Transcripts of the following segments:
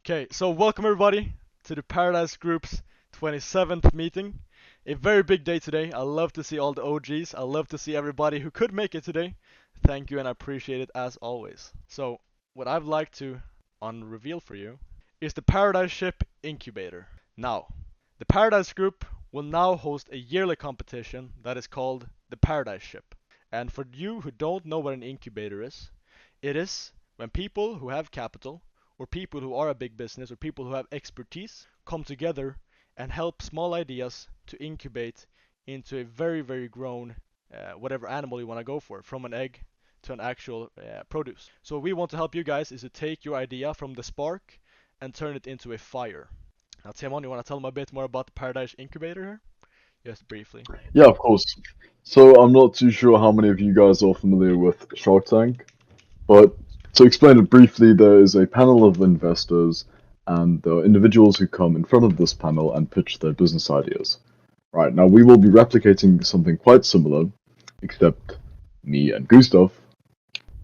Okay, so welcome everybody to the Paradise Group's 27th meeting. A very big day today. I love to see all the OGs. I love to see everybody who could make it today. Thank you and I appreciate it as always. So, what I'd like to unreveal for you is the Paradiseship Incubator. Now, the Paradise Group will now host a yearly competition that is called the Paradiseship. And for you who don't know what an incubator is, it is when people who have capital or people who are a big business or people who have expertise come together and help small ideas to incubate into a very, very grown whatever animal you want to go for, from an egg to an actual produce. So what we want to help you guys is to take your idea from the spark and turn it into a fire. Now, Timon, you want to tell them a bit more about the Paradise Incubator here? Just briefly. Yeah, of course. So I'm not too sure how many of you guys are familiar with Shark Tank, but to explain it briefly, there is a panel of investors, and there are individuals who come in front of this panel and pitch their business ideas. Right, now we will be replicating something quite similar, except me and Gustav,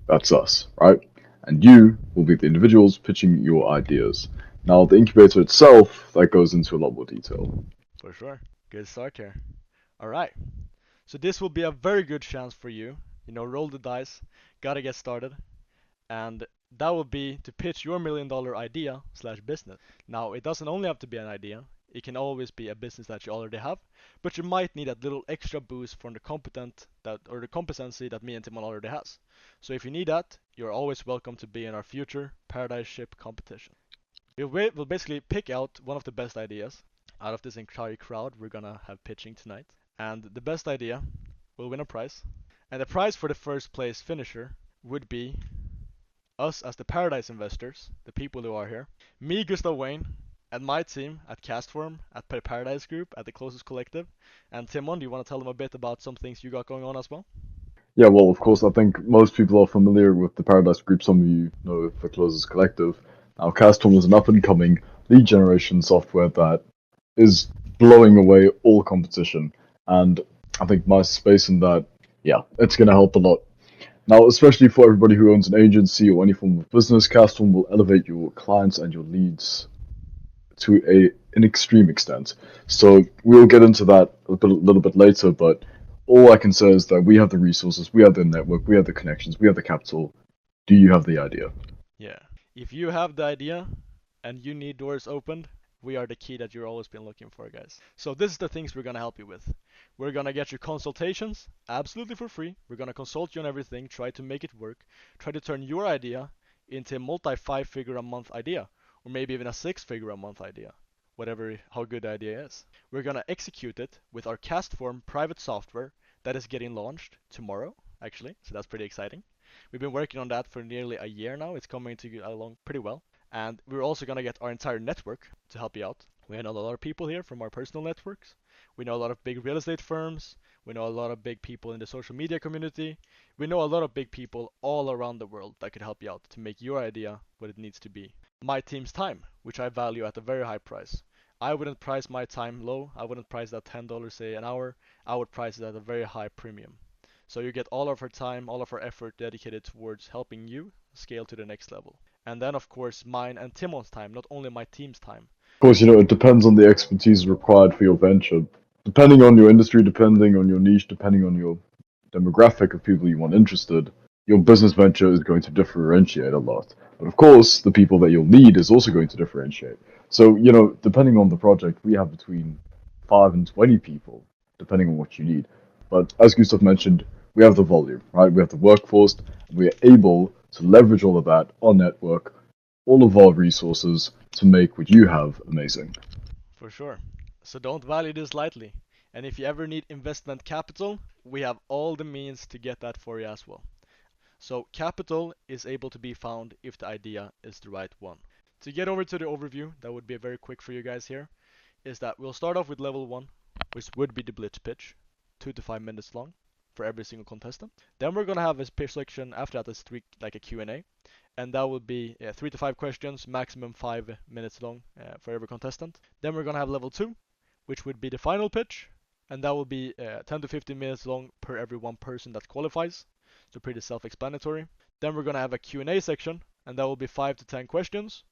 that's us, right? And you will be the individuals pitching your ideas. Now, the incubator itself, that goes into a lot more detail. For sure. Good start here. Alright. So this will be a very good chance for you. Roll the dice, gotta get started, and that will be to pitch your $1 million idea slash business. Now, it doesn't only have to be an idea, it can always be a business that you already have, but you might need a little extra boost from the competency that me and Timon already has. So if you need that, you're always welcome to be in our future Paradiseship competition. We'll basically pick out one of the best ideas out of this entire crowd we're gonna have pitching tonight, and the best idea will win a prize. And the prize for the first place finisher would be us as the Paradise investors, the people who are here, me, Gustav Wayne, and my team at Castform, at Paradise Group, at the Closest Collective. And Timon, do you want to tell them a bit about some things you got going on as well? Yeah, well, of course, I think most people are familiar with the Paradise Group. Some of you know the Closest Collective. Now, Castorm is an up-and-coming lead generation software that is blowing away all competition, and I think my space in that, yeah, it's going to help a lot. Now, especially for everybody who owns an agency or any form of business, Castorm will elevate your clients and your leads to an extreme extent. So we'll get into that little bit later, but all I can say is that we have the resources, we have the network, we have the connections, we have the capital. Do you have the idea? Yeah. If you have the idea and you need doors opened, we are the key that you've always been looking for, guys. So this is the things we're gonna help you with. We're gonna get you consultations absolutely for free. We're gonna consult you on everything, try to make it work, try to turn your idea into a multi five-figure a month idea, or maybe even a six-figure a month idea, whatever how good the idea is. We're gonna execute it with our Castform private software that is getting launched tomorrow, actually. So that's pretty exciting. We've been working on that for nearly a year now. It's coming along pretty well. And we're also going to get our entire network to help you out. We know a lot of people here from our personal networks. We know a lot of big real estate firms. We know a lot of big people in the social media community. We know a lot of big people all around the world that could help you out to make your idea what it needs to be. My team's time, which I value at a very high price. I wouldn't price my time low. I wouldn't price that $10 say an hour. I would price it at a very high premium. So you get all of our time, all of our effort dedicated towards helping you scale to the next level. And then, of course, mine and Timon's time, not only my team's time. Of course, it depends on the expertise required for your venture. Depending on your industry, depending on your niche, depending on your demographic of people you want interested, your business venture is going to differentiate a lot. But of course, the people that you'll need is also going to differentiate. So, depending on the project, we have between 5 and 20 people, depending on what you need. But as Gustav mentioned, we have the volume, right? We have the workforce, and we are able to leverage all of that, our network, all of our resources to make what you have amazing. For sure. So don't value this lightly. And if you ever need investment capital, we have all the means to get that for you as well. So capital is able to be found if the idea is the right one. To get over to the overview, that would be very quick for you guys here, is that we'll start off with level 1, which would be the blitz pitch, 2 to 5 minutes long for every single contestant. Then we're gonna have a pitch section after that is like a Q&A, and that will be 3 to 5 questions, maximum 5 minutes long for every contestant. Then we're gonna have level 2, which would be the final pitch, and that will be 10 to 15 minutes long per every one person that qualifies. So pretty self-explanatory. Then we're gonna have a Q&A section, and that will be 5 to 10 questions.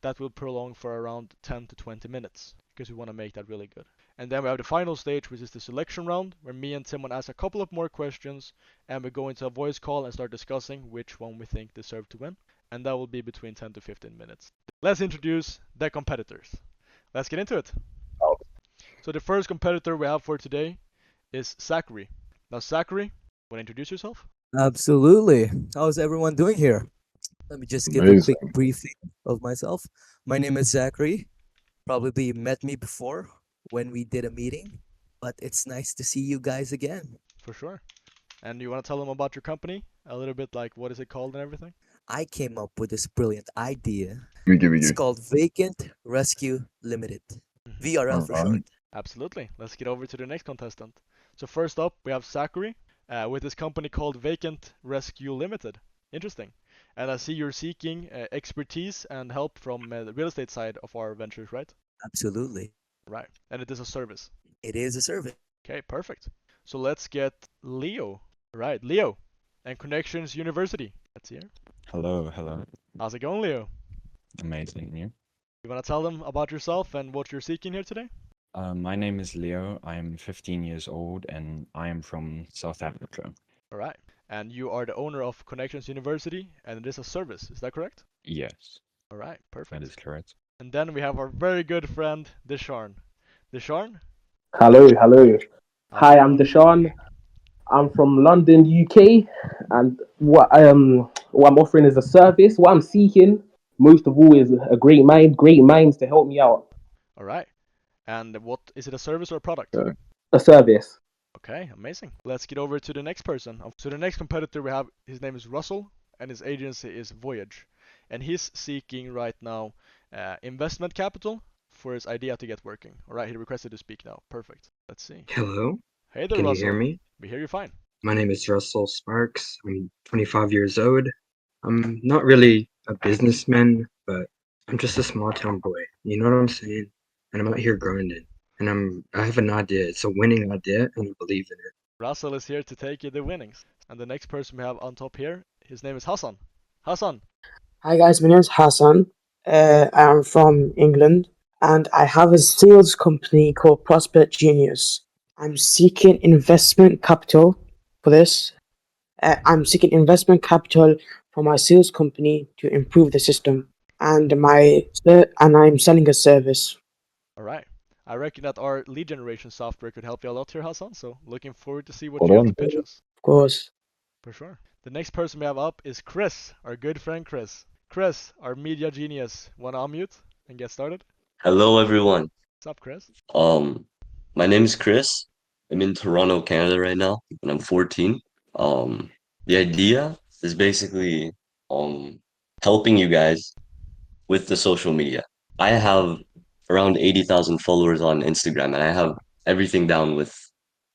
that will prolong for around 10 to 20 minutes because we want to make that really good. And then we have the final stage, which is the selection round, where me and Timon ask a couple of more questions and we go into a voice call and start discussing which one we think deserve to win. And that will be between 10 to 15 minutes. Let's introduce the competitors. Let's get into it. So the first competitor we have for today is Zachary. Now, Zachary, want to introduce yourself? Absolutely. How's everyone doing here? Let me just give a quick Amazing. briefing of myself. My name is Zachary. Probably met me before when we did a meeting, but it's nice to see you guys again. For sure. And you want to tell them about your company? A little bit like what is it called and everything? I came up with this brilliant idea. We It's give. called Vacant Rescue Limited, Mm-hmm. VRL for Alright. short. Absolutely. Let's get over to the next contestant. So first up, we have Zachary with his company called Vacant Rescue Limited. Interesting. And I see you're seeking expertise and help from the real estate side of our ventures, right? Absolutely. Right. And it is a service. It is a service. Okay, perfect. So let's get Leo. Right, Leo. And Connections University. That's here. Hello, hello. How's it going, Leo? Amazing. You? You want to tell them about yourself and what you're seeking here today? My name is Leo. I'm 15 years old and I am from South Africa. All right. And you are the owner of Connections University, and it is a service. Is that correct? Yes, All right, that perfect. is correct. And then we have our very good friend, Desharn. Desharn, Hello, hello. how's Hi, it I'm going? Deshaun. I'm from London, UK, and what I'm offering is a service. What I'm seeking most of all is a great minds to help me out. All right. And what is it, a service or a product? Okay. A service. Okay, amazing. Let's get over to the next person. So the next competitor we have, his name is Russell, and his agency is Voyage, and he's seeking right now investment capital for his idea to get working. All right, he requested to speak now. Perfect. Let's see. Hello, Hey there, can you hear Russell. me? We hear you fine. My name is Russell Sparks. I'm 25 years old. I'm not really a businessman, but I'm just a small town boy. You know what I'm saying? And I'm out here grinding. And I have an idea. It's a winning idea, and I believe in it. Russell is here to take you the winnings. And the next person we have on top here, his name is Hassan. Hassan. Hi guys, my name is Hassan. I'm from England and I have a sales company called Prospect Genius. I'm seeking investment capital for this. I'm seeking investment capital for my sales company to improve the system, and I'm selling a service. All right. I reckon that our lead generation software could help you a lot here, Hassan. So looking forward to see what Hold you have to on. pitch us. Of course. For sure. The next person we have up is Chris, our good friend Chris. Chris, our media genius. Wanna unmute and get started? Hello, everyone. What's up, Chris? Um, my name is Chris. I'm in Toronto, Canada right now, and I'm 14. The idea is basically um helping you guys with the social media. I have around 80,000 followers on Instagram, and I have everything down with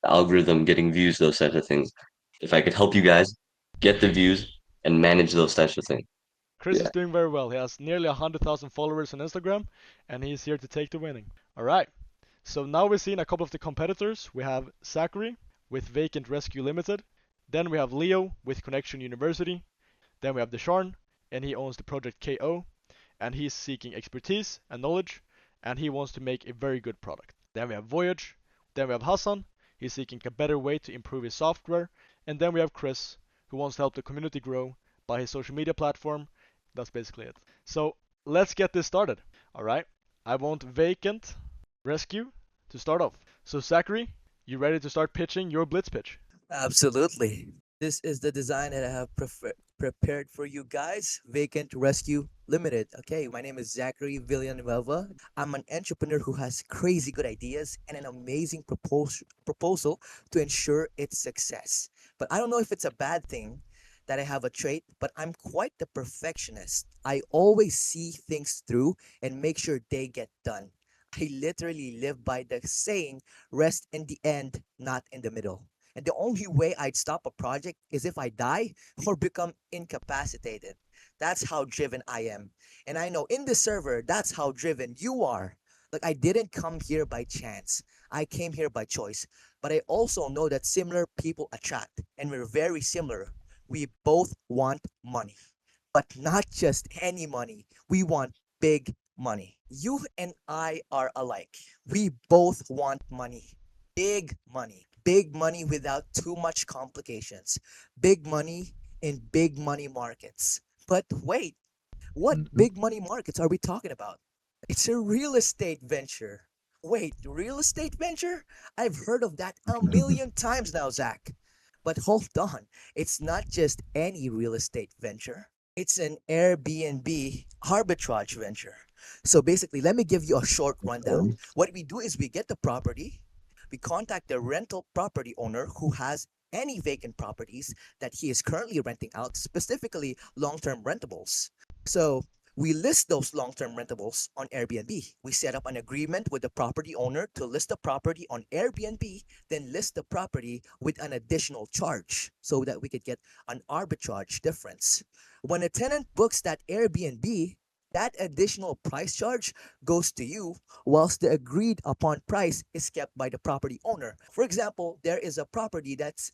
the algorithm, getting views, those types of things. If I could help you guys get the views and manage those types of things. Chris is Yeah. doing very well. He has nearly 100,000 followers on Instagram, and he's here to take the winning. All right. So now we've seen a couple of the competitors. We have Zachary with Vacant Rescue Limited. Then we have Leo with Connection University. Then we have Desharn, and he owns the project KO, and he's seeking expertise and knowledge, and he wants to make a very good product. Then we have Voyage. Then we have Hassan. He's seeking a better way to improve his software. And then we have Chris, who wants to help the community grow by his social media platform. That's basically it. So let's get this started. All right. I want Vacant Rescue to start off. So Zachary, you ready to start pitching your blitz pitch? Absolutely. This is the design that I have prepared for you guys. Vacant Rescue Limited. Okay, my name is Zachary Villanueva. I'm an entrepreneur who has crazy good ideas and an amazing proposal to ensure its success. But I don't know if it's a bad thing that I have a trait, but I'm quite the perfectionist. I always see things through and make sure they get done. I literally live by the saying, rest in the end, not in the middle. And the only way I'd stop a project is if I die or become incapacitated. That's how driven I am. And I know in the server, that's how driven you are. Like, I didn't come here by chance. I came here by choice. But I also know that similar people attract, and we're very similar. We both want money, but not just any money. We want big money. You and I are alike. We both want money. Big money. Big money without too much complications. Big money in big money markets. But wait, what big money markets are we talking about? It's a real estate venture. Wait, real estate venture? I've heard of that a million times now, Zach. But hold on, it's not just any real estate venture. It's an Airbnb arbitrage venture. So basically, let me give you a short rundown. What we do is we get the property, we contact the rental property owner who has any vacant properties that he is currently renting out, specifically long term rentables. So we list those long term rentables on Airbnb. We set up an agreement with the property owner to list the property on Airbnb, then list the property with an additional charge so that we could get an arbitrage difference. When a tenant books that Airbnb, that additional price charge goes to you, whilst the agreed upon price is kept by the property owner. For example, there is a property that's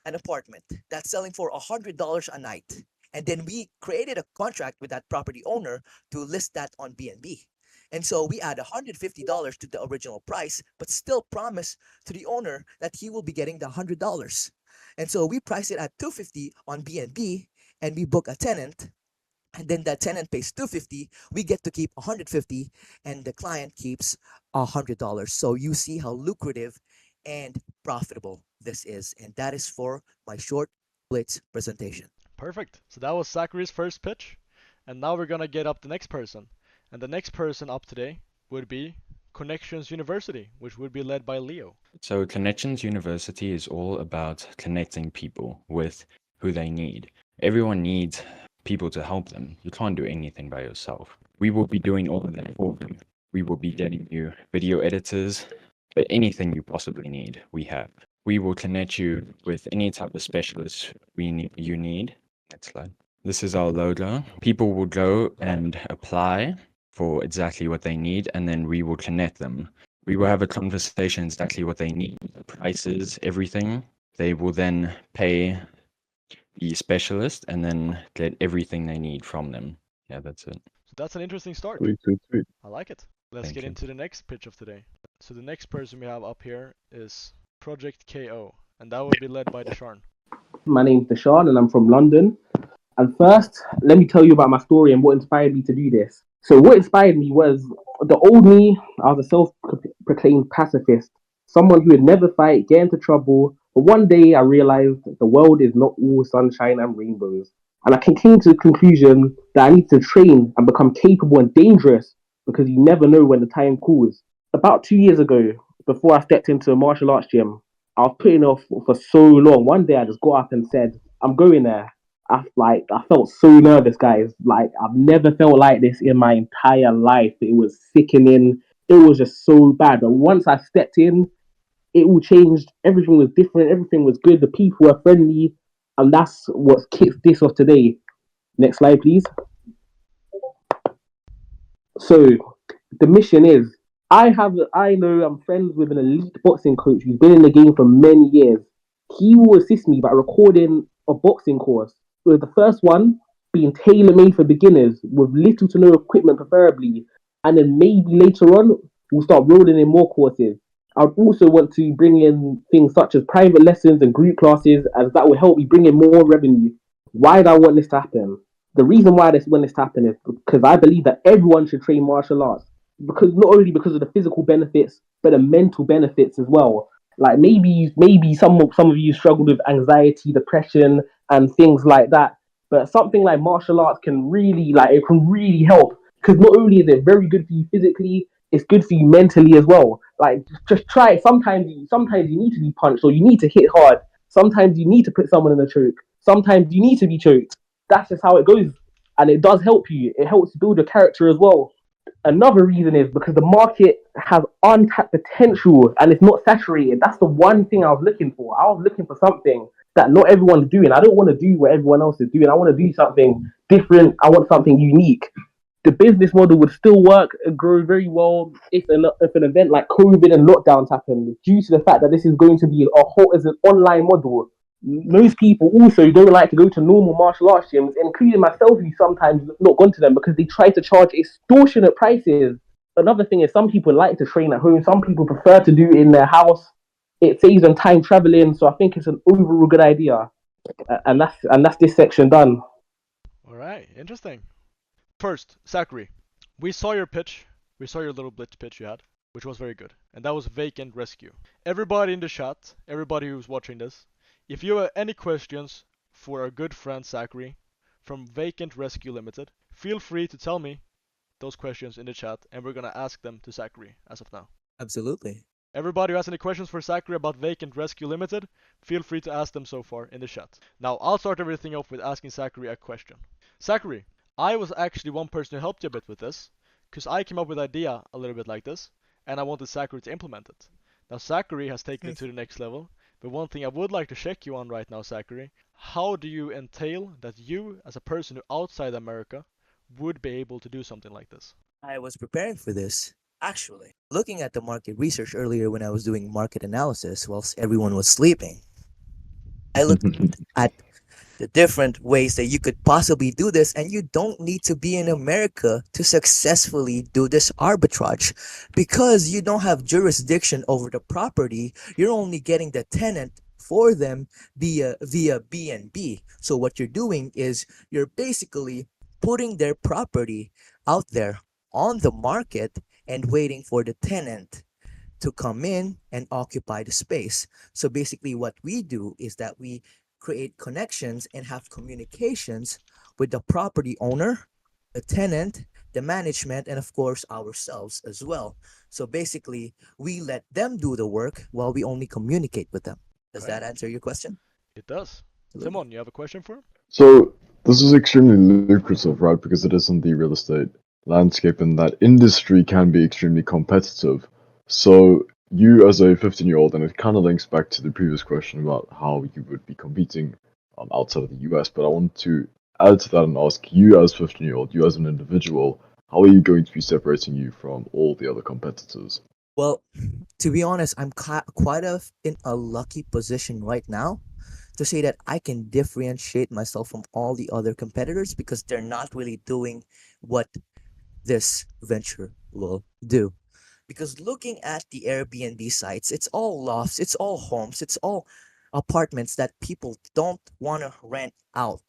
an apartment that's selling for $100 a night. And then we created a contract with that property owner to list that on BNB. And so we add $150 to the original price, but still promise to the owner that he will be getting the $100. And so we price it at $250 on BNB and we book a tenant, and then that tenant pays $250, we get to keep $150 and the client keeps $100. So you see how lucrative and profitable this is. And that is for my short blitz presentation. Perfect. So that was Zachary's first pitch. And now we're gonna get up the next person. And the next person up today would be Connections University, which would be led by Leo. So Connections University is all about connecting people with who they need. Everyone needs people to help them. You can't do anything by yourself. We will be doing all of that for you. We will be getting you video editors, but anything you possibly need, we have. We will connect you with any type of specialist you need. Next slide. This is our logo. People will go and apply for exactly what they need, and then we will connect them. We will have a conversation exactly what they need, the prices, everything. They will then pay the specialist and then get everything they need from them. Yeah, that's it. So that's an interesting start. Sweet, sweet, sweet. I like it. Let's Thank get you. into the next pitch of today. So the next person we have up here is Project KO, and that will be led by Desharn. My name's Deshaun and I'm from London. And first, let me tell you about my story and what inspired me to do this. So, what inspired me was the old me. I was a self proclaimed pacifist, someone who would never fight, get into trouble. But one day I realized the world is not all sunshine and rainbows. And I came to the conclusion that I need to train and become capable and dangerous because you never know when the time calls. About 2 years ago, before I stepped into a martial arts gym, I was putting off for so long. One day I just got up and said, I'm going there. I felt so nervous, guys. Like I've never felt like this in my entire life. It was sickening. It was just so bad. But once I stepped in, it all changed. Everything was different. Everything was good. The people were friendly, and that's what kicks this off today. Next slide, please. So the mission is I know I'm friends with an elite boxing coach who's been in the game for many years. He will assist me by recording a boxing course, with the first one being tailor made for beginners with little to no equipment preferably, and then maybe later on we'll start rolling in more courses. I'd also want to bring in things such as private lessons and group classes, as that will help me bring in more revenue. Why do I want this to happen? The reason why this want this to happen is because I believe that everyone should train martial arts, because not only because of the physical benefits but the mental benefits as well. Like maybe some of you struggle with anxiety, depression, and things like that. But something like martial arts can really help, because not only is it very good for you physically, it's good for you mentally as well. Like just try it. Sometimes you need to be punched or you need to hit hard. Sometimes you need to put someone in a choke. Sometimes you need to be choked. That's just how it goes, and it does help you. It helps build your character as well. Another reason is because the market has untapped potential and it's not saturated. That's the one thing I was looking for. I was looking for something that not everyone's doing. I don't want to do what everyone else is doing. I want to do something different. I want something unique. The business model would still work and grow very well if an event like COVID and lockdowns happen, due to the fact that this is going to be a whole as an online model. Most people also don't like to go to normal martial arts gyms, including myself, who sometimes not gone to them because they try to charge extortionate prices. Another thing is some people like to train at home. Some people prefer to do it in their house. It saves them time traveling, so I think it's an overall good idea. And that's this section done. All right, interesting. First, Zachary, we saw your pitch. We saw your little blitz pitch you had, which was very good, and that was vacant rescue. Everybody in the chat, everybody who's watching this, if you have any questions for our good friend Zachary from Vacant Rescue Limited, feel free to tell me those questions in the chat, and we're gonna ask them to Zachary as of now. Absolutely. Everybody who has any questions for Zachary about Vacant Rescue Limited, feel free to ask them so far in the chat. Now, I'll start everything off with asking Zachary a question. Zachary, I was actually one person who helped you a bit with this, because I came up with an idea a little bit like this, and I wanted Zachary to implement it. Now, Zachary has taken it to the next level, but one thing I would like to check you on right now, Zachary, how do you entail that you, as a person who outside America, would be able to do something like this? I was preparing for this, actually. Looking at the market research earlier when I was doing market analysis whilst everyone was sleeping, I looked at the different ways that you could possibly do this, and you don't need to be in America to successfully do this arbitrage because you don't have jurisdiction over the property. You're only getting the tenant for them via B&B. So what you're doing is you're basically putting their property out there on the market and waiting for the tenant to come in and occupy the space. So basically what we do is that we create connections and have communications with the property owner, the tenant, the management, and of course ourselves as well. So basically we let them do the work while we only communicate with them. Does that answer your question? It does. Timon, you have a question for him? So this is extremely lucrative, right? Because it is in the real estate landscape, and that industry can be extremely competitive. So you, as a 15-year-old, and it kind of links back to the previous question about how you would be competing outside of the US. But I want to add to that and ask you, as 15-year-old, you as an individual, how are you going to be separating you from all the other competitors? Well, to be honest, I'm quite in a lucky position right now to say that I can differentiate myself from all the other competitors because they're not really doing what this venture will do. Because looking at the Airbnb sites, it's all lofts, it's all homes, it's all apartments that people don't want to rent out.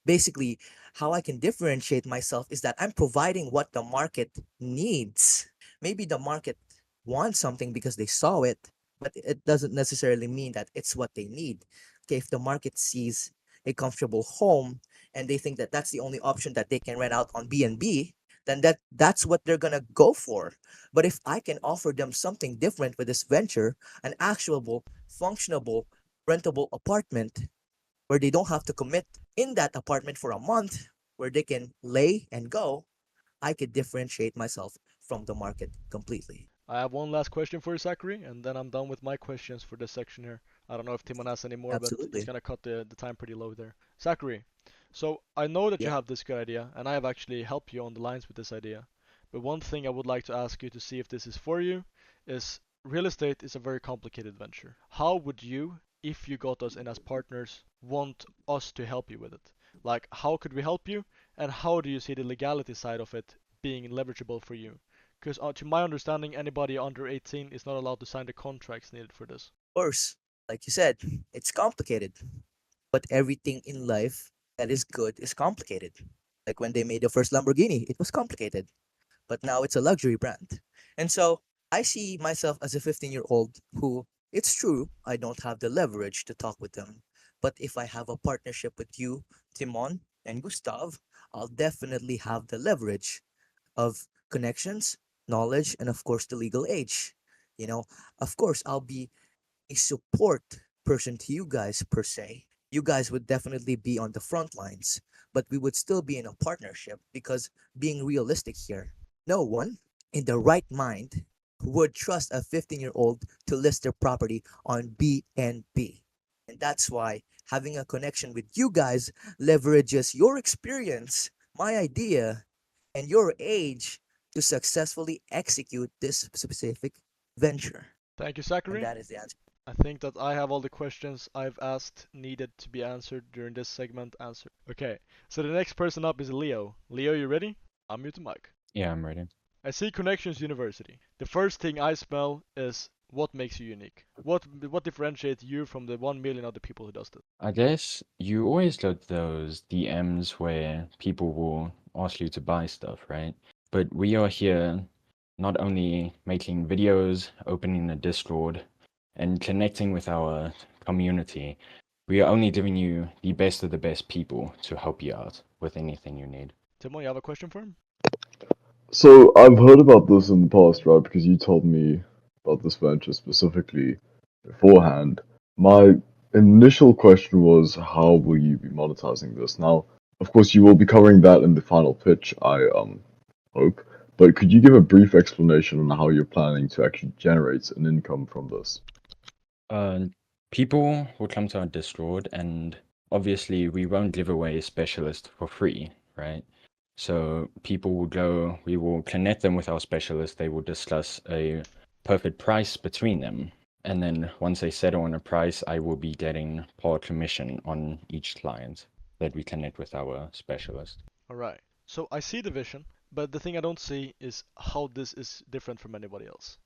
Basically, how I can differentiate myself is that I'm providing what the market needs. Maybe the market wants something because they saw it, but it doesn't necessarily mean that it's what they need. Okay, if the market sees a comfortable home and they think that that's the only option that they can rent out on B&B, then that's what they're gonna go for. But if I can offer them something different with this venture, an actual, functionable, rentable apartment where they don't have to commit in that apartment for a month, where they can lay and go, I could differentiate myself from the market completely. I have one last question for you, Zachary, and then I'm done with my questions for this section here. I don't know if Timon has any more, but it's Absolutely. gonna cut the time pretty low there. Zachary, so I know that you Yeah. have this good idea, and I have actually helped you on the lines with this idea. But one thing I would like to ask you to see if this is for you is real estate is a very complicated venture. How would you, if you got us in as partners, want us to help you with it? Like, how could we help you, and how do you see the legality side of it being leverageable for you? Because to my understanding, anybody under 18 is not allowed to sign the contracts needed for this. Of course, like you said, it's complicated. But everything in life that is good is complicated. Like when they made the first Lamborghini, it was complicated. But now it's a luxury brand. And so I see myself as a 15-year-old who, it's true, I don't have the leverage to talk with them. But if I have a partnership with you, Timon, and Gustav, I'll definitely have the leverage of connections, knowledge, and of course the legal age. You know, of course, I'll be a support person to you guys per se. You guys would definitely be on the front lines, but we would still be in a partnership because being realistic here, no one in the right mind would trust a 15-year-old to list their property on B&B. And that's why having a connection with you guys leverages your experience, my idea, and your age to successfully execute this specific venture. Thank you, And Zachary. that is the answer. I think that I have all the questions I've asked needed to be answered during this segment answered. Okay, so the next person up is Leo. Leo, you ready? Unmute the mic. Yeah, I'm ready. I see Connections University. The first thing I smell is what makes you unique. What differentiates you from the 1 million other people who does this? I guess you always get those DMs where people will ask you to buy stuff, right? But we are here not only making videos, opening a Discord, and connecting with our community. We are only giving you the best of the best people to help you out with anything you need. Timon, you have a question for him? So I've heard about this in the past, right? Because you told me about this venture specifically beforehand. My initial question was, how will you be monetizing this? Now, of course, you will be covering that in the final pitch, I hope. But could you give a brief explanation on how you're planning to actually generate an income from this? People will come to our Discord, and obviously we won't give away a specialist for free, right? So people will go, we will connect them with our specialist, they will discuss a perfect price between them. And then once they settle on a price, I will be getting part commission on each client that we connect with our specialist. Alright, so I see the vision, but the thing I don't see is how this is different from anybody else.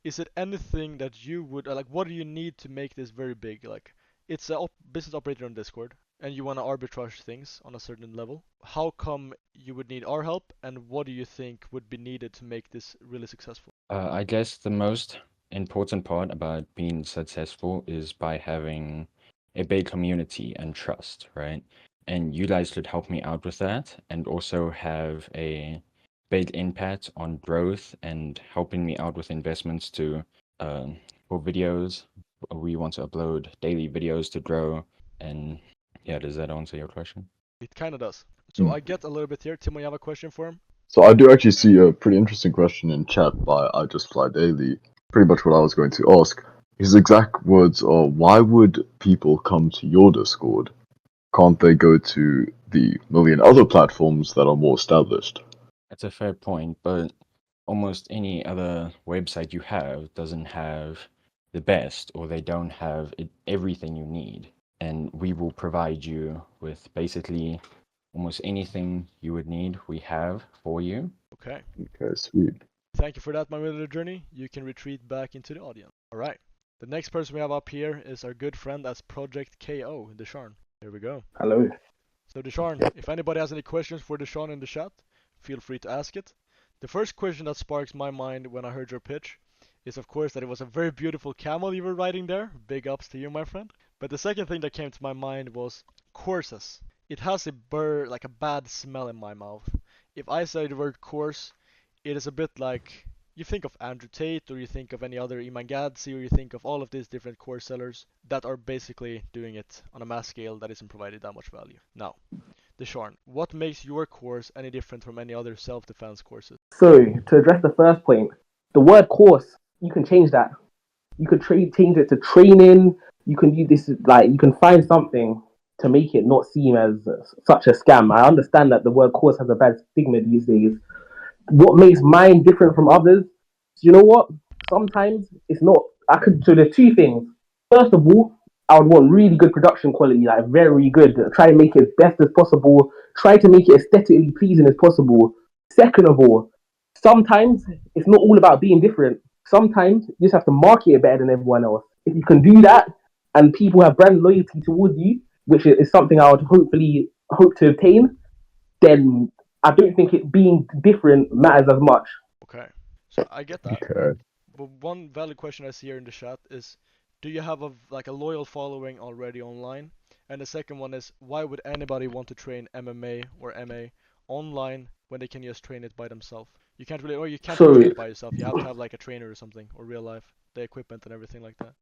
Is it anything that you would like? What do you need to make this very big? Like, it's a business operator on Discord, and you want to arbitrage things on a certain level. How come you would need our help, and what do you think would be needed to make this really successful? I guess the most important part about being successful is by having a big community and trust, right? And you guys could help me out with that, and also have a big impact on growth and helping me out with investments to for videos. We want to upload daily videos to grow. And yeah, does that answer your question? It kind of does. So I get a little bit here. Timo, you have a question for him? So I do actually see a pretty interesting question in chat by I Just Fly Daily. Pretty much what I was going to ask. His exact words are, why would people come to your Discord? Can't they go to the million other platforms that are more established? That's a fair point, but almost any other website you have doesn't have the best, or they don't have everything you need. And we will provide you with basically almost anything you would need, we have for you. Okay. Okay, sweet. Thank you for that, my little journey. You can retreat back into the audience. Alright. The next person we have up here is our good friend as Project KO, Desharn. Here we go. Hello. So Desharn, if anybody has any questions for Desharn in the chat, feel free to ask it. The first question that sparks my mind when I heard your pitch is of course that it was a very beautiful camel you were riding there. Big ups to you, my friend. But the second thing that came to my mind was courses. It has a like a bad smell in my mouth. If I say the word course, it is a bit like you think of Andrew Tate, or you think of any other Iman Gadzi, or you think of all of these different course sellers that are basically doing it on a mass scale that isn't provided that much value. Now, Desharn, what makes your course any different from any other self-defense courses? So, to address the first point, the word course, you can change that. You could change it to training. You can use this, like, you can find something to make it not seem as such a scam. I understand that the word course has a bad stigma these days. What makes mine different from others? You know what? Sometimes it's not. So there's two things. First of all, I would want really good production quality, like very good. Try to make it as best as possible. Try to make it aesthetically pleasing as possible. Second of all, sometimes it's not all about being different. Sometimes you just have to market it better than everyone else. If you can do that, and people have brand loyalty towards you, which is something I would hopefully hope to obtain, then I don't think it being different matters as much. Okay, so I get that. Okay. But one valid question I see here in the chat is, do you have a loyal following already online? And the second one is, why would anybody want to train MMA or MA online when they can just train it by themselves? You can't really, or you can't So, train it by yourself. You have to have like a trainer or something, or real life, the equipment and everything like that.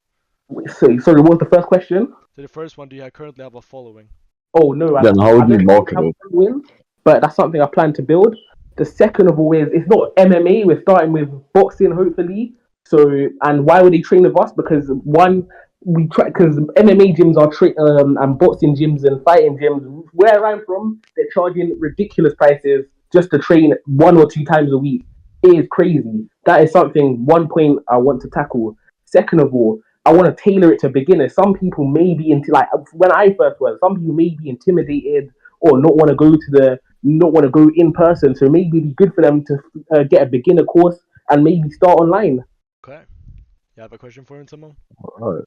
sorry, what was the first question? So the first one, do you currently have a following? Oh no, I Then how would you don't market have it? a win, but that's something I plan to build. The second of all is it's not MMA. We're starting with boxing, hopefully. So, and why would they train with us? Because one, we try because MMA gyms are and boxing gyms and fighting gyms. Where I'm from, they're charging ridiculous prices just to train 1 or 2 times a week. It is crazy. That is something. One point I want to tackle. Second of all, I want to tailor it to beginners. Some people may be into like when I first was. Some people may be intimidated or not want to go in person. So maybe it'd be good for them to get a beginner course and maybe start online. Okay. You have a question for him, Simone? Alright.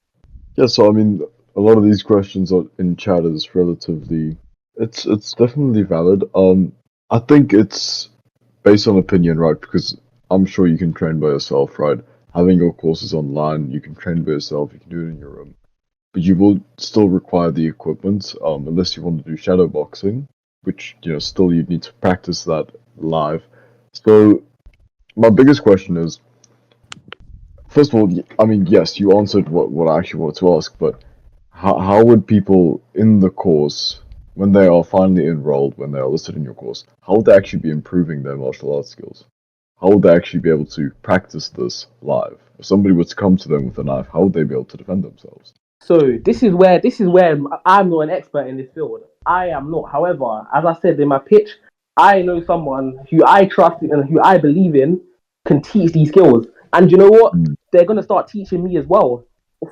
Yeah, so I mean, a lot of these questions are in chat is relatively, it's definitely valid. I think it's based on opinion, right? Because I'm sure you can train by yourself, right? Having your courses online, you can train by yourself, you can do it in your room, but you will still require the equipment, unless you want to do shadow boxing, which, still you'd need to practice that live. So my biggest question is, first of all, I mean, yes, you answered what I actually wanted to ask, but how would people in the course, when they are finally enrolled, when they are listed in your course, how would they actually be improving their martial arts skills? How would they actually be able to practice this live? If somebody were to come to them with a knife, how would they be able to defend themselves? So this is where I'm not an expert in this field. I am not. However, as I said in my pitch, I know someone who I trust and who I believe in can teach these skills. And you know what? Mm, They're gonna start teaching me as well.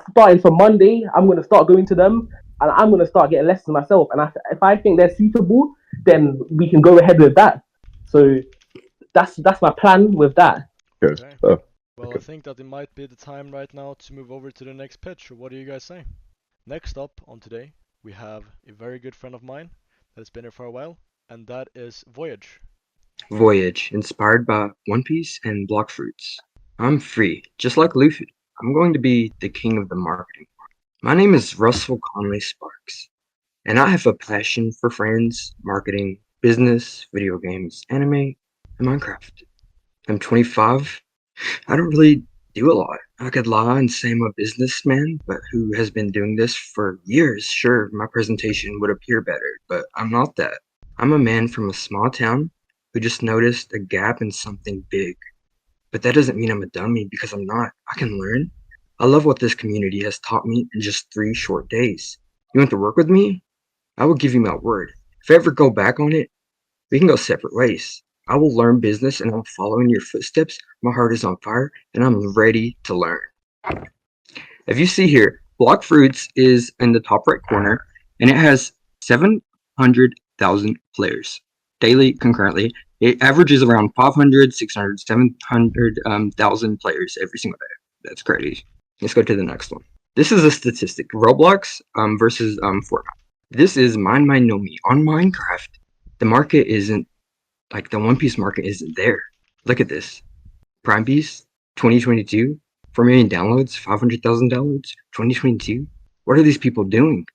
Starting from Monday, I'm gonna start going to them and I'm gonna start getting lessons myself. And if I think they're suitable, then we can go ahead with that. So that's my plan with that. okay, Okay. uh, Well, I okay. think that it might be the time right now to move over to the next pitch. What do you guys say? Next up on today, we have a very good friend of mine that's been here for a while, and that is Voyage. Voyage, inspired by One Piece and block fruits. I'm free, just like Luffy. I'm going to be the king of the marketing. My name is Russell Conley Sparks, and I have a passion for friends, marketing, business, video games, anime, and Minecraft. I'm 25. I don't really do a lot. I could lie and say I'm a businessman, but who has been doing this for years. Sure, my presentation would appear better, but I'm not that. I'm a man from a small town who just noticed a gap in something big. But that doesn't mean I'm a dummy because I'm not. I can learn. I love what this community has taught me in just 3 short days. You want to work with me? I will give you my word. If I ever go back on it, we can go separate ways. I will learn business and I'm following your footsteps. My heart is on fire and I'm ready to learn. If you see here, Block Fruits is in the top right corner and it has 700,000 players daily concurrently. It averages around 500, 600, 700,000 players every single day. That's crazy. Let's go to the next one. This is a statistic. Roblox versus Fortnite. This is Mine Mine No Me. On Minecraft, the market isn't like the One Piece market isn't there. Look at this. Prime Piece, 2022, 4 million downloads, 500,000 downloads, 2022. What are these people doing?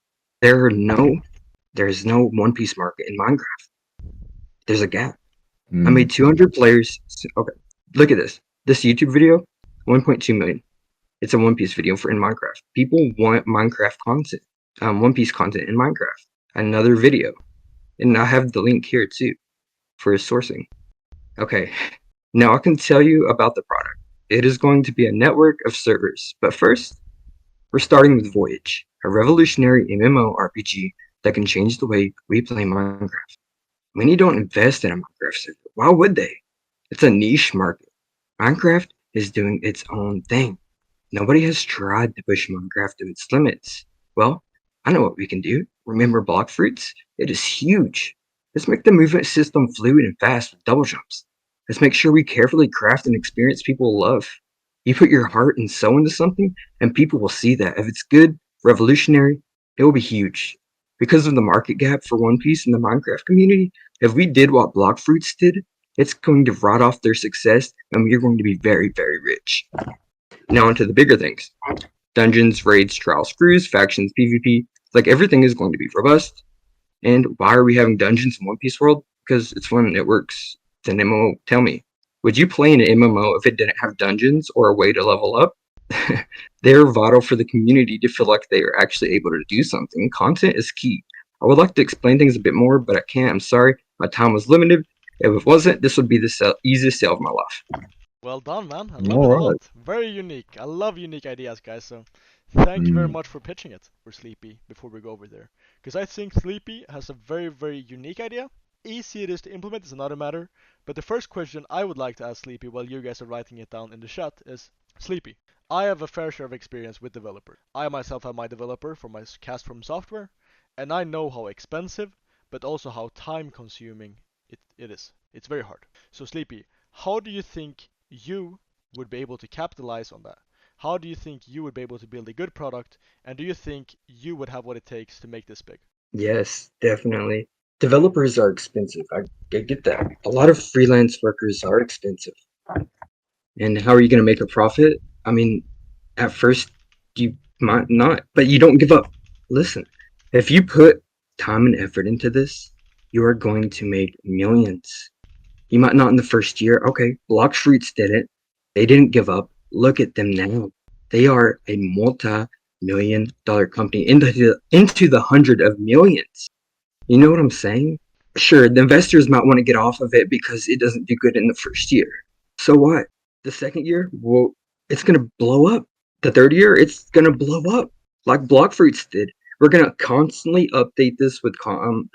There are no, there's no One Piece market in Minecraft. There's a gap. I Mm, made 200 players. Okay, look at this. This YouTube video, 1.2 million. It's a One Piece video for in Minecraft. People want Minecraft content, One Piece content in Minecraft. Another video, and I have the link here too for sourcing. Okay, now I can tell you about the product. It is going to be a network of servers, but first, we're starting with Voyage, a revolutionary MMORPG that can change the way we play Minecraft. Many don't invest in a Minecraft server. Why would they? It's a niche market. Minecraft is doing its own thing. Nobody has tried to push Minecraft to its limits. Well, I know what we can do. Remember block fruits? It is huge. Let's make the movement system fluid and fast with double jumps. Let's make sure we carefully craft an experience people love. You put your heart and soul into something, and people will see that. If it's good, revolutionary, it will be huge. Because of the market gap for One Piece in the Minecraft community, if we did what Block Fruits did, it's going to rot off their success, and we're going to be very, very rich. Now onto the bigger things. Dungeons, raids, trials, crews, factions, PvP. Like everything is going to be robust. And why are we having dungeons in One Piece World? Because it's fun, it works. It's an MMO. Tell me, would you play an MMO if it didn't have dungeons or a way to level up? They're vital for the community to feel like they are actually able to do something. Content is key. I would like to explain things a bit more, but I can't. I'm sorry. My time was limited. If it wasn't, this would be the easiest sale of my life. Well done, man. I love it a all right. lot. Very unique. I love unique ideas, guys. So thank you very Mm, much for pitching it for Sleepy before we go over there. Because I think Sleepy has a very, very unique idea. Easy it is to implement is another matter. But the first question I would like to ask Sleepy while you guys are writing it down in the chat is Sleepy, I have a fair share of experience with developers. I myself have my developer for my cast from software, and I know how expensive, but also how time consuming it is. It's very hard. So Sleepy, how do you think you would be able to capitalize on that? How do you think you would be able to build a good product, and do you think you would have what it takes to make this big? Yes, definitely. Developers are expensive. I get that. A lot of freelance workers are expensive. And how are you going to make a profit? I mean, at first, you might not, but you don't give up. Listen, if you put time and effort into this, you are going to make millions. You might not in the first year. Okay, Block Streets did it. They didn't give up. Look at them now. They are a multi-million dollar company into the hundred of millions. You know what I'm saying? Sure, the investors might want to get off of it because it doesn't do good in the first year. So what? The second year, well, it's gonna blow up. The third year, it's gonna blow up like Block Fruits did. We're gonna constantly update this with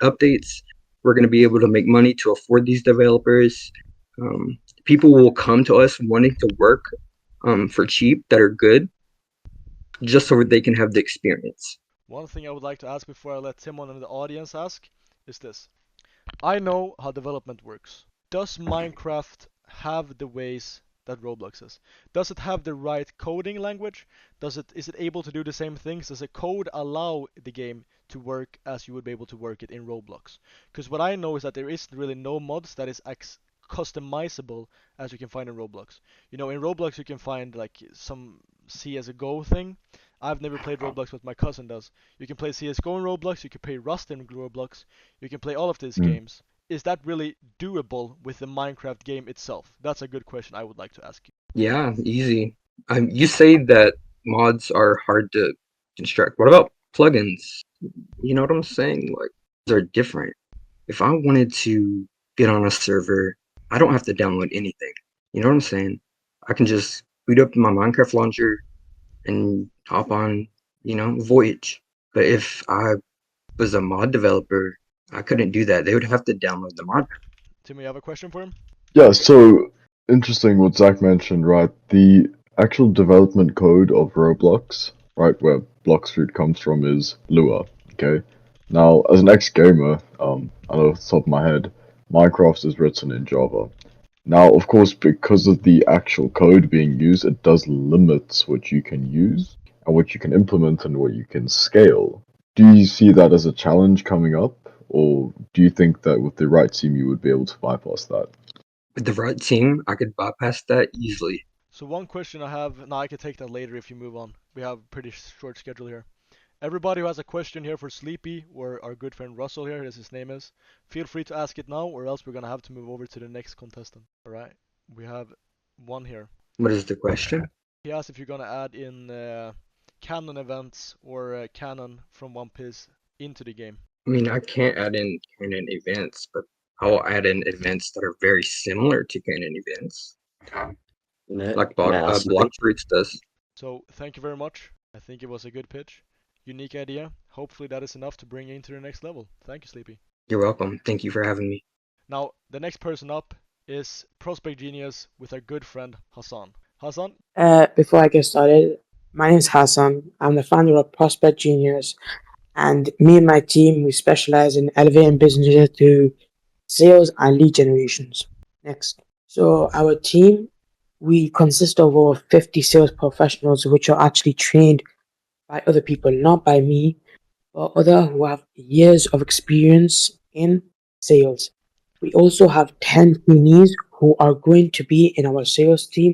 updates. We're gonna be able to make money to afford these developers. People will come to us wanting to work for cheap that are good, just so they can have the experience. One thing I would like to ask before I let Timon and the audience ask is this. I know how development works. Does Minecraft have the ways that Roblox is? Does it have the right coding language? Is it able to do the same things? Does the code allow the game to work as you would be able to work it in Roblox? Because what I know is that there is really no mods that is customizable as you can find in Roblox. In Roblox you can find like some CS:GO thing. I've never played Roblox, but my cousin does. You can play CS:GO in Roblox, you can play Rust in Roblox, you can play all of these Mm. games. Is that really doable with the Minecraft game itself? That's a good question I would like to ask you. Yeah, easy. You say that mods are hard to construct. What about plugins? You know what I'm saying? Like, they're different. If I wanted to get on a server, I don't have to download anything. You know what I'm saying? I can just boot up my Minecraft launcher and hop on, Voyage. But if I was a mod developer, I couldn't do that. They would have to download the mod. Timmy, you have a question for him? Yeah, so interesting what Zach mentioned, right? The actual development code of Roblox, right, where Block Street comes from, is Lua. Okay. Now, as an ex-gamer, I know off the top of my head, Minecraft is written in Java. Now, of course, because of the actual code being used, it does limit what you can use and what you can implement and what you can scale. Do you see that as a challenge coming up, or do you think that with the right team you would be able to bypass that? With the right team, I could bypass that easily. So one question I have, now I can take that later if you move on. We have a pretty short schedule here. Everybody who has a question here for Sleepy or our good friend Russell here, as his name is, feel free to ask it now or else we're gonna have to move over to the next contestant. Alright, we have one here. What is the question? He asked if you're gonna add in canon events or canon from One Piece into the game. I mean, I can't add in canon events, but I'll add in events that are very similar to canon events, like Block Massively. Fruits does. So thank you very much. I think it was a good pitch. Unique idea. Hopefully that is enough to bring you into the next level. Thank you, Sleepy. You're welcome. Thank you for having me. Now, the next person up is Prospect Genius with our good friend Hassan. Hassan, Before I get started, my name is Hassan. I'm the founder of Prospect Juniors, and me and my team we specialize in elevating businesses through sales and lead generations. Next, so our team we consist of over 50 sales professionals, which are actually trained by other people, not by me, but other who have years of experience in sales. We also have 10 trainees who are going to be in our sales team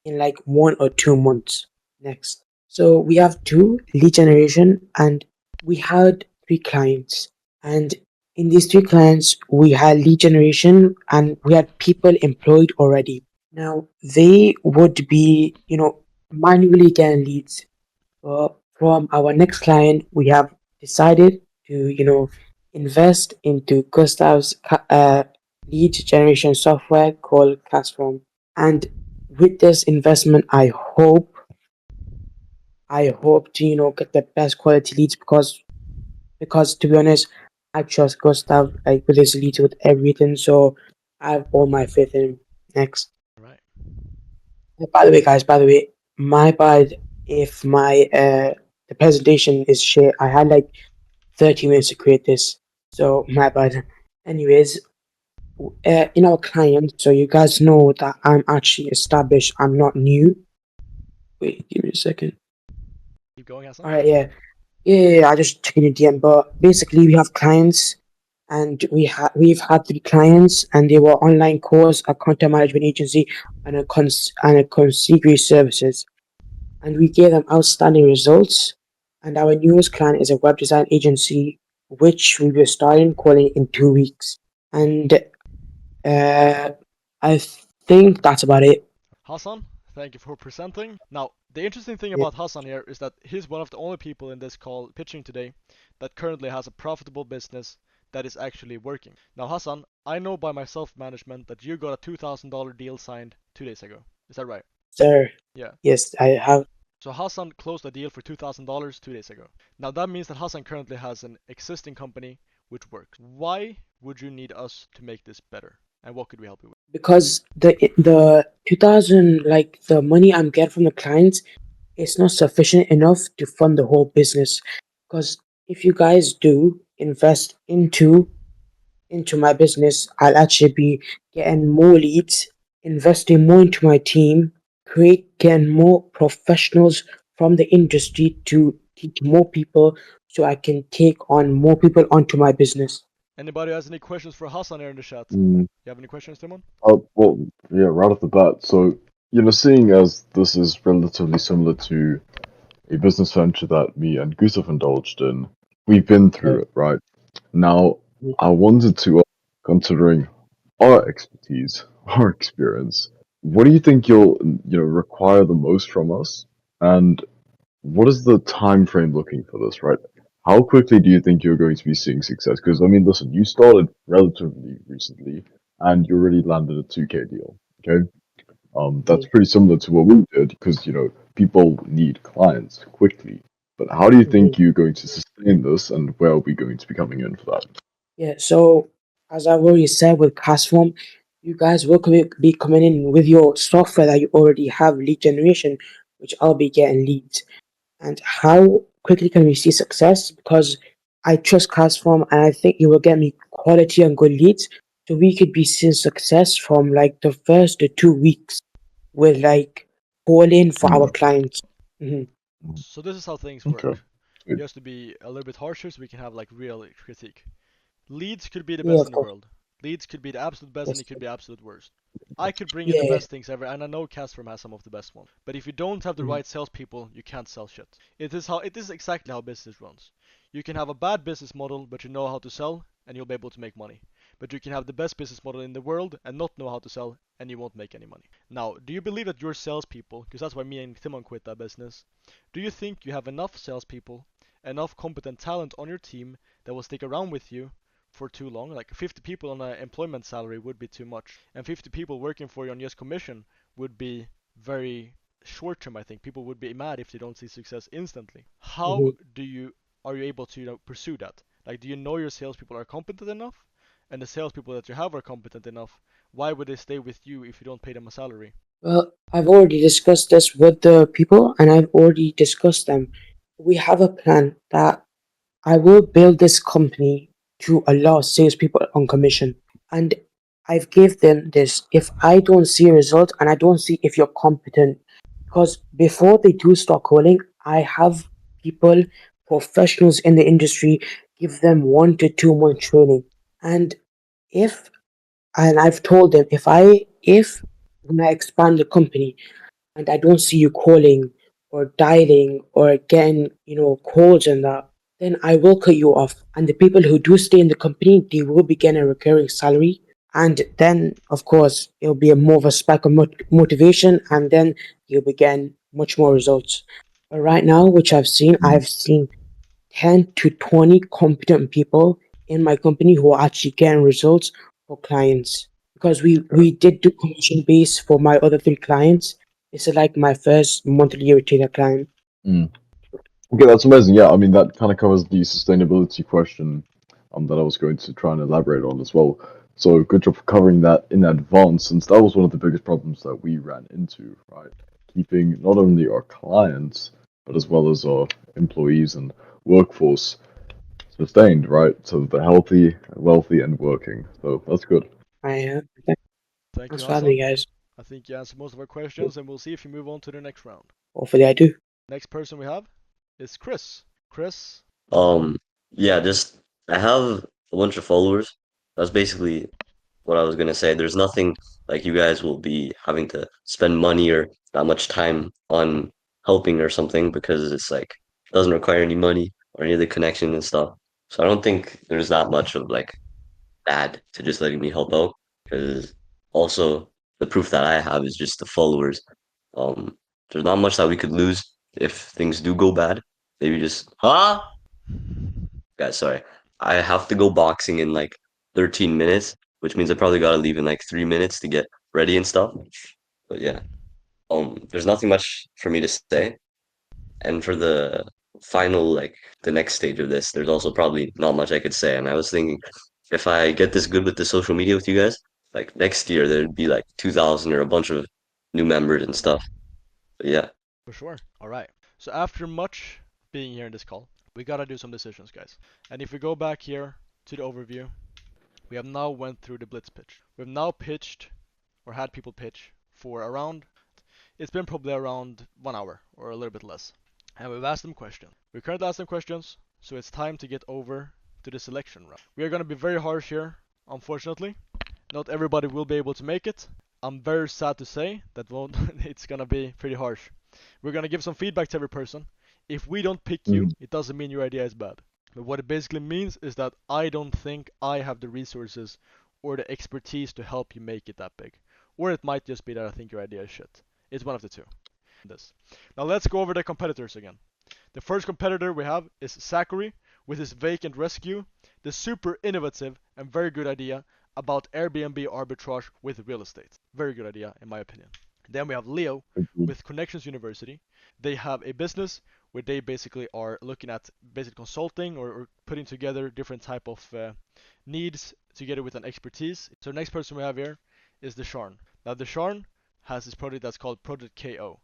in like 1 or 2 months. Next. So we have two lead generation and we had three clients. And in these three clients, we had lead generation and we had people employed already. Now they would be, manually getting leads. From our next client, we have decided to, invest into Gustav's lead generation software called Castform. And with this investment, I hope to, get the best quality leads because to be honest, I trust Gustav like with his leads with everything. So I have all my faith in him. Next. right? By the way, guys, by the way, my bad if the presentation is shit. I had like 30 minutes to create this, so my bad. Anyways, in our client, so you guys know that I'm actually established. I'm not new. Wait, give me a second. Keep going, Hassan. All right, yeah. I just took in a DM, but basically we have clients, and we've had 3 clients, and they were online course, a content management agency, and a concierge services, and we gave them outstanding results. And our newest client is a web design agency, which we will starting calling in 2 weeks. And uh, I think that's about it. Hassan, thank you for presenting. Now, the interesting thing Yeah, about Hassan here is that he's one of the only people in this call pitching today that currently has a profitable business that is actually working. Now, Hassan, I know by my self-management that you got a $2,000 deal signed 2 days ago. Is that right? sir. Yeah. Yes, I have. So Hassan closed a deal for $2,000 2 days ago. Now that means that Hassan currently has an existing company which works. Why would you need us to make this better? And what could we help you with? Because the 2000, like the money I'm getting from the clients, it's not sufficient enough to fund the whole business. Because if you guys do invest into my business, I'll actually be getting more leads, investing more into my team, getting more professionals from the industry to teach more people, so I can take on more people onto my business. Anybody has any questions for Hassan here in the chat? Mm, You have any questions, Timon? well, yeah, right off the bat. So, seeing as this is relatively similar to a business venture that me and Gustav indulged in, we've been through it, right? Now, I wanted to, considering our expertise, our experience, what do you think you'll, require the most from us? And what is the time frame looking for this, right? How quickly do you think you're going to be seeing success? Because, I mean, listen, you started relatively recently and you already landed a 2K deal, okay? That's pretty similar to what we did because, people need clients quickly. But how do you Mhm. think you're going to sustain this and where are we going to be coming in for that? Yeah, so as I've already said with Castform, you guys will be coming in with your software that you already have lead generation, which I'll be getting leads. And how quickly can we see success? Because I trust Castform and I think you will get me quality and good leads. So we could be seeing success from like the first to 2 weeks with like calling for our Mm, clients. Hmm. mm, So this is how things okay. work. Sweet. Just to be a little bit harsher so we can have like real critique. Leads could be the Yeah, best of in the course. world. Leads could be the absolute best and Yes. it could be absolute worst. I could bring you the Yeah. best things ever, and I know Castform has some of the best ones. But if you don't have the Mhm. right salespeople, you can't sell shit. It is exactly how business runs. You can have a bad business model, but you know how to sell, and you'll be able to make money. But you can have the best business model in the world and not know how to sell, and you won't make any money. Now, do you believe that your salespeople, because that's why me and Timon quit that business, do you think you have enough salespeople, enough competent talent on your team that will stick around with you for too long? Like 50 people on an employment salary would be too much, and 50 people working for you on just commission would be very short term. I think people would be mad if they don't see success instantly. How Mhm. do you are you able to pursue that? Like, do you know your salespeople are competent enough, and the salespeople that you have are competent enough? Why would they stay with you if you don't pay them a salary? Well, I've already discussed this with the people and I've already discussed them. We have a plan that I will build this company to allow salespeople on commission. And I've gave them this. If I don't see a result and I don't see if you're competent, because before they do start calling, I have people, professionals in the industry, give them 1 to 2 month training. And if and I've told them if when I expand the company and I don't see you calling or dialing or getting, calls and that, then I will cut you off. And the people who do stay in the company, they will be getting a recurring salary. And then, of course, it'll be a more of a spike of motivation, and then you'll be getting much more results. But right now, which Mm, I've seen 10 to 20 competent people in my company who are actually getting results for clients. Because okay. we did do commission base for my other 3 clients. This is like my first monthly retainer client. Mm. Okay, that's amazing. Yeah, I mean, that kind of covers the sustainability question that I was going to try and elaborate on as well. So good job for covering that in advance, since that was one of the biggest problems that we ran into, right? keeping not only our clients, but as well as our employees and workforce sustained, right? So that they're healthy, wealthy, and working. So that's good. Thank you, Thanks for having me, Hassan. guys. I think you answered most of our questions, and we'll see if you move on to the next round. Hopefully, I do. Next person we have is Chris. Chris, Um, yeah, just I have a bunch of followers. That's basically what I was gonna say. There's nothing like you guys will be having to spend money or that much time on helping or something because it's like it doesn't require any money or any of the connection and stuff. So I don't think there's that much of like bad to just letting me help out because also the proof that I have is just the followers. Um, there's not much that we could lose if things do go bad. Maybe just guys, sorry. I have to go boxing in like 13 minutes, which means I probably gotta leave in like 3 minutes to get ready and stuff. But yeah, there's nothing much for me to say. And for the final, like the next stage of this, there's also probably not much I could say. And I was thinking if I get this good with the social media with you guys, like next year there'd be like 2,000 or a bunch of new members and stuff. But yeah. for sure. All right. So after much being here in this call, we gotta do some decisions, guys. And if we go back here to the overview, we have now went through the blitz pitch. We've now pitched or had people pitch for around. It's been probably around 1 hour or a little bit less, and we've asked them questions. We currently asked them questions, so it's time to get over to the selection round. We are gonna be very harsh here, unfortunately. Not everybody will be able to make it. I'm very sad to say that won't it's gonna be pretty harsh. We're gonna give some feedback to every person. If we don't pick you, it doesn't mean your idea is bad. But what it basically means is that I don't think I have the resources or the expertise to help you make it that big. Or it might just be that I think your idea is shit. It's one of the two. This. Now let's go over the competitors again. The first competitor we have is Zachary with his vacant rescue, the super innovative and very good idea about Airbnb arbitrage with real estate. Very good idea in my opinion. Then we have Leo with Connections University. They have a business where they basically are looking at basic consulting or putting together different type of needs together with an expertise. So the next person we have here is Desharn. Now Desharn has this project that's called Project KO.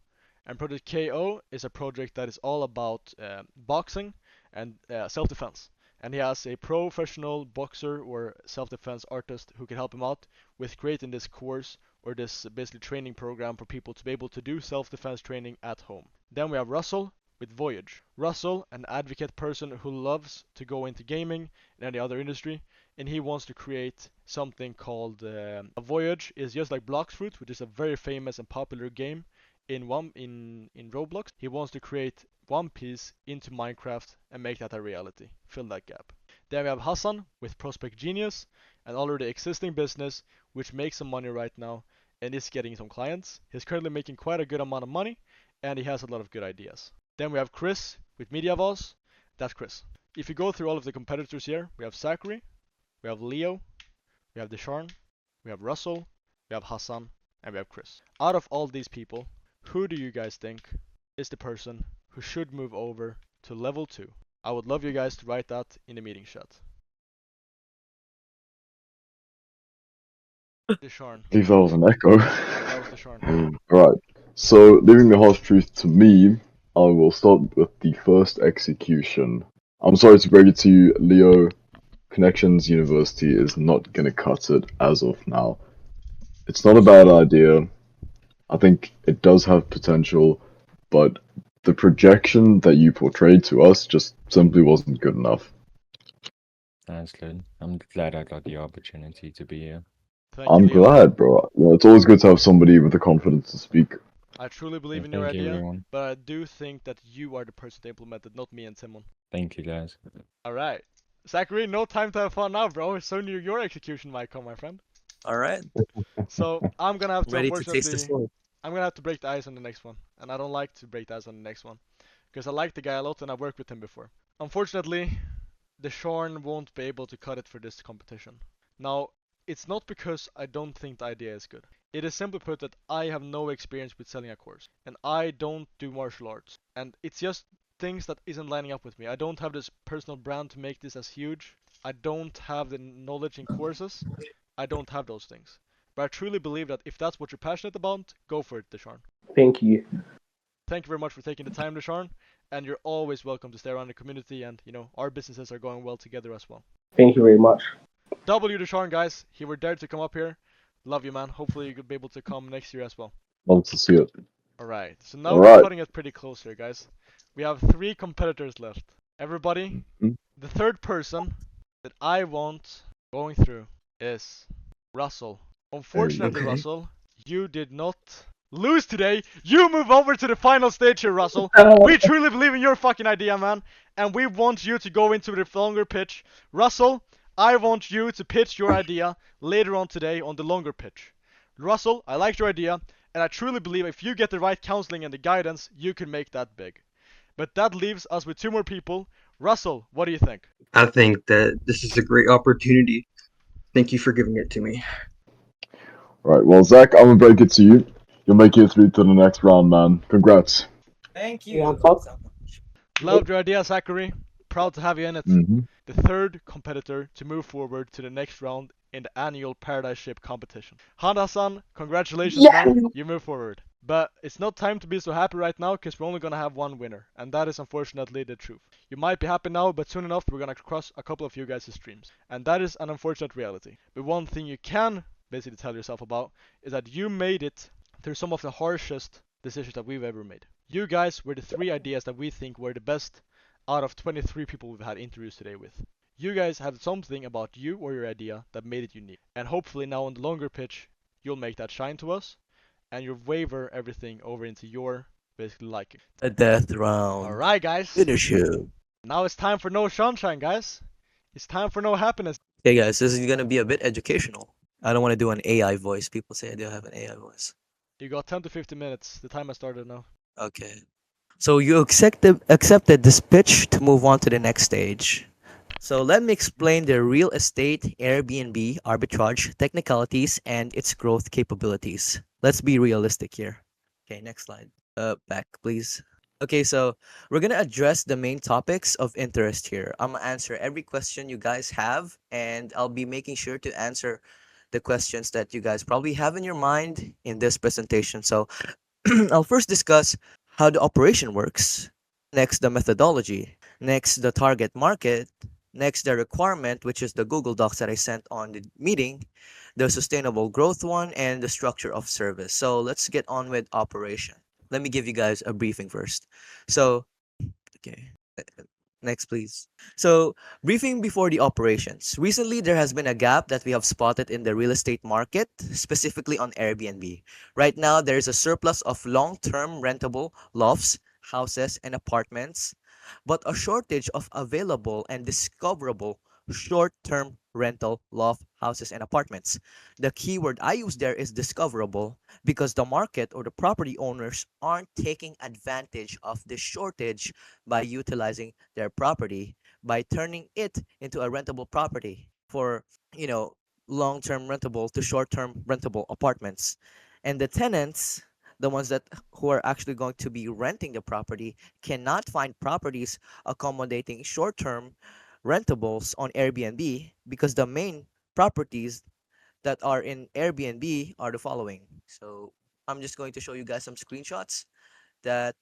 And Project KO is a project that is all about boxing and self-defense. And he has a professional boxer or self-defense artist who can help him out with creating this course or this basically training program for people to be able to do self-defense training at home. Then we have Russell with Voyage. Russell, an advocate person who loves to go into gaming and any other industry, and he wants to create something called a Voyage is just like Bloxfruit, which is a very famous and popular game in Roblox. He wants to create One Piece into Minecraft and make that a reality. Fill that gap. Then we have Hassan with Prospect Genius, an already existing business which makes some money right now and is getting some clients. He's currently making quite a good amount of money and he has a lot of good ideas. Then we have Chris with MediaVoz. That's Chris. If you go through all of the competitors here, we have Zachary, we have Leo, we have Desharn, we have Russell, we have Hassan, and we have Chris. Out of all these people, who do you guys think is the person who should move over to level 2? I would love you guys to write that in the meeting chat. Desharn. I think that was an echo. That was Desharn. Alright, so leaving the harsh truth to me, I will start with the first execution. I'm sorry to break it to you, Leo. Connections University is not gonna cut it as of now. It's not a bad idea. I think it does have potential, but the projection that you portrayed to us just simply wasn't good enough. That's good. I'm glad I got the opportunity to be here. Thank you, I'm Leo. glad, bro. You know, it's always good to have somebody with the confidence to speak. I truly believe in Thank your you, idea, everyone. but I do think that you are the person to implement it, not me and Simon. Thank you, guys. Alright. Zachary, no time to have fun now, bro. Soon your execution might come, my friend. All right. So I'm gonna have to Ready to taste the unfortunately sword. I'm gonna have to break the ice on the next one. And I don't like to break the ice on the next one. Because I like the guy a lot and I've worked with him before. Unfortunately, the Shorn won't be able to cut it for this competition. Now, it's not because I don't think the idea is good. It is simply put that I have no experience with selling a course. And I don't do martial arts. And it's just things that isn't lining up with me. I don't have this personal brand to make this as huge. I don't have the knowledge in courses. I don't have those things. But I truly believe that if that's what you're passionate about, go for it, Desharn. Thank you. Thank you very much for taking the time, Deshaun. And you're always welcome to stay around the community, and our businesses are going well together as well. Thank you very much. W Deshaun, guys, he were dared to come up here. Love you, man. Hopefully you could be able to come next year as well. Love to see it. All right. So All now we're right. cutting it pretty close here, guys. We have 3 competitors left. Everybody, Mhm. the third person that I want going through is Russell. There you go. Unfortunately, Okay. Russell, you did not lose today. You move over to the final stage here, Russell. We truly believe in your fucking idea, man. And we want you to go into the longer pitch. Russell, I want you to pitch your idea later on today on the longer pitch. Russell, I like your idea, and I truly believe if you get the right counseling and the guidance, you can make that big. But that leaves us with 2 more people. Russell, what do you think? I think that this is a great opportunity. Thank you for giving it to me. All right. Well, Zach, I'm gonna break it to you. You'll make it through to the next round, man. Congrats. Thank You on you top? so much. Loved your idea, Zachary. Proud to have you in it. Mm-hmm. The third competitor to move forward to the next round in the annual Paradiseship competition. Handa-san, congratulations, Yeah. man. You move forward. But it's not time to be so happy right now because we're only gonna have one winner, and that is unfortunately the truth. You might be happy now, but soon enough we're gonna cross a couple of you guys' streams, and that is an unfortunate reality. But one thing you can basically tell yourself about is that you made it through some of the harshest decisions that we've ever made. You guys were the 3 ideas that we think were the best out of 23 people we've had interviews today with. You guys had something about you or your idea that made it unique. And hopefully now on the longer pitch, you'll make that shine to us and you'll waver everything over into your basically liking. The death round. Alright, guys. Finish him. Now it's time for no sunshine, guys. It's time for no happiness. Okay, guys, this is gonna be a bit educational. I don't want to do an AI voice. People say I do have an AI voice. You got 10 to 15 minutes. The time has started now. Okay. So you accepted this pitch to move on to the next stage. So let me explain the real estate Airbnb arbitrage technicalities and its growth capabilities. Let's be realistic here. Okay, next slide. Back, please. Okay, so we're gonna address the main topics of interest here. I'm gonna answer every question you guys have, and I'll be making sure to answer the questions that you guys probably have in your mind in this presentation. So I'll first discuss how the operation works, next, the methodology, next, the target market, next, the requirement, which is the Google Docs that I sent on the meeting, the sustainable growth one, and the structure of service. So let's get on with operation. Let me give you guys a briefing first. So, okay. Next, please. So, briefing before the operations. Recently, there has been a gap that we have spotted in the real estate market, specifically on Airbnb. Right now, there is a surplus of long term rentable lofts, houses, and apartments, but a shortage of available and discoverable short term rental loft houses and apartments. The keyword I use there is discoverable because the market or the property owners aren't taking advantage of the shortage by utilizing their property by turning it into a rentable property for, you know, long-term rentable to short-term rentable apartments. And the tenants, the ones that who are actually going to be renting the property, cannot find properties accommodating short-term rentables on Airbnb because the main properties that are in Airbnb are the following. So I'm just going to show you guys some screenshots that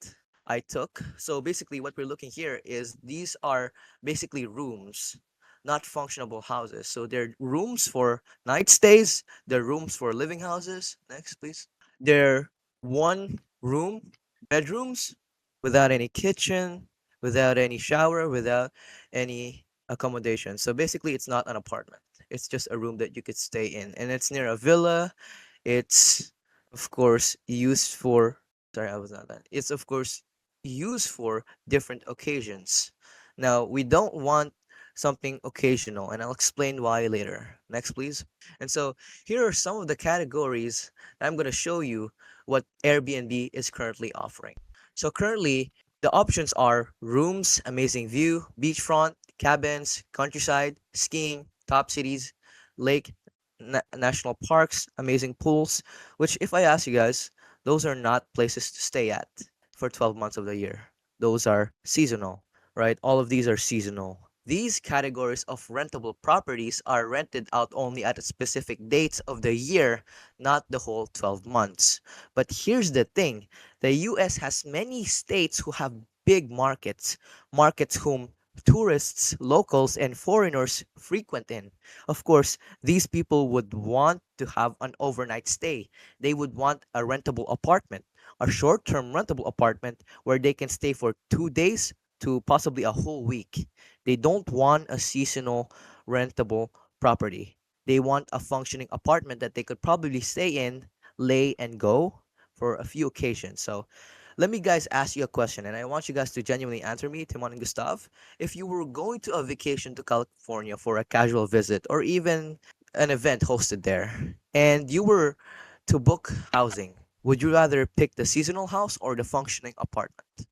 I took. So basically what we're looking here is these are basically rooms, not functionable houses. So they're rooms for night stays, they're rooms for living houses. Next, please. They're one room bedrooms without any kitchen, without any shower, without any accommodation. So basically it's not an apartment. It's just a room that you could stay in. And it's near a villa. It's of course used for sorry, I was not that. It's of course used for different occasions. Now, we don't want something occasional, and I'll explain why later. Next, please. And so, here are some of the categories that I'm going to show you what Airbnb is currently offering. So, currently, the options are rooms, amazing view, beachfront, cabins, countryside, skiing, top cities, lake, national parks, amazing pools, which, if I ask you guys, those are not places to stay at for 12 months of the year. Those are seasonal, right? All of these are seasonal. These categories of rentable properties are rented out only at a specific dates of the year, not the whole 12 months. But here's the thing, the US has many states who have big markets, markets whom tourists, locals, and foreigners frequent in. Of course, these people would want to have an overnight stay. They would want a rentable apartment, a short term rentable apartment where they can stay for 2 days to possibly a whole week. They don't want a seasonal rentable property. They want a functioning apartment that they could probably stay in, lay, and go for a few occasions. So let me guys ask you a question, and I want you guys to genuinely answer me, Timon and Gustav. If you were going to a vacation to California for a casual visit or even an event hosted there, and you were to book housing, would you rather pick the seasonal house or the functioning apartment?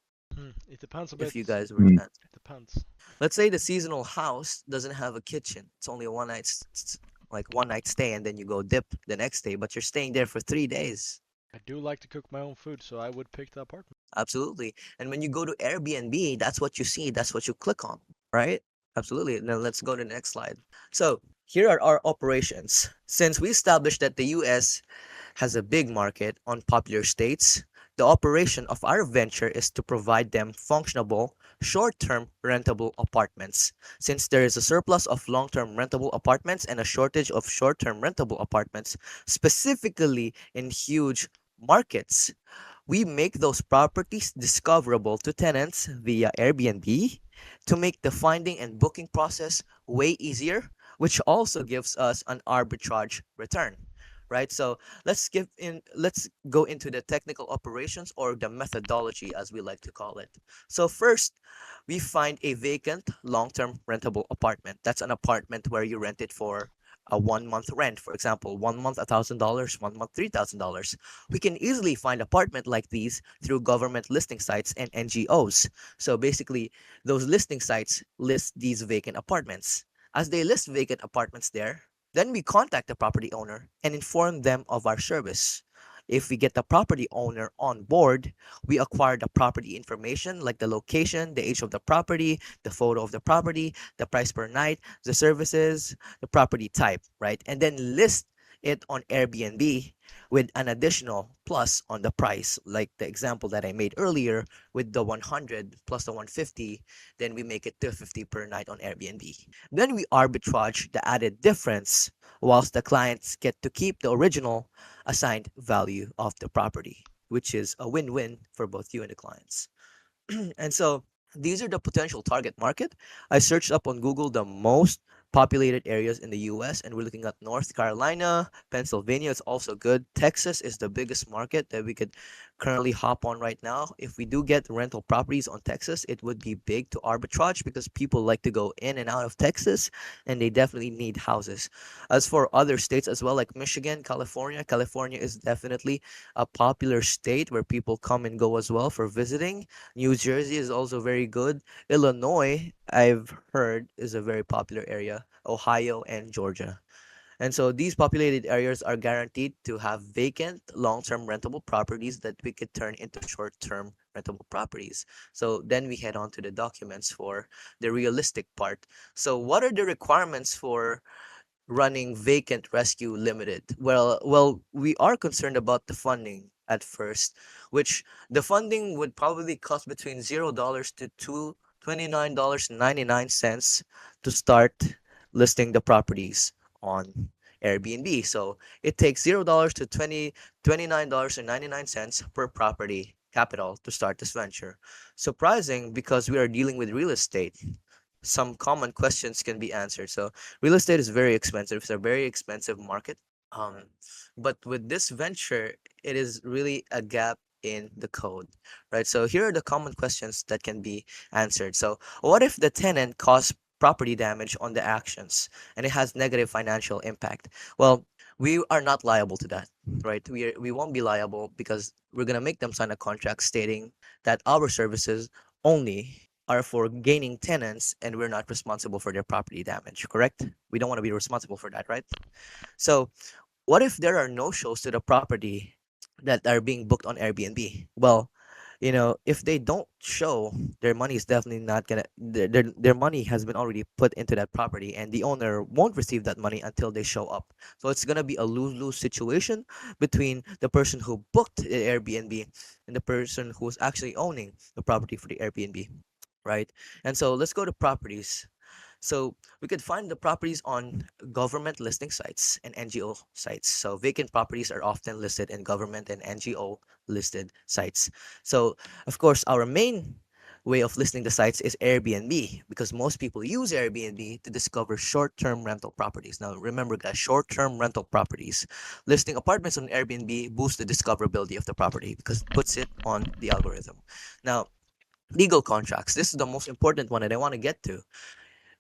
It depends a If bit. you guys were to Hmm. answer. It depends. Let's say the seasonal house doesn't have a kitchen. It's only a one night stay, and then you go dip the next day, but you're staying there for 3 days. I do like to cook my own food, so I would pick the apartment. Absolutely. And when you go to Airbnb, that's what you see, that's what you click on, right? Absolutely. Now let's go to the next slide. So here are our operations. Since we established that the US has a big market on popular states, the operation of our venture is to provide them functionable, short-term rentable apartments. Since there is a surplus of long-term rentable apartments and a shortage of short-term rentable apartments, specifically in huge markets, we make those properties discoverable to tenants via Airbnb to make the finding and booking process way easier, which also gives us an arbitrage return. Right? So let's go into the technical operations or the methodology as we like to call it. So first, we find a vacant long-term rentable apartment. That's an apartment where you rent it for a 1 month rent, for example, 1 month $1,000, 1 month $3,000. We can easily find apartment like these through government listing sites and NGOs. So basically, those listing sites list these vacant apartments. As they list vacant apartments there, then we contact the property owner and inform them of our service. If we get the property owner on board, we acquire the property information like the location, the age of the property, the photo of the property, the price per night, the services, the property type, right? And then list it on Airbnb with an additional plus on the price, like the example that I made earlier with the 100 plus the 150, then we make it 250 per night on Airbnb. Then we arbitrage the added difference whilst the clients get to keep the original assigned value of the property, which is a win-win for both you and the clients. And so these are the potential target market. I searched up on Google the most populated areas in the US, and we're looking at North Carolina, Pennsylvania is also good. Texas is the biggest market that we could currently hop on right now. If we do get rental properties on Texas, it would be big to arbitrage because people like to go in and out of Texas and they definitely need houses. As for other states as well, like Michigan, California, California is definitely a popular state where people come and go as well for visiting. New Jersey is also very good. Illinois, I've heard, is a very popular area. Ohio and Georgia. And so these populated areas are guaranteed to have vacant long-term rentable properties that we could turn into short-term rentable properties. So then we head on to the documents for the realistic part. So what are the requirements for running Vacant Rescue Limited? Well, we are concerned about the funding at first, which the funding would probably cost between $0 to $29.99 to start listing the properties on Airbnb. So it takes $0 to $29.99 per property capital to start this venture. Surprising because we are dealing with real estate. Some common questions can be answered. So real estate is very expensive. It's a very expensive market. Um, but with this venture, it is really a gap in the code, right? So here are the common questions that can be answered. So what if the tenant caused property damage on the actions and it has negative financial impact? Well, we are not liable to that, right? We won't be liable because we're gonna make them sign a contract stating that our services only are for gaining tenants and we're not responsible for their property damage, correct? We don't want to be responsible for that, right? So, what if there are no shows to the property that are being booked on Airbnb? Well, if they don't show, their money is definitely not gonna their money has been already put into that property, and the owner won't receive that money until they show up. So it's gonna be a lose-lose situation between the person who booked the Airbnb and the person who's actually owning the property for the Airbnb, right? And so let's go to properties. So we could find the properties on government listing sites and NGO sites. So vacant properties are often listed in government and NGO listed sites. So of course, our main way of listing the sites is Airbnb, because most people use Airbnb to discover short-term rental properties. Now remember guys, short-term rental properties. Listing apartments on Airbnb boosts the discoverability of the property because it puts it on the algorithm. Now, legal contracts. This is the most important one that I want to get to.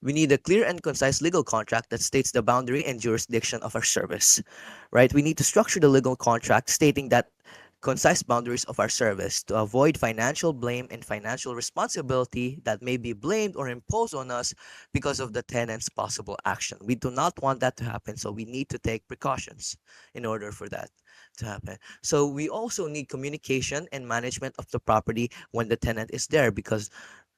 We need a clear and concise legal contract that states the boundary and jurisdiction of our service, right? We need to structure the legal contract stating that concise boundaries of our service to avoid financial blame and financial responsibility that may be blamed or imposed on us because of the tenant's possible action. We do not want that to happen, so we need to take precautions in order for that to happen. So we also need communication and management of the property when the tenant is there, because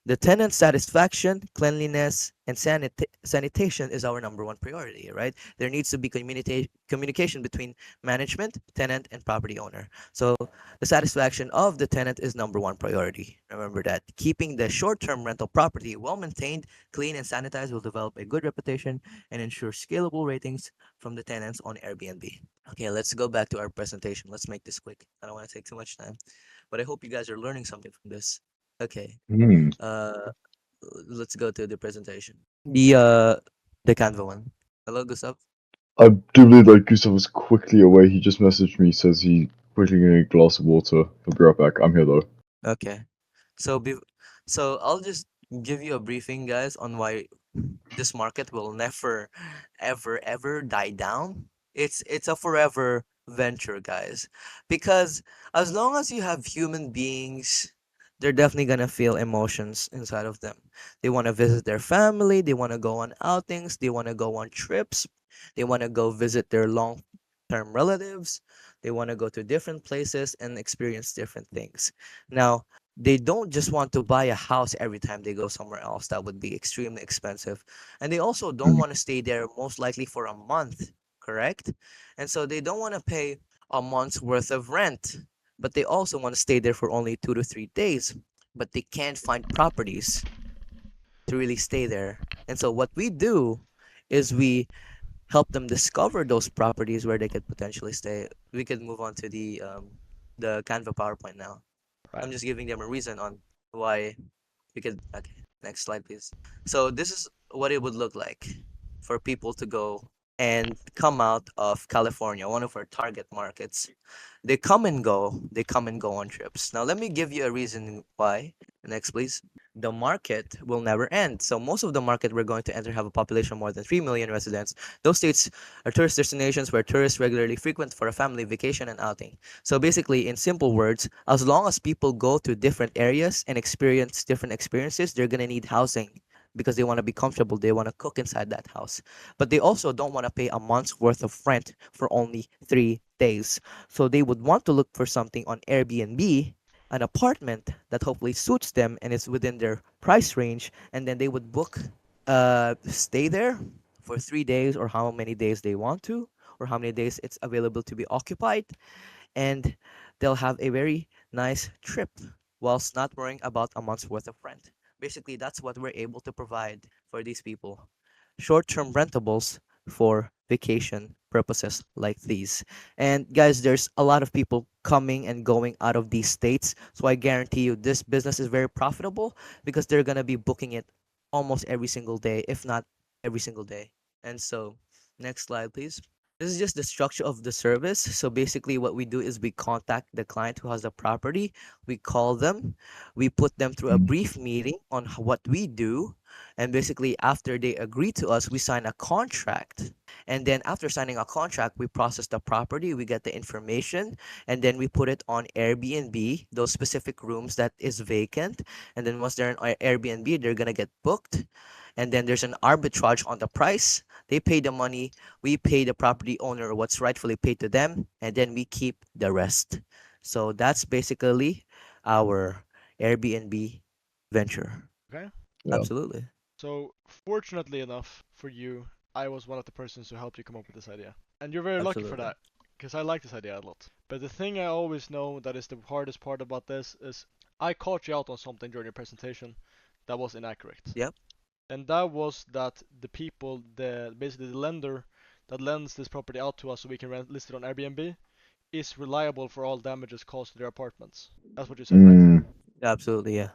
the tenant satisfaction, cleanliness, and sanitation is our number one priority, right? There needs to be communication between management, tenant, and property owner. So the satisfaction of the tenant is number one priority. Remember that. Keeping the short-term rental property well maintained, clean, and sanitized will develop a good reputation and ensure scalable ratings from the tenants on Airbnb. Okay, let's go back to our presentation. Let's make this quick. I don't want to take too much time, but I hope you guys are learning something from this. Okay. Hmm. Uh, let's go to the presentation. The Canva one. Hello, Gustav. I do believe that Gustav was quickly away. He just messaged me, says he quickly getting a glass of water. He'll be right back. I'm here though. Okay. So so I'll just give you a briefing, guys, on why this market will never, ever die down. It's a forever venture, guys, because as long as you have human beings, they're definitely gonna feel emotions inside of them. They want to visit their family. They want to go on outings. They want to go on trips. They want to go visit their long-term relatives. They want to go to different places and experience different things. Now, they don't just want to buy a house every time they go somewhere else. That would be extremely expensive. And they also don't Mm. want to stay there most likely for a month, correct? And so they don't want to pay a month's worth of rent, but they also want to stay there for only 2 to 3 days. But they can't find properties to really stay there. And so what we do is we help them discover those properties where they could potentially stay. We could move on to the Canva PowerPoint now. Right. I'm just giving them a reason on why we could. Okay, next slide, please. So this is what it would look like for people to go and come out of California, one of our target markets. They come and go. They come and go on trips. Now let me give you a reason why. Next, please. The market will never end. So most of the market we're going to enter have a population of more than 3 million residents. Those states are tourist destinations where tourists regularly frequent for a family vacation and outing. So basically, in simple words, as long as people go to different areas and experience different experiences, they're gonna need housing because they want to be comfortable. They want to cook inside that house. But they also don't want to pay a month's worth of rent for only 3 days. So they would want to look for something on Airbnb, an apartment that hopefully suits them and is within their price range, and then they would book stay there for 3 days or how many days they want to, or how many days it's available to be occupied, and they'll have a very nice trip whilst not worrying about a month's worth of rent. Basically, that's what we're able to provide for these people. Short-term rentables for vacation purposes like these. And guys, there's a lot of people coming and going out of these states. So I guarantee you this business is very profitable because they're going to be booking it almost every single day, if not every single day. And so, next slide, please. This is just the structure of the service. So basically what we do is we contact the client who has the property, we call them, we put them through a Mm. brief meeting on what we do, and basically after they agree to us, we sign a contract. And then after signing a contract, we process the property, we get the information, and then we put it on Airbnb, those specific rooms that is vacant. And then once they're on Airbnb, they're gonna get booked. And then there's an arbitrage on the price. They pay the money, we pay the property owner what's rightfully paid to them, and then we keep the rest. So that's basically our Airbnb venture. Okay. Yeah. Absolutely. So fortunately enough for you, I was one of the persons who helped you come up with this idea, and you're very lucky for Absolutely. that, because I like this idea a lot. But the thing I always know that is the hardest part about this is I caught you out on something during your presentation that was inaccurate. Yep. And that was that the people, basically the lender that lends this property out to us so we can list it on Airbnb is reliable for all damages caused to their apartments. That's what you said, right? Mm, Absolutely. Yeah.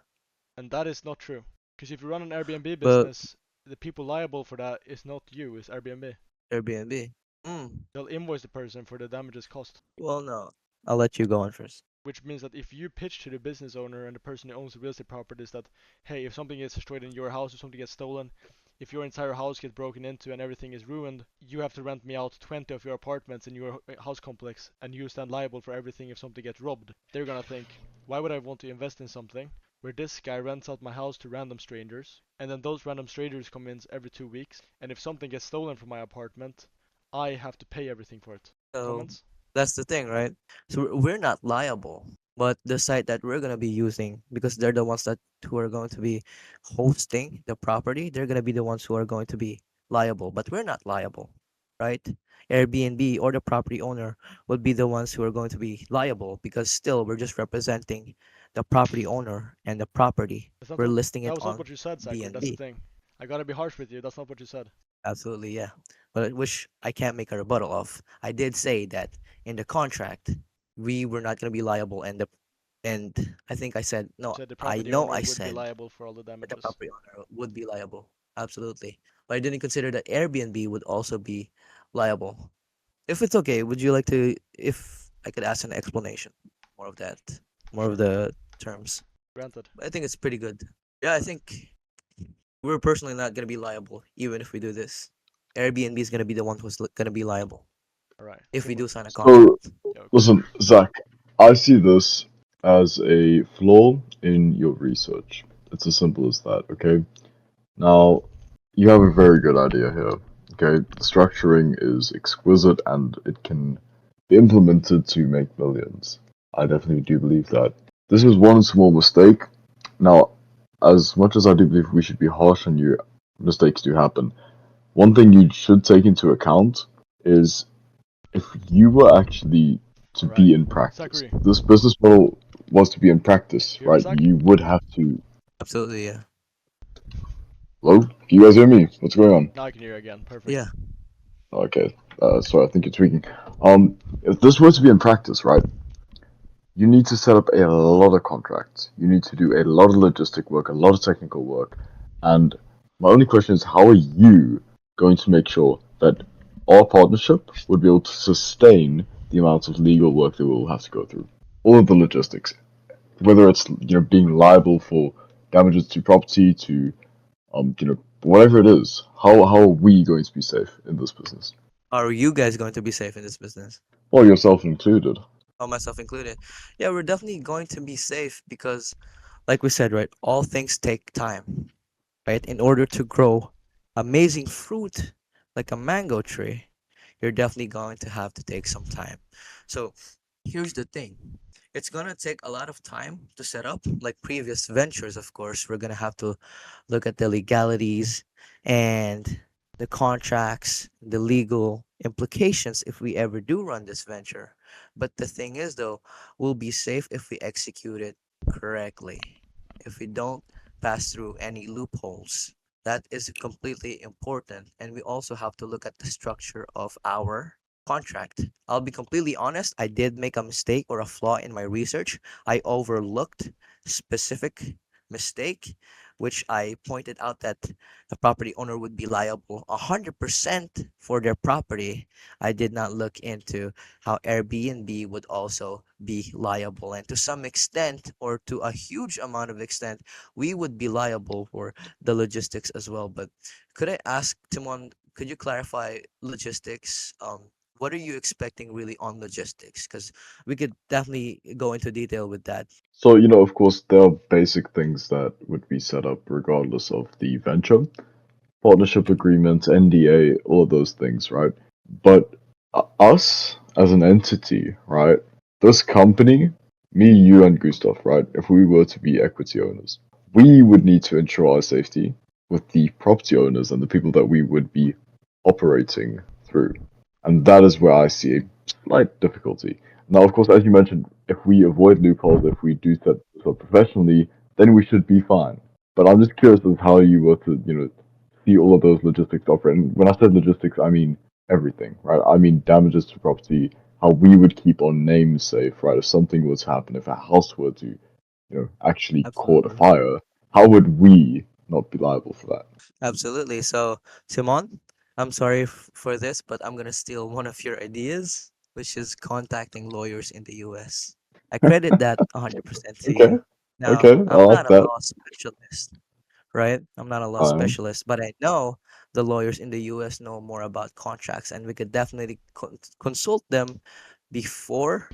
And that is not true. Because if you run an Airbnb But business, the people liable for that is not you, it's Airbnb. Airbnb. Mm. They'll invoice the person for the damages caused. Well, no. I'll let you go on first. Which means that if you pitch to the business owner and the person who owns the real estate properties that, hey, if something gets destroyed in your house or something gets stolen, if your entire house gets broken into and everything is ruined, you have to rent me out 20 of your apartments in your house complex and you stand liable for everything if something gets robbed. They're gonna think, why would I want to invest in something where this guy rents out my house to random strangers and then those random strangers come in every 2 weeks and if something gets stolen from my apartment, I have to pay everything for it. So Comments? that's the thing, right? So we're not liable, but the site that we're gonna be using, because they're the ones that who are going to be hosting the property, they're gonna be the ones who are going to be liable, but we're not liable, right? Airbnb or the property owner would be the ones who are going to be liable because still we're just representing the property owner and the property. That's not We're what, listing that it was not on what you said, Zachary. That's the BNB. thing. I gotta be harsh with you. That's not what you said. Absolutely, yeah. But which I can't make a rebuttal of. I did say that in the contract we were not going to be liable, and I think I said You no. said the I property know owner I would be said liable for all the that the damages. property owner would be liable. Absolutely, but I didn't consider that Airbnb would also be liable. If it's okay, would you like to? If I could ask an explanation, more of that, more of Sure. the terms. Granted. I think it's pretty good. Yeah, I think we're personally not going to be liable even if we do this. Airbnb is going to be the one who's going to be liable Alright. if Okay, we but do sign a so, contract. yeah, okay. listen, Zach, I see this as a flaw in your research. It's as simple as that, okay? Now, you have a very good idea here, okay? The structuring is exquisite and it can be implemented to make millions. I definitely do believe that. This is one small mistake. Now, as much as I do believe we should be harsh on you, mistakes do happen. One thing you should take into account is if you were actually to Alright. be in practice, Zachary, this business model was to be in practice, you hear me, right? Zach? You would have to. Absolutely, yeah. Hello? Can you guys hear me? What's going on? Now I can hear you again. Perfect. Yeah. Okay. Sorry, I think you're tweaking. If this were to be in practice, right? You need to set up a lot of contracts. You need to do a lot of logistic work, a lot of technical work. And my only question is, how are you going to make sure that our partnership would be able to sustain the amount of legal work that we'll have to go through? All of the logistics, whether it's being liable for damages to property, to whatever it is. How are we going to be safe in this business? Are you guys going to be safe in this business? Well, yourself included. Oh, myself included. Yeah, we're definitely going to be safe because, like we said, right, all things take time, right? In order to grow amazing fruit like a mango tree, you're definitely going to have to take some time. So here's the thing. It's gonna take a lot of time to set up, like previous ventures, of course. We're gonna have to look at the legalities and the contracts, the legal implications if we ever do run this venture. But the thing is, though, we'll be safe if we execute it correctly. If we don't pass through any loopholes, that is completely important. And we also have to look at the structure of our contract. I'll be completely honest, I did make a mistake or a flaw in my research. I overlooked specific mistake, which I pointed out that the property owner would be liable 100% for their property. I did not look into how Airbnb would also be liable. And to some extent, or to a huge amount of extent, we would be liable for the logistics as well. But could I ask Timon, could you clarify logistics? What are you expecting really on logistics? Because we could definitely go into detail with that. So, of course, there are basic things that would be set up regardless of the venture. Partnership agreement, NDA, all of those things, right? But us as an entity, right? This company me, you, and Gustav, right? If we were to be equity owners, we would need to ensure our safety with the property owners and the people that we would be operating through. And that is where I see a slight difficulty. Now, of course, as you mentioned, if we avoid loopholes, if we do set this up professionally, then we should be fine. But I'm just curious as how you were to, see all of those logistics operate. And when I said logistics, I mean everything, right? I mean damages to property, how we would keep our names safe, right? If something was to happen, if a house were to, actually caught a Absolutely. fire, how would we not be liable for that? Absolutely. So, Simon, I'm sorry for this, but I'm gonna steal one of your ideas, which is contacting lawyers in the US. I credit that 100% to Okay, you. Now, okay, I I'm like not a that. law specialist, right? I'm not a law Um, specialist, but I know the lawyers in the US know more about contracts, and we could definitely consult them before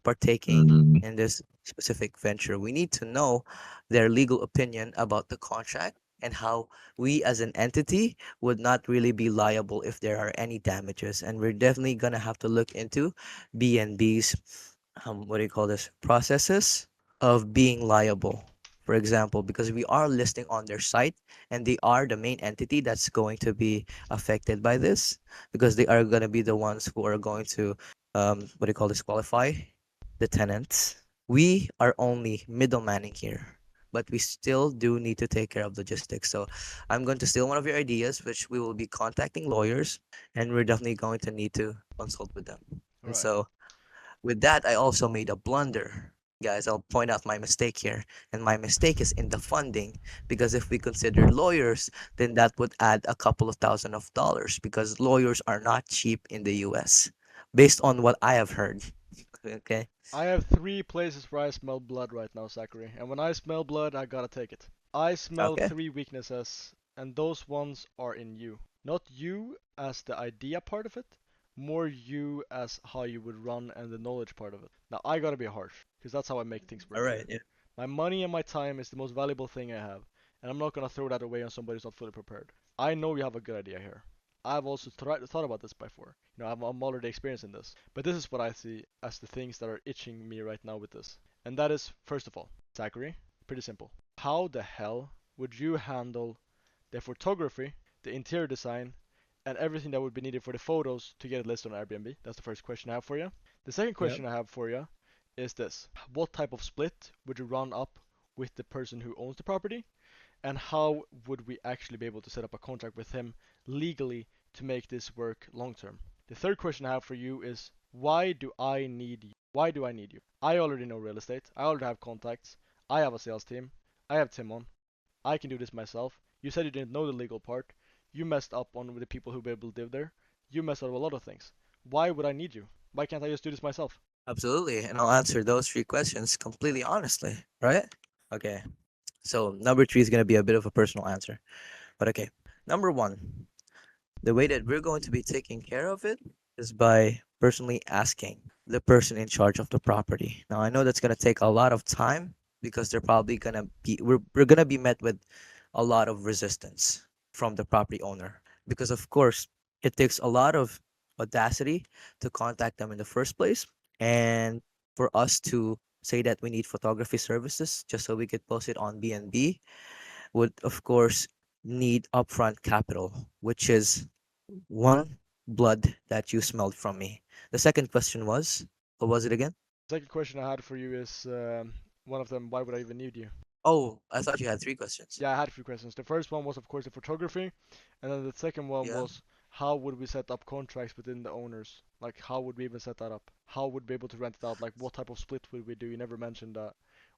partaking mm, in this specific venture. We need to know their legal opinion about the contract and how we as an entity would not really be liable if there are any damages. And we're definitely gonna have to look into BNB's what do you call this processes of being liable. For example, because we are listing on their site and they are the main entity that's going to be affected by this because they are going to be the ones who are going to what do you call this qualify the tenants. We are only middlemaning here, but we still do need to take care of logistics. So I'm going to steal one of your ideas, which we will be contacting lawyers, and we're definitely going to need to consult with them. All And right. so with that, I also made a blunder. Guys, I'll point out my mistake here. And my mistake is in the funding. Because if we consider lawyers, then that would add a couple of thousand of dollars because lawyers are not cheap in the US, based on what I have heard. Okay. I have three places where I smell blood right now, Zachary. And when I smell blood, I gotta take it. I smell Okay. three weaknesses, and those ones are in you. Not you as the idea part of it, more you as how you would run and the knowledge part of it. Now, I gotta be harsh, because that's how I make things All work right. here. Yeah. My money and my time is the most valuable thing I have, and I'm not gonna throw that away on somebody who's not fully prepared. I know you have a good idea here. I've also thought about this before. I'm already experienced in this. But this is what I see as the things that are itching me right now with this. And that is, first of all, Zachary, pretty simple. How the hell would you handle the photography, the interior design, and everything that would be needed for the photos to get it listed on Airbnb? That's the first question I have for you. The second Yep. question I have for you is this. What type of split would you run up with the person who owns the property? And how would we actually be able to set up a contract with him legally to make this work long term? The third question I have for you is why do I need you? Why do I need you? I already know real estate. I already have contacts. I have a sales team. I have Timon. I can do this myself. You said you didn't know the legal part. You messed up on the people who be able to live there. You messed up a lot of things. Why would I need you? Why can't I just do this myself? Absolutely. And I'll answer those three questions completely honestly. Right? Okay. So number three is going to be a bit of a personal answer. But okay. Number one, the way that we're going to be taking care of it is by personally asking the person in charge of the property. Now, I know that's going to take a lot of time because they're probably going to be, we're going to be met with a lot of resistance from the property owner. Because, of course, it takes a lot of audacity to contact them in the first place. And for us to say that we need photography services just so we could post it on BNB would, of course, need upfront capital, which is one, blood that you smelled from me. The second question was, what was it again? Second question I had for you is one of them, why would I even need you? Oh, I thought you had three questions. Yeah, I had a few questions. The first one was, of course, the photography, and then the second one Yeah. was how would we set up contracts within the owners? Like, how would we even set that up? How would we be able to rent it out? Like, what type of split would we do? You never mentioned that.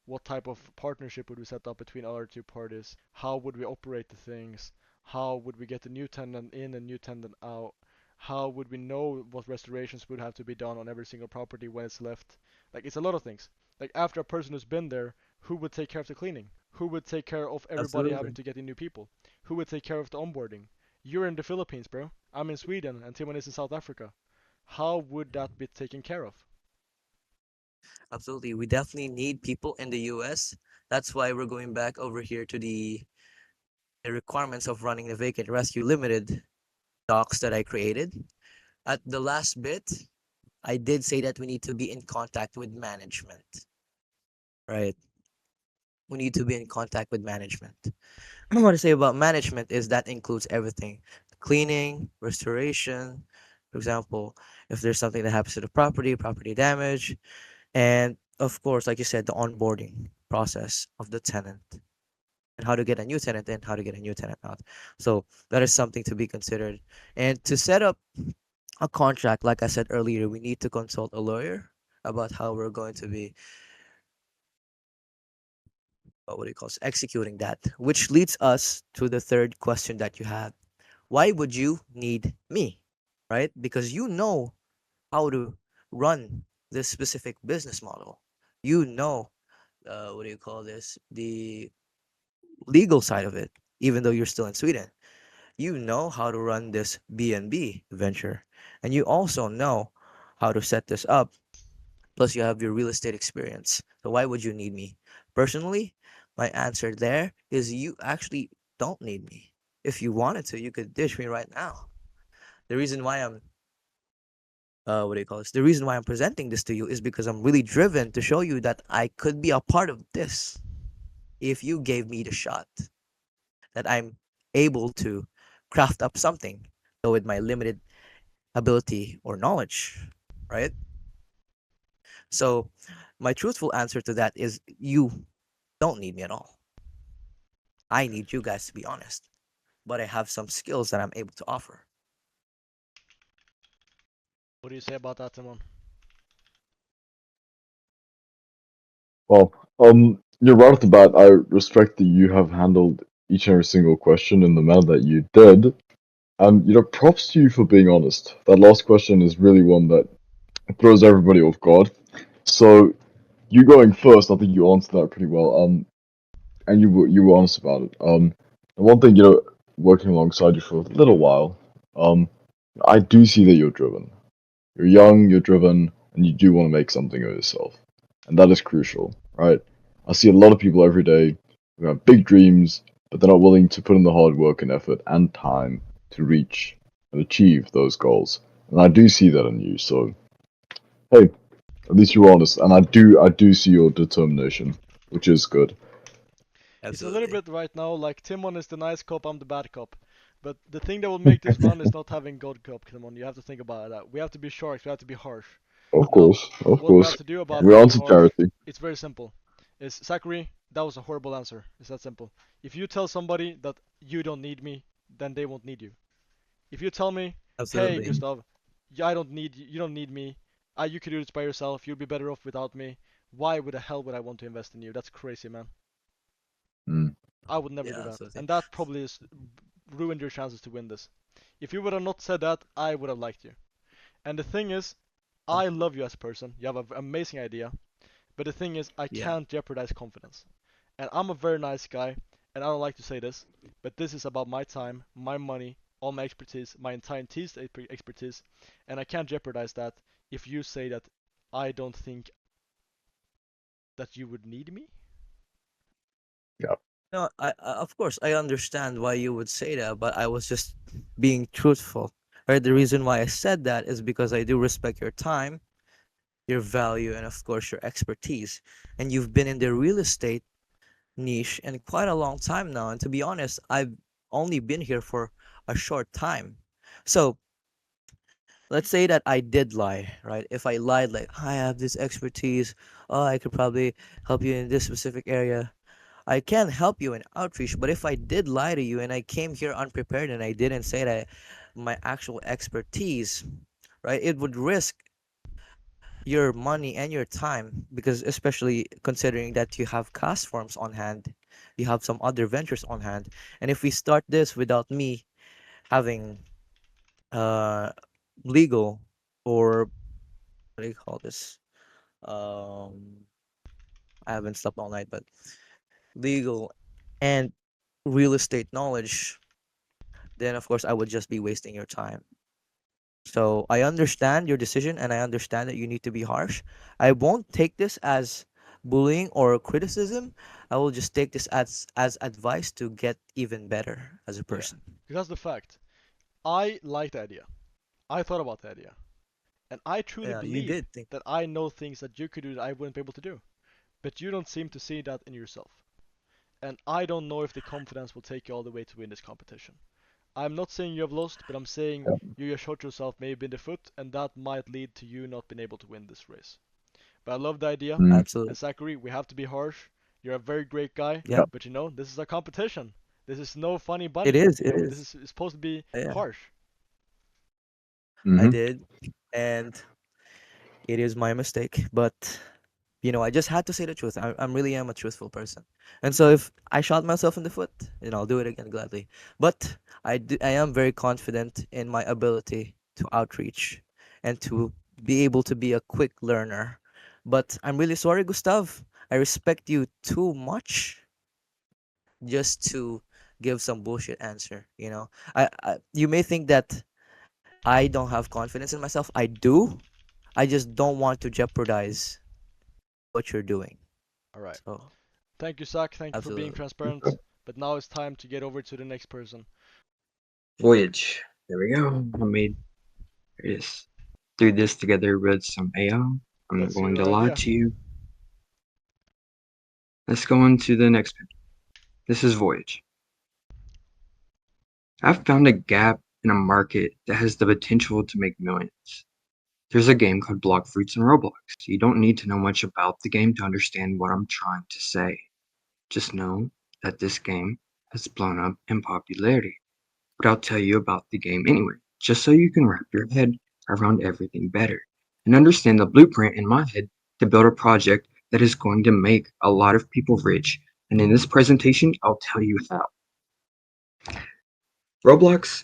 What type of partnership would we set up between our two parties? How would we operate the things? How would we get the new tenant in and new tenant out? How would we know what restorations would have to be done on every single property when it's left? Like, it's a lot of things. Like, after a person who's been there, who would take care of the cleaning? Who would take care of everybody having Absolutely. to get in new people? Who would take care of the onboarding? You're in the Philippines, bro. I'm in Sweden, and Timon is in South Africa. How would that be taken care of? Absolutely. We definitely need people in the US. That's why we're going back over here to the requirements of running the Vacant Rescue Limited docs that I created. At the last bit, I did say that we need to be in contact with management. right? We need to be in contact with management. What I want to say about management is that includes everything: cleaning, restoration, for example, if there's something that happens to the property, property damage, and of course, like you said, the onboarding process of the tenant and how to get a new tenant in, how to get a new tenant out. So that is something to be considered. And to set up a contract, like I said earlier, we need to consult a lawyer about how we're going to be, what do you call it, executing that. Which leads us to the third question that you had. Why would you need me? Right? Because you know how to run this specific business model. You know, what do you call this? The legal side of it, even though you're still in Sweden. You know how to run this B&B venture, and you also know how to set this up. Plus, you have your real estate experience. So why would you need me? Personally, my answer there is you actually don't need me. If you wanted to, you could ditch me right now. The reason why I'm what do you call this? The reason why I'm presenting this to you is because I'm really driven to show you that I could be a part of this if you gave me the shot. That I'm able to craft up something, though with my limited ability or knowledge, right? So, my truthful answer to that is you don't need me at all. I need you guys to be honest, but I have some skills that I'm able to offer. What do you say about that, Timon? Well, you're right off the bat. I respect that you have handled each and every single question in the manner that you did. And, props to you for being honest. That last question is really one that throws everybody off guard. So, you going first, I think you answered that pretty well. And you were honest about it. The one thing, working alongside you for a little while, um, I do see that you're driven. You're young, you're driven, and you do want to make something of yourself. And that is crucial, right? I see a lot of people every day who have big dreams, but they're not willing to put in the hard work and effort and time to reach and achieve those goals. And I do see that in you. So, hey, at least you're honest, and I do see your determination, which is good. It's a little Absolutely. bit right now like Timon is the nice cop, I'm the bad cop. But the thing that will make this fun is not having God cop, Timon. You have to think about that. We have to be sharks, we have to be harsh. Of Now, course, of what we have course. to do about We're Yeah. on being to harsh, charity. it's very simple. Is Zachary, that was a horrible answer. It's that simple. If you tell somebody that you don't need me, then they won't need you. If you tell me, hey Absolutely. Gustav, yeah, I don't need you, you don't need me. You could do this by yourself. You'll be better off without me. Why would the hell would I want to invest in you? That's crazy, man. Mm, I would never do Yeah, that. absolutely. And that probably is ruined your chances to win this. If you would have not said that, I would have liked you. And the thing is, I love you as a person. You have an amazing idea. But the thing is, I Yeah, can't jeopardize confidence. And I'm a very nice guy, and I don't like to say this, but this is about my time, my money, all my expertise, my entire team's expertise, and I can't jeopardize that if you say that I don't think that you would need me. yeah, no, of course I understand why you would say that, but I was just being truthful. Right? The reason why I said that is because I do respect your time, your value, and of course your expertise. And you've been in the real estate niche in quite a long time now. And to be honest, I've only been here for a short time. So let's say that I did lie, right? If I lied, like I have this expertise, oh, I could probably help you in this specific area. I can help you in outreach, but if I did lie to you and I came here unprepared and I didn't say that my actual expertise, right, it would risk your money and your time because especially considering that you have class forms on hand, you have some other ventures on hand, and if we start this without me having uh legal or what do you call this? Um, I haven't slept all night, but legal and real estate knowledge, then of course I would just be wasting your time. So I understand your decision and I understand that you need to be harsh. I won't take this as bullying or criticism. I will just take this as advice to get even better as a Yeah, person. because that's the fact. I like the idea. I thought about the idea. And I truly Yeah, you believe did think. that I know things that you could do that I wouldn't be able to do. but you don't seem to see that in yourself. And I don't know if the confidence will take you all the way to win this competition. I'm not saying you have lost, but I'm saying you just shot yourself maybe in the foot, and that might lead to you not being able to win this race. But I love the idea. Mm, And Absolutely. Zachary, we have to be harsh. You're a very great guy, Yeah, yeah. but this is a competition. This is no funny it bunny. is. You It know, this is. is it's supposed to be Yeah, harsh. I Hmm. did, and it is my mistake. But I just had to say the truth. I really am a truthful person, and so if I shot myself in the foot, I'll do it again gladly. But I am very confident in my ability to outreach and to be able to be a quick learner. But I'm really sorry, Gustav. I respect you too much just to give some bullshit answer. You may think that I don't have confidence in myself. I do. I just don't want to jeopardize what you're doing. All right. So, Thank you, Zach. Thank you for being absolutely. transparent. But now it's time to get over to the next person. Voyage. There we go. I made this. Threw this together with some AI. I'm not Let's hear going to your lie idea. to you. Let's go on to the next one. This is Voyage. I've found a gap in a market that has the potential to make millions. There's a game called Block Fruits in Roblox. You don't need to know much about the game to understand what I'm trying to say. Just know that this game has blown up in popularity. But I'll tell you about the game anyway, just so you can wrap your head around everything better and understand the blueprint in my head to build a project that is going to make a lot of people rich. And in this presentation, I'll tell you how. Roblox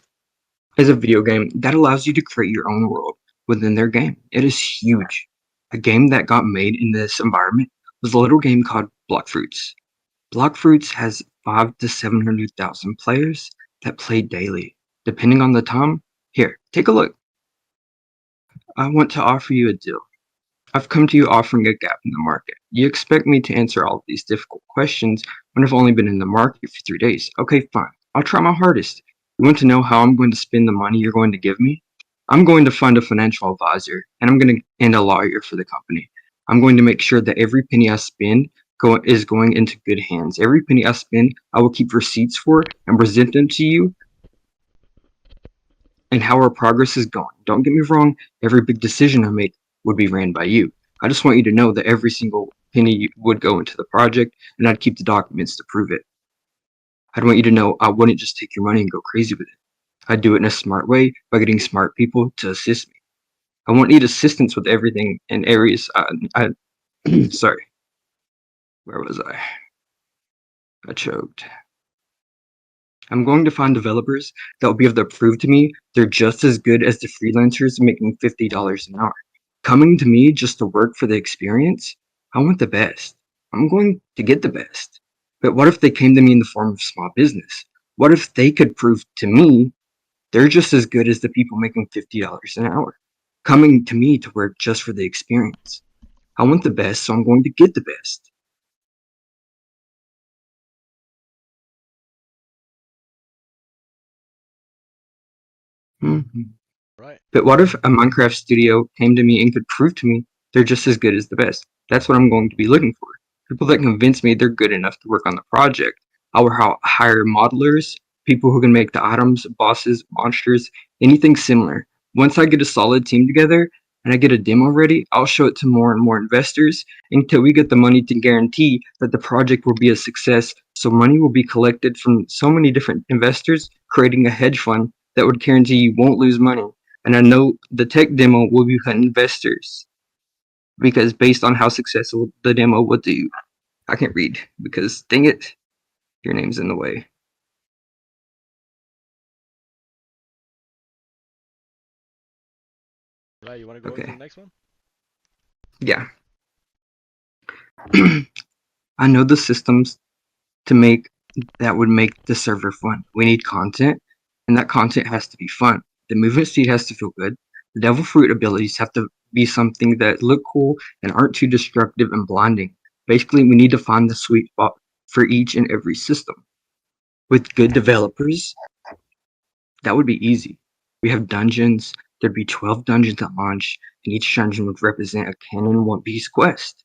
is a video game that allows you to create your own world within their game. It is huge. A game that got made in this environment was a little game called Block Fruits. Block Fruits has 5 to 700,000 players that play daily. Depending on the time, here, take a look. I want to offer you a deal. I've come to you offering a gap in the market. You expect me to answer all of these difficult questions when I've only been in the market for 3 days. Okay, fine. I'll try my hardest. You want to know how I'm going to spend the money you're going to give me? I'm going to find a financial advisor and a lawyer for the company. I'm going to make sure that every penny I spend is going into good hands. Every penny I spend, I will keep receipts for and present them to you and how our progress is going. Don't get me wrong, every big decision I make would be ran by you. I just want you to know that every single penny would go into the project and I'd keep the documents to prove it. I'd want you to know I wouldn't just take your money and go crazy with it. I'd do it in a smart way by getting smart people to assist me. I won't need assistance with everything in areas. Sorry, where was I? I choked. I'm going to find developers that will be able to prove to me they're just as good as the freelancers making $50 an hour. Coming to me just to work for the experience, I want the best. I'm going to get the best. But what if they came to me in the form of small business? What if they could prove to me they're just as good as the people making $50 an hour? Coming to me to work just for the experience. I want the best, so I'm going to get the best. Mhm. Right. But what if a Minecraft studio came to me and could prove to me they're just as good as the best? That's what I'm going to be looking for. People that convince me they're good enough to work on the project. I will hire modelers, people who can make the items, bosses, monsters, anything similar. Once I get a solid team together and I get a demo ready, I'll show it to more and more investors until we get the money to guarantee that the project will be a success. So money will be collected from so many different investors, creating a hedge fund that would guarantee you won't lose money. And I know the tech demo will be for investors because based on how successful the demo will do. I can't read because dang it, your name's in the way. Right. You want to go into the Okay. next one? Yeah. I know the systems to make that would make the server fun. We need content, and that content has to be fun. The movement speed has to feel good. The devil fruit abilities have to be something that look cool and aren't too destructive and blinding. Basically, we need to find the sweet spot for each and every system. With good developers, that would be easy. We have dungeons. There'd be 12 dungeons at launch, and each dungeon would represent a canon One Piece quest.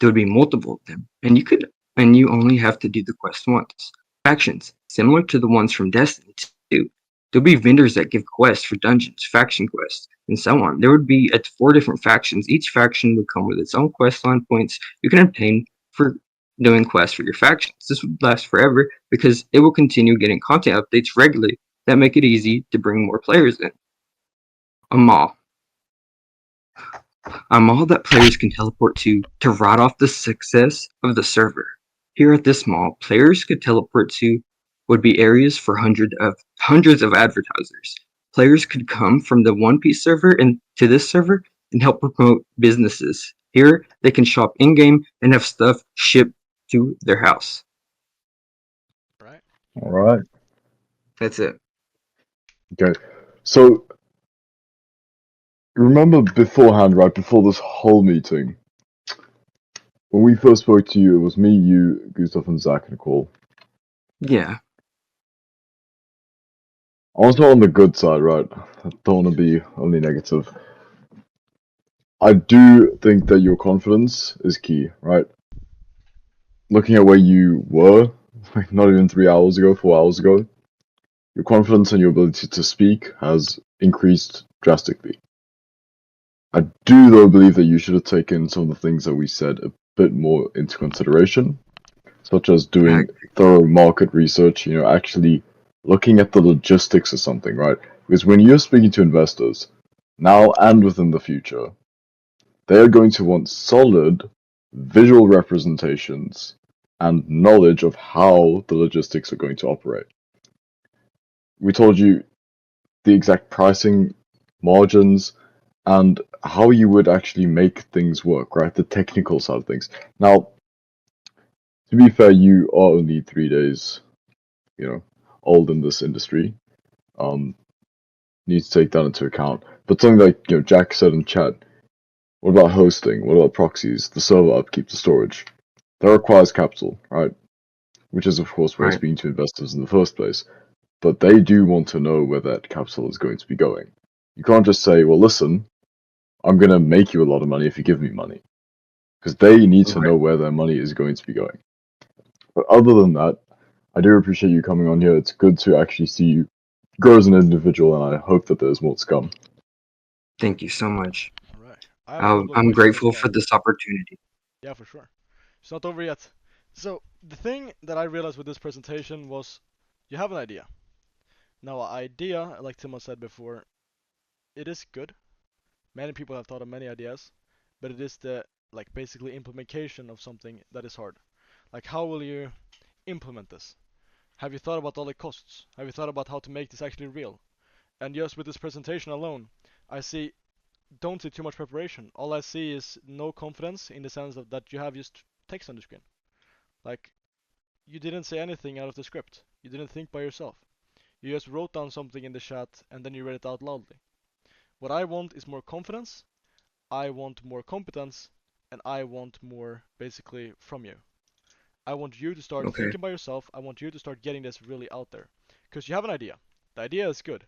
there would be multiple of them, and you only have to do the quest once. Factions, similar to the ones from Destiny 2. There'll be vendors that give quests for dungeons, faction quests, and so on. There would be 4 different factions. Each faction would come with its own quest line points you can obtain for doing quests for your factions. This would last forever because it will continue getting content updates regularly that make it easy to bring more players in. A mall. A mall that players can teleport to ride off the success of the server. Here at this mall, players could teleport to would be areas for hundreds of advertisers. Players could come from the One Piece server and to this server and help promote businesses. Here, they can shop in-game and have stuff shipped to their house. Right? All right. That's it. Okay. So remember beforehand, right before this whole meeting, when we first spoke to you, it was me, you, Gustav, and Zach and Cole. Yeah. Also on the good side, right? I don't want to be only negative. I do think that your confidence is key, right? Looking at where you were, like not even 3 hours ago, 4 hours ago, your confidence and your ability to speak has increased drastically. I do, though, believe that you should have taken some of the things that we said a bit more into consideration, such as doing thorough market research, actually looking at the logistics of something, right? Because when you're speaking to investors, now and within the future, they are going to want solid visual representations and knowledge of how the logistics are going to operate. We told you the exact pricing, margins, and how you would actually make things work, right? The technical side of things. Now, to be fair, you are only 3 days, old in this industry. Need to take that into account. But something like, Jack said in chat, what about hosting? What about proxies? The server upkeep, the storage? That requires capital, right? Which is, of course, why speaking to investors in the first place. But they do want to know where that capital is going to be going. You can't just say, well, listen, I'm going to make you a lot of money if you give me money. Because they need to know where their money is going to be going. But other than that, I do appreciate you coming on here. It's good to actually see you grow as an individual, and I hope that there's more to come. Thank you so much. All right. I have a couple of I'm questions for grateful this for guy. this opportunity. Yeah, for sure. It's not over yet. So, the thing that I realized with this presentation was you have an idea. Now, an idea, like Timon said before, it is good. Many people have thought of many ideas, but it is the basically implementation of something that is hard. Like, how will you implement this? Have you thought about all the costs? Have you thought about how to make this actually real? And just with this presentation alone, I don't see too much preparation. All I see is no confidence in the sense of that you have just text on the screen. Like, you didn't say anything out of the script. You didn't think by yourself. You just wrote down something in the chat and then you read it out loudly. What I want is more confidence, I want more competence, and I want more basically from you. I want you to start thinking by yourself. I want you to start getting this really out there. Because you have an idea. The idea is good.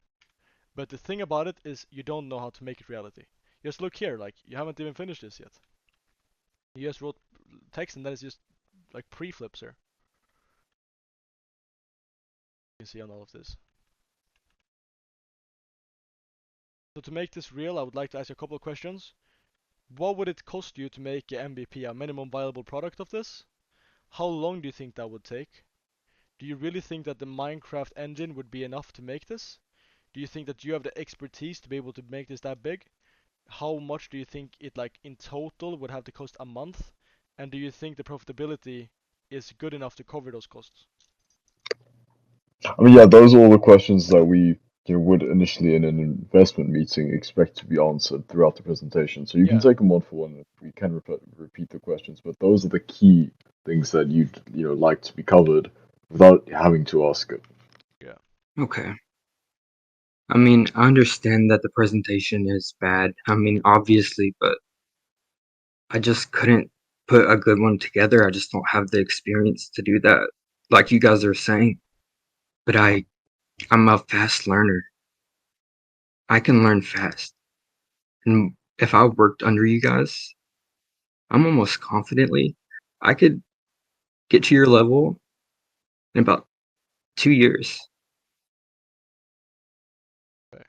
But the thing about it is you don't know how to make it reality. Just look here, you haven't even finished this yet. You just wrote text and then it's just pre-flips here. You can see on all of this. So to make this real, I would like to ask you a couple of questions. What would it cost you to make a MVP, a minimum viable product of this? How long do you think that would take? Do you really think that the Minecraft engine would be enough to make this? Do you think that you have the expertise to be able to make this that big? How much do you think it in total would have to cost a month? And do you think the profitability is good enough to cover those costs? I mean, yeah, those are all the questions that we would initially in an investment meeting expect to be answered throughout the presentation. So you can take them one for one. We can repeat the questions, but those are the key things that you'd like to be covered without having to ask it. Yeah. Okay. I mean, I understand that the presentation is bad. I mean, obviously, but I just couldn't put a good one together. I just don't have the experience to do that, like you guys are saying. But I'm a fast learner. I can learn fast. And if I worked under you guys, I'm almost confidently I could get to your level in about 2 years. Okay.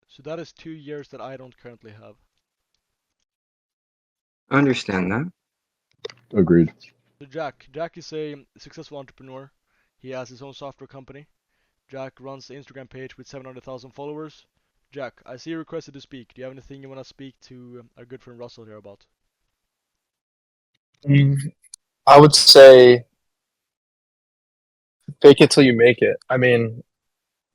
So that is 2 years that I don't currently have. I understand that. Agreed. So Jack is a successful entrepreneur. He has his own software company. Jack runs the Instagram page with 700,000 followers. Jack, I see you requested to speak. Do you have anything you want to speak to our good friend Russell here about? Mm, I would say fake it till you make it. I mean,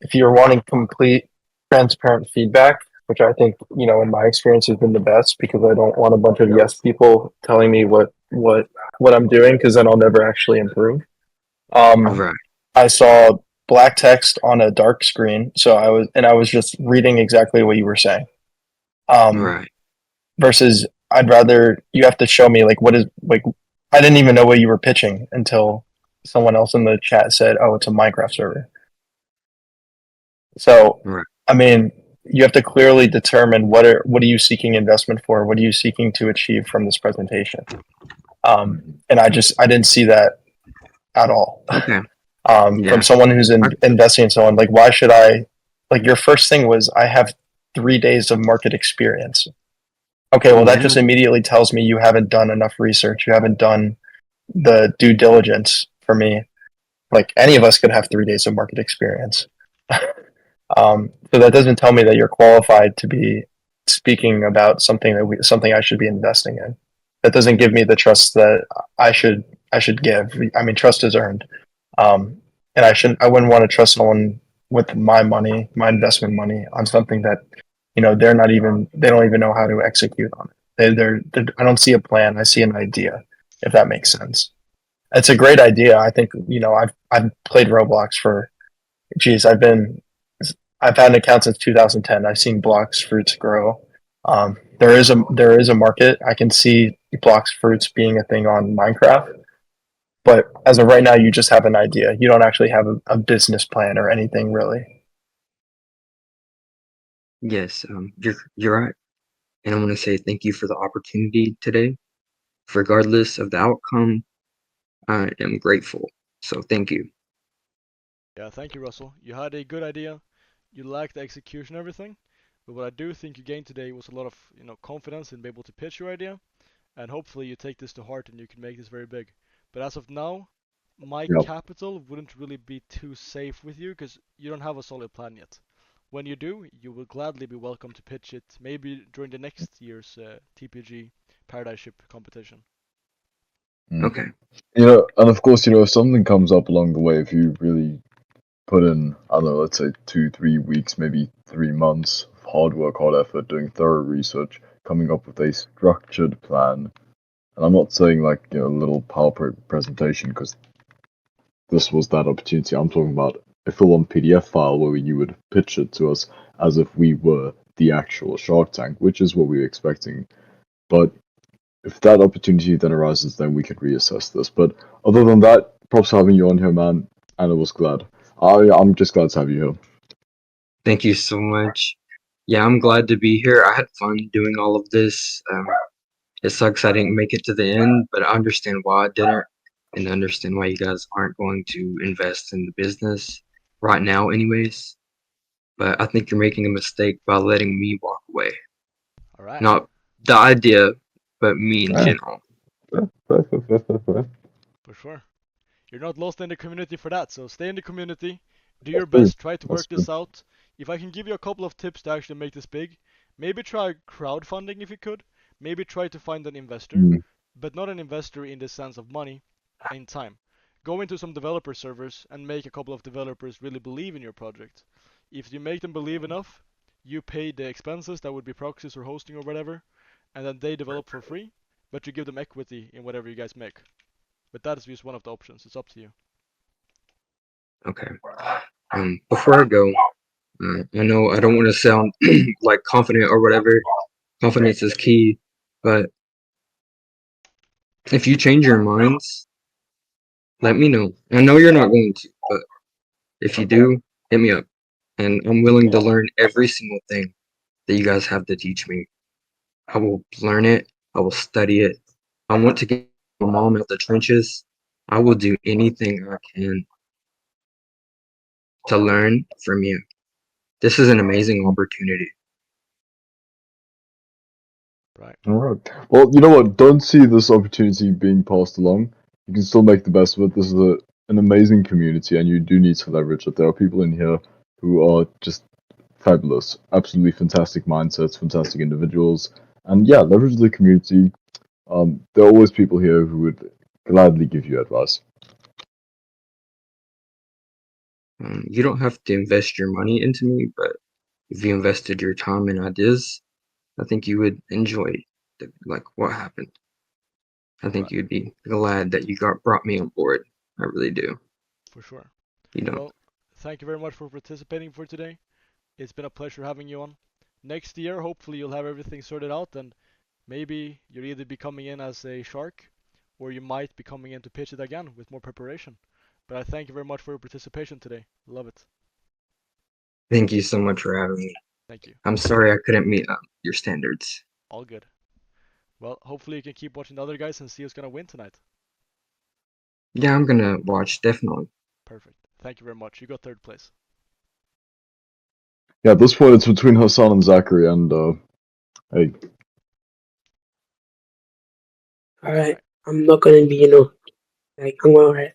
if you're wanting complete, transparent feedback, which I think, in my experience has been the best because I don't want a bunch of yes people telling me what I'm doing because then I'll never actually improve. Um, Right, I saw black text on a dark screen, so I was just reading exactly what you were saying. Um, right, versus I'd rather you have to show me like what is like I didn't even know what you were pitching until someone else in the chat said, "Oh, it's a Minecraft server." So, right. I mean, you have to clearly determine what are you seeking investment for? What are you seeking to achieve from this presentation? And I didn't see that at all. Okay. From Yeah. someone who's I, investing in someone, like, why should I? Like, your first thing was, I have 3 days of market experience. Okay, well, that yeah. just immediately tells me you haven't done enough research. You haven't done the due diligence for me. Like, any of us could have 3 days of market experience. So that doesn't tell me that you're qualified to be speaking about something I should be investing in. That doesn't give me the trust that I should give. I mean, trust is earned, um, and I wouldn't want to trust someone with my money, my investment money, on something that they don't even know how to execute on it. I don't see a plan. I see an idea, if that makes sense. It's a great idea. I think I've played Roblox for geez, I've had an account since 2010. I've seen blocks fruits grow. There is a market. I can see blocks fruits being a thing on Minecraft, but as of right now, you just have an idea. You don't actually have a business plan or anything really. Yes. You're right. And I want to say thank you for the opportunity today. Regardless of the outcome, I am grateful. So thank you. Yeah, thank you, Russell. You had a good idea. You lacked the execution and everything. But what I do think you gained today was a lot of, confidence in being able to pitch your idea. And hopefully you take this to heart and you can make this very big. But as of now, my Yep. capital wouldn't really be too safe with you because you don't have a solid plan yet. When you do, you will gladly be welcome to pitch it, maybe during the next year's TPG Paradiseship competition. Mm. Okay. And of course, if something comes up along the way, if you really put in, I don't know, let's say 2, 3 weeks, maybe 3 months of hard work, hard effort, doing thorough research, coming up with a structured plan. And I'm not saying like, a little PowerPoint presentation because this was that opportunity. I'm talking about a full-on PDF file where you would pitch it to us as if we were the actual Shark Tank, which is what we were expecting. But if that opportunity then arises, then we could reassess this. But other than that, props for having you on here, man. And I was glad. I'm just glad to have you here. Thank you so much. Yeah, I'm glad to be here. I had fun doing all of this. It sucks I didn't make it to the end, but I understand why I didn't, and I understand why you guys aren't going to invest in the business right now, anyways. But I think you're making a mistake by letting me walk away. All right. Not the idea, but me in Ah, general. fair. For sure. You're not lost in the community for that, so stay in the community, do your That's true. best, try to That's work this true. out. If I can give you a couple of tips to actually make this big, maybe try crowdfunding if you could. Maybe try to find an investor, Mm. but not an investor in the sense of money, in time. Go into some developer servers and make a couple of developers really believe in your project. If you make them believe enough, you pay the expenses, that would be proxies or hosting or whatever, and then they develop for free, but you give them equity in whatever you guys make. But that is just one of the options, it's up to you. Okay. Before I go, I know I don't want to sound like confident or whatever. Confidence is key, but if you change your minds, let me know. I know you're not going to, but if you do, hit me up. And I'm willing to learn every single thing that you guys have to teach me. I will learn it, I will study it, I want to get my mom out the trenches. I will do anything I can to learn from you. This is an amazing opportunity. Right. All right. Well, you know what? Don't see this opportunity being passed along. You can still make the best of it. This is an amazing community, and you do need to leverage it. There are people in here who are just fabulous, absolutely fantastic mindsets, fantastic individuals, and yeah, leverage the community. There are always people here who would gladly give you advice. You don't have to invest your money into me, but if you invested your time and ideas, I think you would enjoy like what happened. I think Right. you'd be glad that you got brought me on board. I really do. For sure. You don't. Well, thank you very much for participating for today. It's been a pleasure having you on. Next year, hopefully, you'll have everything sorted out, and maybe you'll either be coming in as a shark, or you might be coming in to pitch it again with more preparation. But I thank you very much for your participation today. Love it. Thank you so much for having me. Thank you. I'm sorry I couldn't meet your standards. All good. Well, hopefully you can keep watching the other guys and see who's gonna win tonight. Yeah, I'm gonna watch, definitely. Perfect. Thank you very much. You got third place. Yeah, at this point, it's between Hassan and Zachary, and hey, Alright, Right. I'm not gonna be, like, I'm alright.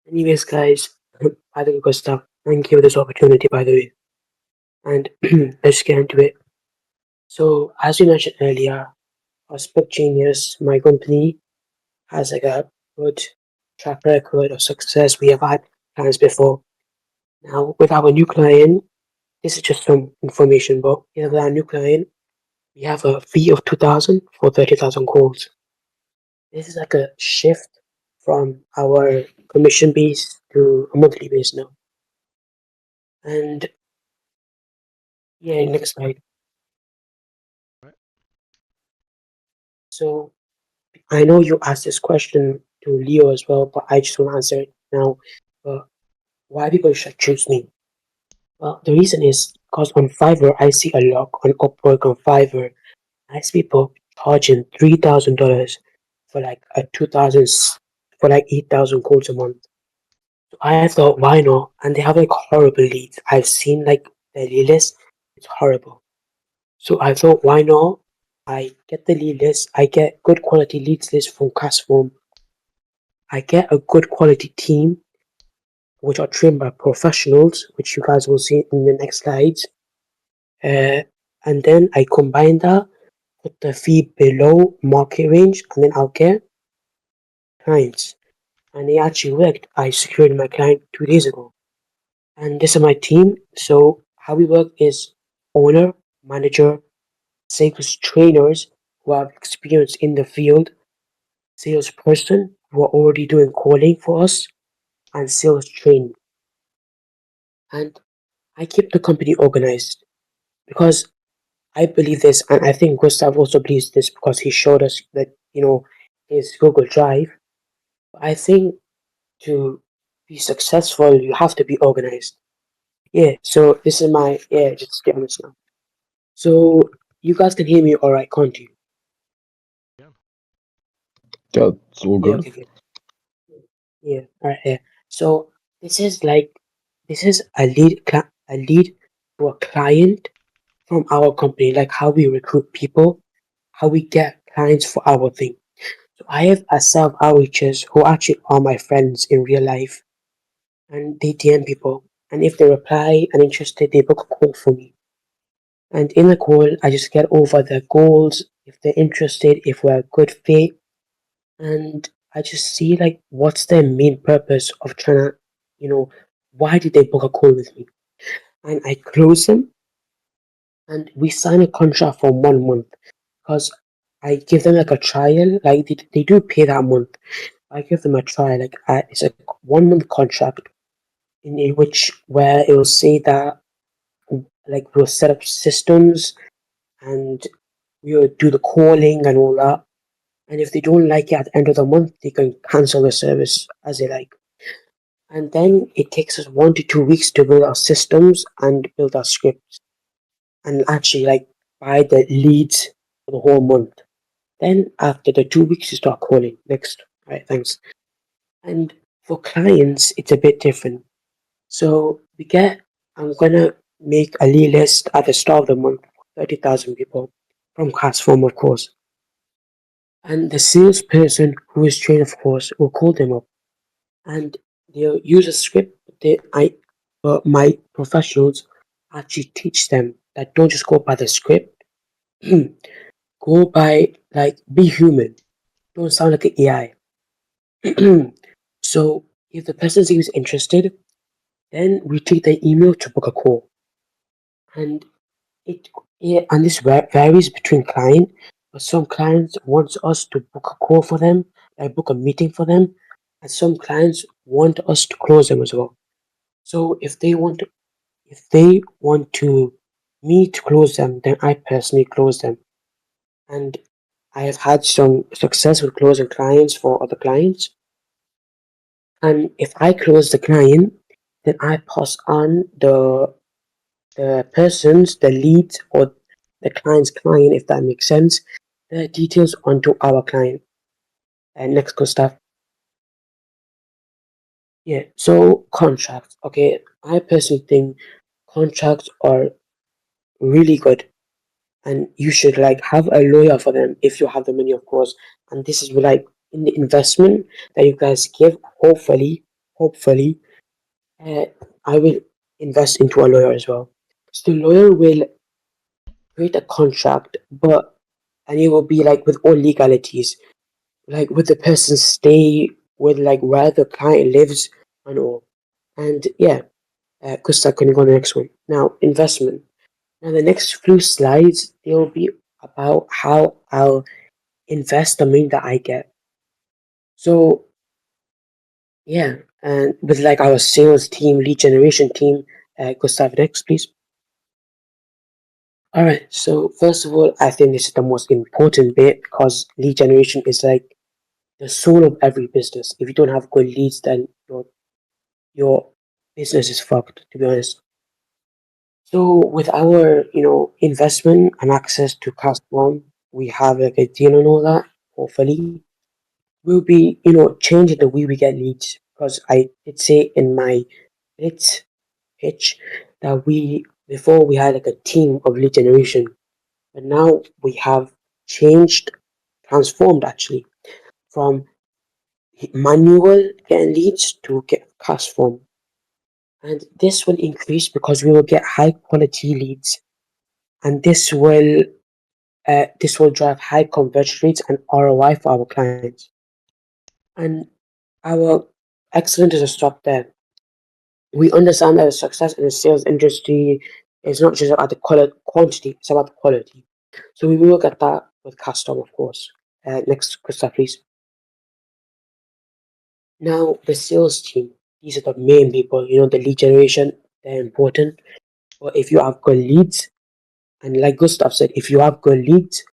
Anyways, guys, by the way, Gustav, thank you for this opportunity, by the way. And let's get into it. So, as you mentioned earlier, Prospect Genius, my company, has like a good track record of success. We have had clients before. Now, with our new client, this is just some information, but with our new client, we have a fee of 2,000 for 30,000 calls. This is like a shift from our commission base to a monthly base now. And yeah, next slide. Right. So I know you asked this question to Leo as well, but I just want to answer it now. Why people should choose me? Well, the reason is because on Fiverr, I see a lot on Upwork on Fiverr. I see people charging $3,000 for like a 2,000 for like 8,000 calls a month. So I thought, why not? And they have like horrible leads. I've seen like their lead list, it's horrible. So I thought, why not? I get the lead list, I get good quality leads list from Castform, I get a good quality team, which are trained by professionals, which you guys will see in the next slides. And then I combine that with the fee below market range, and then I'll get clients. And it actually worked. I secured my client 2 days ago. And this is my team. So how we work is owner, manager, sales trainers who have experience in the field, salesperson who are already doing calling for us, and sales training. And I keep the company organized because I believe this, and I think Gustav also believes this because he showed us that, his Google Drive. I think to be successful, you have to be organized. Yeah, so this is my, yeah, just get honest now. So you guys can hear me all right, can't you? Yeah. yeah, it's all Yeah, good. okay, good. Yeah, all right, yeah. So this is like, this is a lead to a client from our company, like how we recruit people, how we get clients for our thing. So I have a self outreachers who actually are my friends in real life, and they DM people, and if they reply and interested, they book a call for me. And in the call, I just get over their goals, if they're interested, if we're a good fit, and I just see like what's their main purpose of trying to, why did they book a call with me? And I close them, and we sign a contract for 1 month because I give them like a trial, like they do pay that month. I give them a trial, like it's a 1 month contract in which where it will say that like we'll set up systems and we'll do the calling and all that. And if they don't like it at the end of the month, they can cancel the service as they like. And then it takes us 1 to 2 weeks to build our systems and build our scripts and actually like buy the leads for the whole month. Then after the 2 weeks, you start calling. Next. All right, thanks. And for clients, it's a bit different. So I'm gonna make a lead list at the start of the month, 30,000 people from Castform, of course. And the salesperson who is trained, of course, will call them up and they'll use a script. My professionals actually teach them that don't just go by the script, go by like be human. Don't sound like an AI. So if the person seems interested, then we take the email to book a call, and it and this varies between client. But some clients want us to book a call for them, like book a meeting for them, and some clients want us to close them as well. So if they want to me to close them, then I personally close them. And I have had some success with closing clients for other clients. And if I close the client, then I pass on the lead or the client's client, if that makes sense, the details onto our client. And next, Gustav. Yeah, so contracts. Okay, I personally think contracts are really good, and you should like have a lawyer for them if you have the money, of course. And this is like in the investment that you guys give. Hopefully, uh, I will invest into a lawyer as well. So the lawyer will create a contract, but and it will be like with all legalities, like with the person's stay, with like where the client lives and all. And yeah, Gustav, can you go on the next one? Now, investment. Now, the next few slides, they will be about how I'll invest the money that I get. So, yeah, and with like our sales team, lead generation team, Gustav, next, please. All right, so first of all, I think this is the most important bit because lead generation is like the soul of every business. If you don't have good leads, then your business is fucked, to be honest. So with our, investment and access to Castform, we have like a deal and all that. Hopefully, we'll be, changing the way we get leads. Because I did say in my bit pitch that before we had like a team of lead generation, but now we have changed, transformed actually from manual getting leads to get Castform. And this will increase because we will get high quality leads, and this will drive high conversion rates and ROI for our clients. And our excellence is a stop there. We understand that the success in the sales industry is not just about the quantity; it's about the quality. So we will get that with custom, of course. Next, Krista, please. Now, the sales team. These are the main people. The lead generation. They're important. But if you have good leads, and like Gustav said, if you have good leads,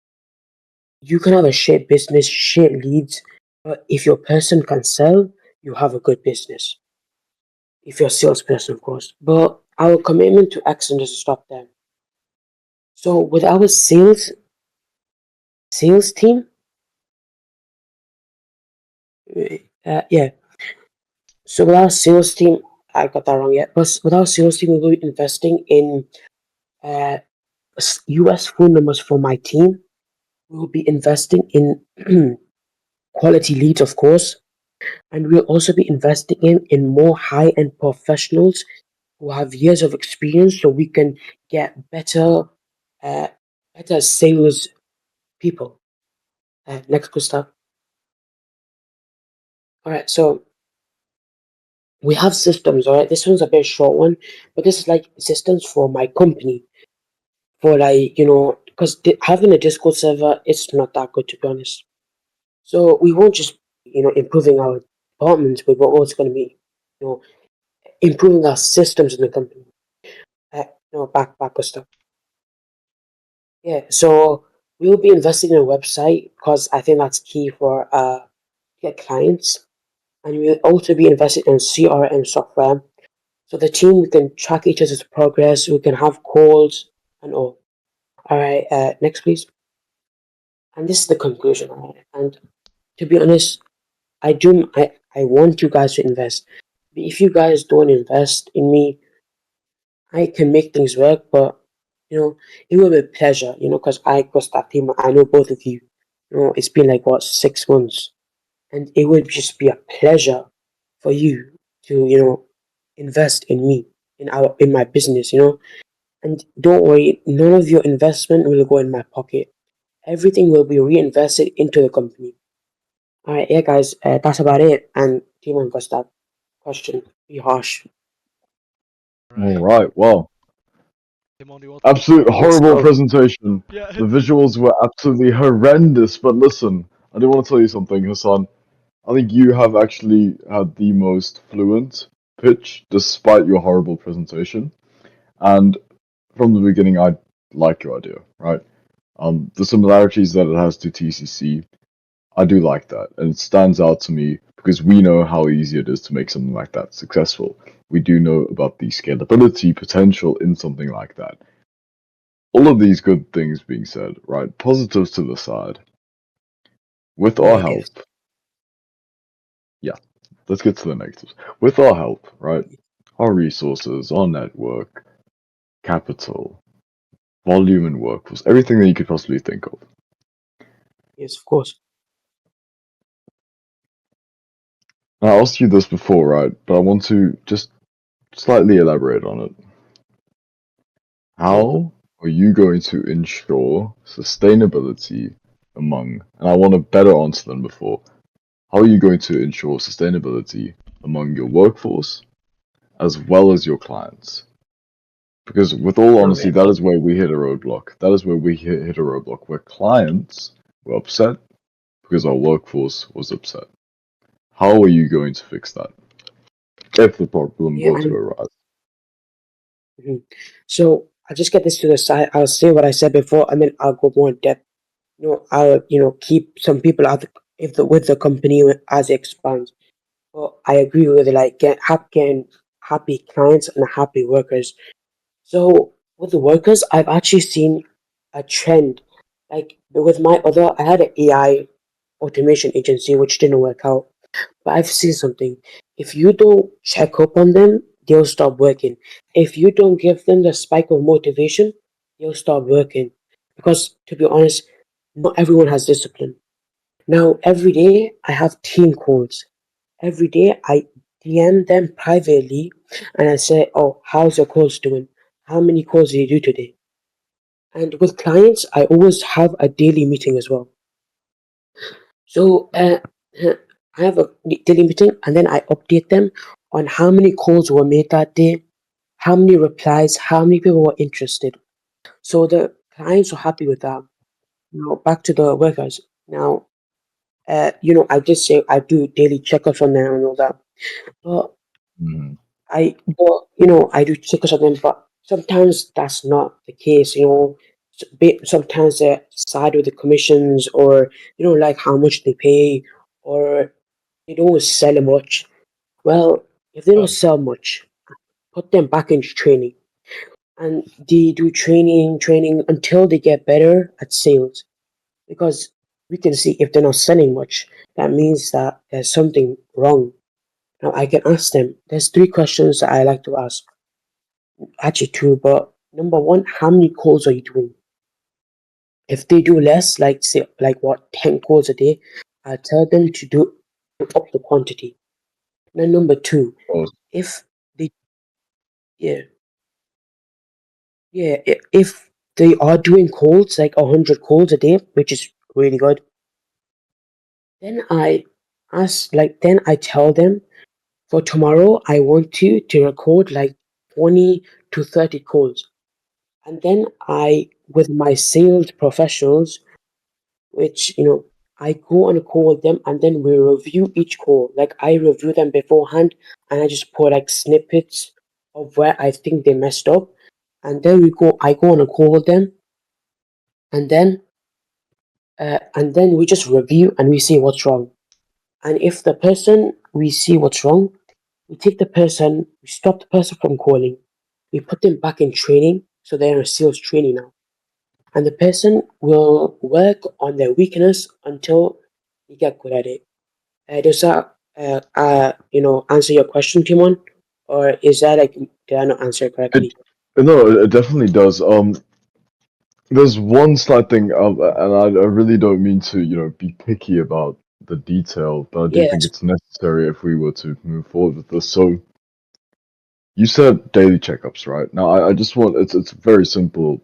you can have a shit business, shit leads, but if your person can sell, you have a good business. If you're a salesperson, of course. But our commitment to excellence doesn't stop there. So with our sales team, yeah. So with our sales team, I got that wrong yet. But with our sales team, we will be investing in uh, US phone numbers for my team. We will be investing in quality leads, of course, and we'll also be investing in more high-end professionals who have years of experience, so we can get uh, better sales people. Next, Gustav. All right, so we have systems. All right, this one's a bit short one, but this is like systems for my company. For like because having a Discord server, it's not that good to be honest. So we won't just improving our departments, but we're also going to be you know improving our systems in the company. Back, Gustav. Yeah, so we'll be investing in a website because I think that's key for get clients, and we'll also be investing in CRM software. So the team we can track each other's progress, we can have calls and all. All right, next please. And this is the conclusion. And to be honest, I want you guys to invest. If you guys don't invest in me, I can make things work, but it will be a pleasure, because I got that team. I know both of you. It's been like what 6 months, and it would just be a pleasure for you to invest in me, in my business. And don't worry, none of your investment will go in my pocket. Everything will be reinvested into the company. All right, yeah, guys, that's about it. And Timon got that question. Be harsh. All Right. right. Well, Timon, do you want to absolute Let's horrible go. presentation. Yeah, The visuals were absolutely horrendous. But listen, I do want to tell you something, Hassan. I think you have actually had the most fluent pitch despite your horrible presentation. And from the beginning, I like your idea, right? The similarities that it has to TCC, I do like that. And it stands out to me because we know how easy it is to make something like that successful. We do know about the scalability potential in something like that. All of these good things being said, right? Positives to the side. With our Negatives. help, yeah, let's get to the negatives. With our help, right? Our resources, our network, capital, volume and workforce, everything that you could possibly think of. Yes, of course. Now, I asked you this before, right? But I want to just slightly elaborate on it. Okay. How are you going to ensure sustainability among, and I want a better answer than before, how are you going to ensure sustainability among your workforce as well as your clients? Because, with all honesty, Okay. that is where we hit a roadblock. That is where we hit a roadblock, where clients were upset because our workforce was upset. How are you going to fix that if the problem Yeah, were to arise? mhm. So I'll just get this to the side. I'll say what I said before, and then I'll go more in depth. I'll keep some people out if with the company as it expands. But I agree with it, like getting happy clients and happy workers. So with the workers, I've actually seen a trend. Like with my other, I had an AI automation agency which didn't work out. But I've seen something. If you don't check up on them, they'll stop working. If you don't give them the spike of motivation, they'll stop working. Because to be honest, not everyone has discipline. Now, every day I have team calls. Every day I DM them privately and I say, "Oh, how's your calls doing? How many calls did you do today?" And with clients, I always have a daily meeting as well. So I have a daily meeting and then I update them on how many calls were made that day, how many replies, how many people were interested. So the clients were happy with that. Now back to the workers. Now, I did say I do daily checkups on them and all that, but Mhm. I do checkups on them, but sometimes that's not the case. Sometimes they're sad with the commissions, or they don't like how much they pay, or they don't sell much. Well, if they don't sell much, put them back into training. And they do training until they get better at sales. Because we can see if they're not selling much, that means that there's something wrong. Now I can ask them. There's three questions that I like to ask. Actually two, but number one, how many calls are you doing? If they do less, like say like what, 10 calls a day, I tell them to up the quantity. Then number two, Oh, if they yeah, yeah, if they are doing calls, like 100 calls a day, which is really good, then I tell them for tomorrow, I want you to record like 20 to 30 calls. And then with my sales professionals, which, I go on a call with them and then we review each call. Like I review them beforehand and I just put like snippets of where I think they messed up. And then I go on a call with them and then we just review and we see what's wrong. And if the person we see what's wrong, we stop the person from calling, we put them back in training, so they're in sales training now. and the person will work on their weakness until they get good at it. Does that answer your question, Timon, or is that like did I not answer it It correctly? no, it definitely does. There's one slight thing, and I really don't mean to, be picky about the detail, but I do Yeah, think it's necessary if we were to move forward with this. So you said daily checkups, right? Now I just want it's a very simple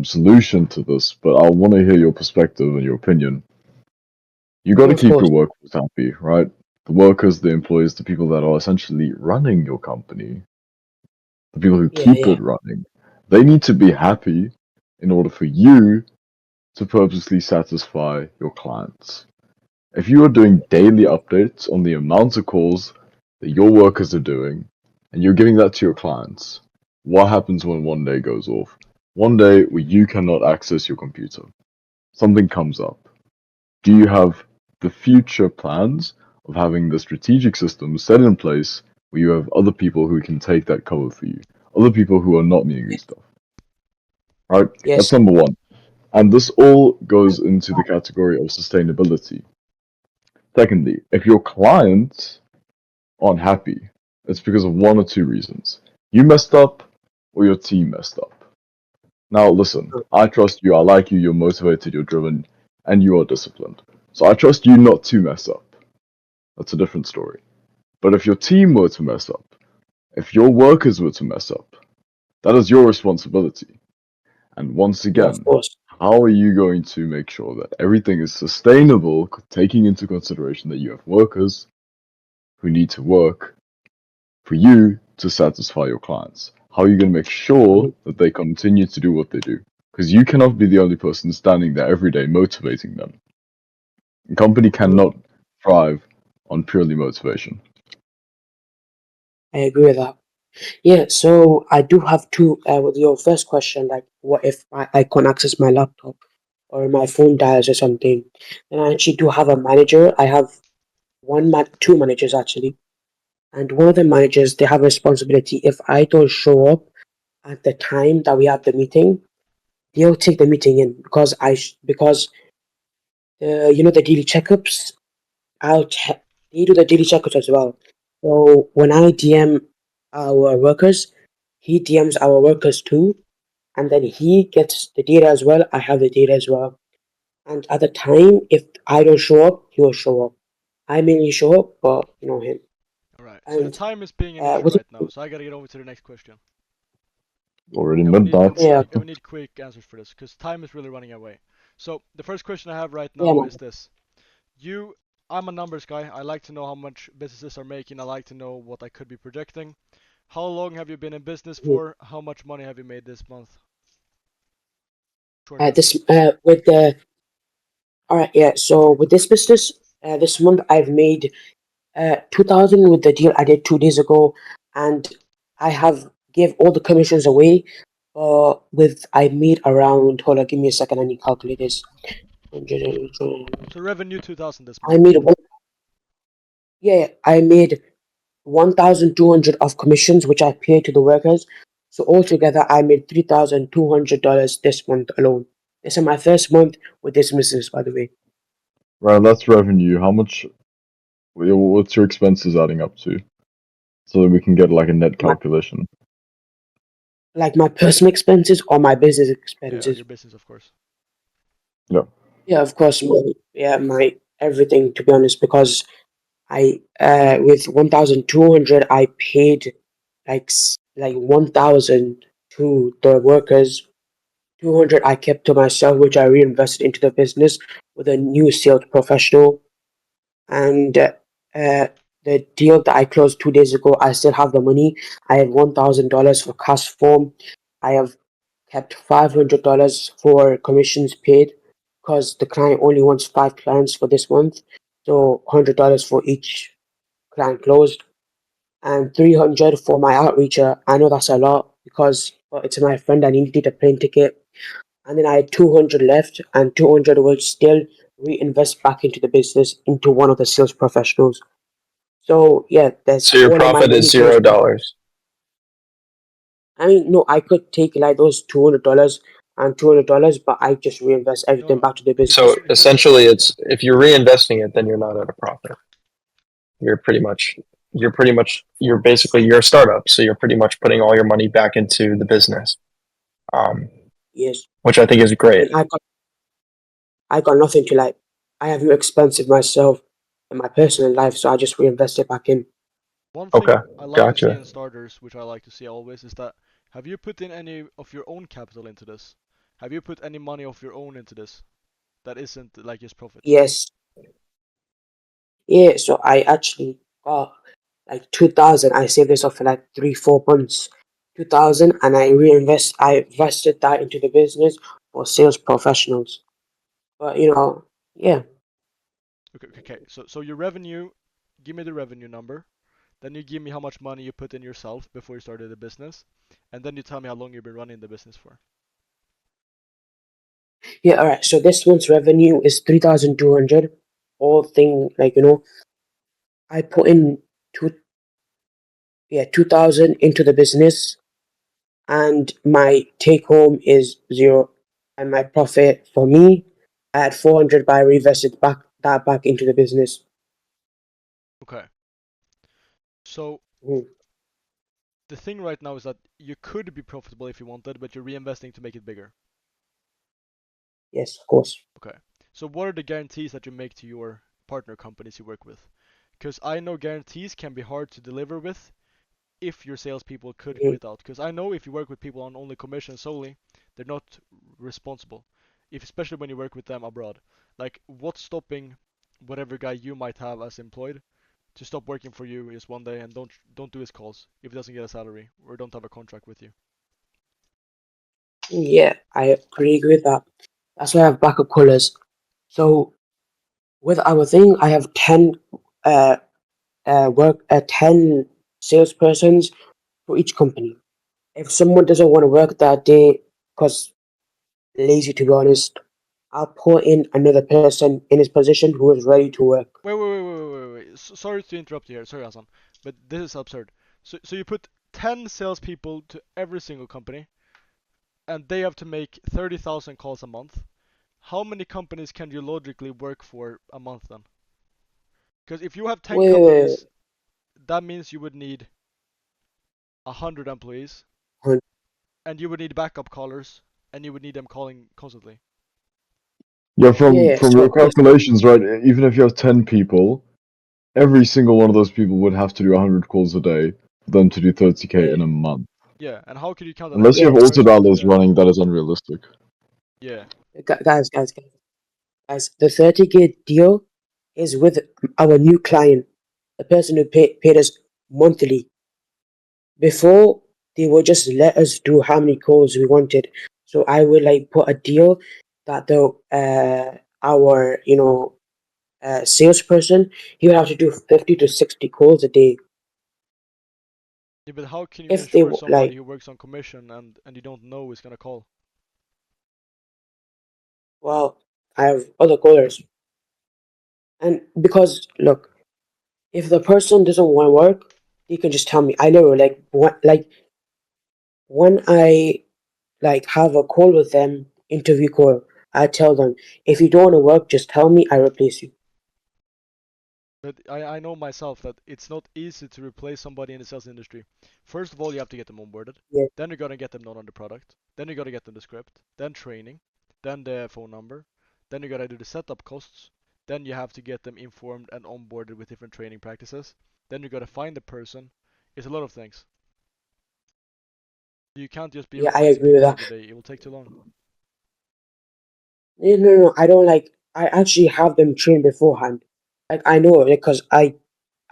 solution to this, but I want to hear your perspective and your opinion. You got to of keep your course. workers happy, right? The workers, the employees, the people that are essentially running your company, the people who Yeah, keep yeah, it running, they need to be happy in order for you to purposely satisfy your clients. If you are doing daily updates on the amount of calls that your workers are doing, and you're giving that to your clients, what happens when one day goes off? One day where you cannot access your computer, something comes up. Do you have the future plans of having the strategic system set in place where you have other people who can take that cover for you? Other people who are not needing these stuff, right? That's yes, number one. And this all goes into the category of sustainability. Secondly, if your clients aren't happy, it's because of one or two reasons. You messed up or your team messed up. Now, listen, I trust you, I like you, you're motivated, you're driven, and you are disciplined. So I trust you not to mess up. That's a different story. But if your team were to mess up, if your workers were to mess up, that is your responsibility. And once yeah, of again, course. how are you going to make sure that everything is sustainable, taking into consideration that you have workers who need to work for you to satisfy your clients? How are you going to make sure Mhm. that they continue to do what they do? Because you cannot be the only person standing there every day motivating them. A company Mhm. cannot thrive on purely motivation. I agree with that. Yeah, so I do have two. With your first question, like, what if I can't access my laptop or my phone dies or something? And I actually do have a manager. I have two managers actually, and one of the managers they have a responsibility. If I don't show up at the time that we have the meeting, they'll take the meeting in because the daily checkups. They do the daily checkups as well. So when I DM our workers, he DMs our workers too, and then he gets the data as well. I have the data as well. And at the time, if I don't show up, he will show up. I mainly show up, but him. Alright, so the And time is being an issue what? right now, so I gotta get over to the next question. Already And we need and we midnight. need Yeah, and we need quick answers for this because time is really running away. So the first question I have right yeah, now man. is this: You, I'm a numbers guy. I like to know how much businesses are making. I like to know what I could be projecting. How long have you been in business Mhm. for? How much money have you made this month? Short This answer. with the all right, yeah. So with this business, this month I've made 2,000 with the deal I did 2 days ago, and I have give all the commissions away. With I made around. Hold on, give me a second. I need to calculate this. 100. So revenue 2,000 this I month. made one. Yeah, I made 1,200 of commissions, which I paid to the workers. So altogether, I made $3,200 this month alone. This is my first month with this business, by the way. Right, that's revenue. How much? What's your expenses adding up to? So that we can get like a net My calculation. like my personal expenses or my business Yeah, expenses. your business, of course. Yeah. Yeah, of course. My everything to be honest, because I with 1,200 I paid like 1,000 to the workers. 200 I kept to myself, which I reinvested into the business with a new sales professional. And uh, the deal that I closed 2 days ago, I still have the money. I have $1,000 for cash form. I have kept $500 for commissions paid because the client only wants 5 clients for this month. So $100 for each client closed and 300 for my outreacher. I know that's a lot because it's my friend and he needed a plane ticket. And then I had 200 left, and 200 will still reinvest back into the business into one of the sales professionals. So yeah, that's So your all of my profit money is goes zero back. dollars. I mean, no, I could take like those $200 and $200, but I just reinvest everything No, back to the business. So it's essentially, it's if you're reinvesting it, then you're not at a profit. You're basically you're a startup, so you're pretty much putting all your money back into the business, Yes, which I think is great. and I got nothing to like. I have no expensive myself in my personal life, so I just reinvest it back in. one Okay, thing I like to see gotcha. in starters, which I like to see always, is that have you put in any of your own capital into this? Have you put any money of your own into this that isn't like just profit? Yes, yeah. So I actually got like 2,000. I saved this up for like 3, 4 months. 2,000, and I invested that into the business for sales professionals. But yeah, Okay. So your revenue, give me the revenue number. Then you give me how much money you put in yourself before you started the business, and then you tell me how long you've been running the business for. yeah. All right. So this month's revenue is 3,200. All thing like I put in two, yeah, 2,000 into the business, and my take home is zero, and my profit for me, I had 400, but I reinvested back into the business. Okay. So Mm, the thing right now is that you could be profitable if you wanted, but you're reinvesting to make it bigger. yes, of course. Okay. So what are the guarantees that you make to your partner companies you work with? Because I know guarantees can be hard to deliver with if your salespeople could Mhm. quit out. Because I know if you work with people on only commission solely, they're not responsible. If especially when you work with them abroad. Like what's stopping whatever guy you might have as employed to stop working for you is one day and don't do his calls if he doesn't get a salary or don't have a contract with you. Yeah, I agree with that. That's why I have backup colors. So with our thing, I have uh, 10 salespersons for each company. If someone doesn't want to work that day, because lazy to be honest, I'll put in another person in his position who is ready to work. Wait. Sorry to interrupt you here. Sorry, Hassan. But this is absurd. So you put 10 salespeople to every single company, and they have to make 30,000 calls a month. How many companies can you logically work for a month then? Because if you have 10 Wait, wait, companies, that means you would need 100 employees, wait. and you would need backup callers, and you would need them calling constantly. Yeah, Yeah, from so your calculations, right? Even if you have 10 people, every single one of those people would have to do 100 calls a day for them to do 30K yeah, in a month. Yeah, and how could you count that as Unless you yeah, have one so person doing autodialers that? running, that is unrealistic. Yeah. guys, the 30K deal is with our new client, the person who paid us monthly. Before, they would just let us do how many calls we wanted. So I would like put a deal that the our salesperson, he would have to do 50 to 60 calls a day. Yeah, but how can you If they ensure somebody like, who works on commission and you don't know is gonna call? well, I have other callers, and because look, if the person doesn't want to work, they can just tell me. I know, when I like have a call with them, interview call, I tell them, if you don't want to work, just tell me, I replace you. But I know myself that it's not easy to replace somebody in the sales industry. First of all, you have to get them onboarded. Yeah, Then you gotta get them known on the product. Then you gotta get them the script. Then training. Then the phone number. Then you gotta do the setup costs. Then you have to get them informed and onboarded with different training practices. Then you gotta find the person. It's a lot of things. You can't just be yeah, I replacing agree with people that. every day. It will take too long. No, I don't like. I actually have them trained beforehand. Like I know because I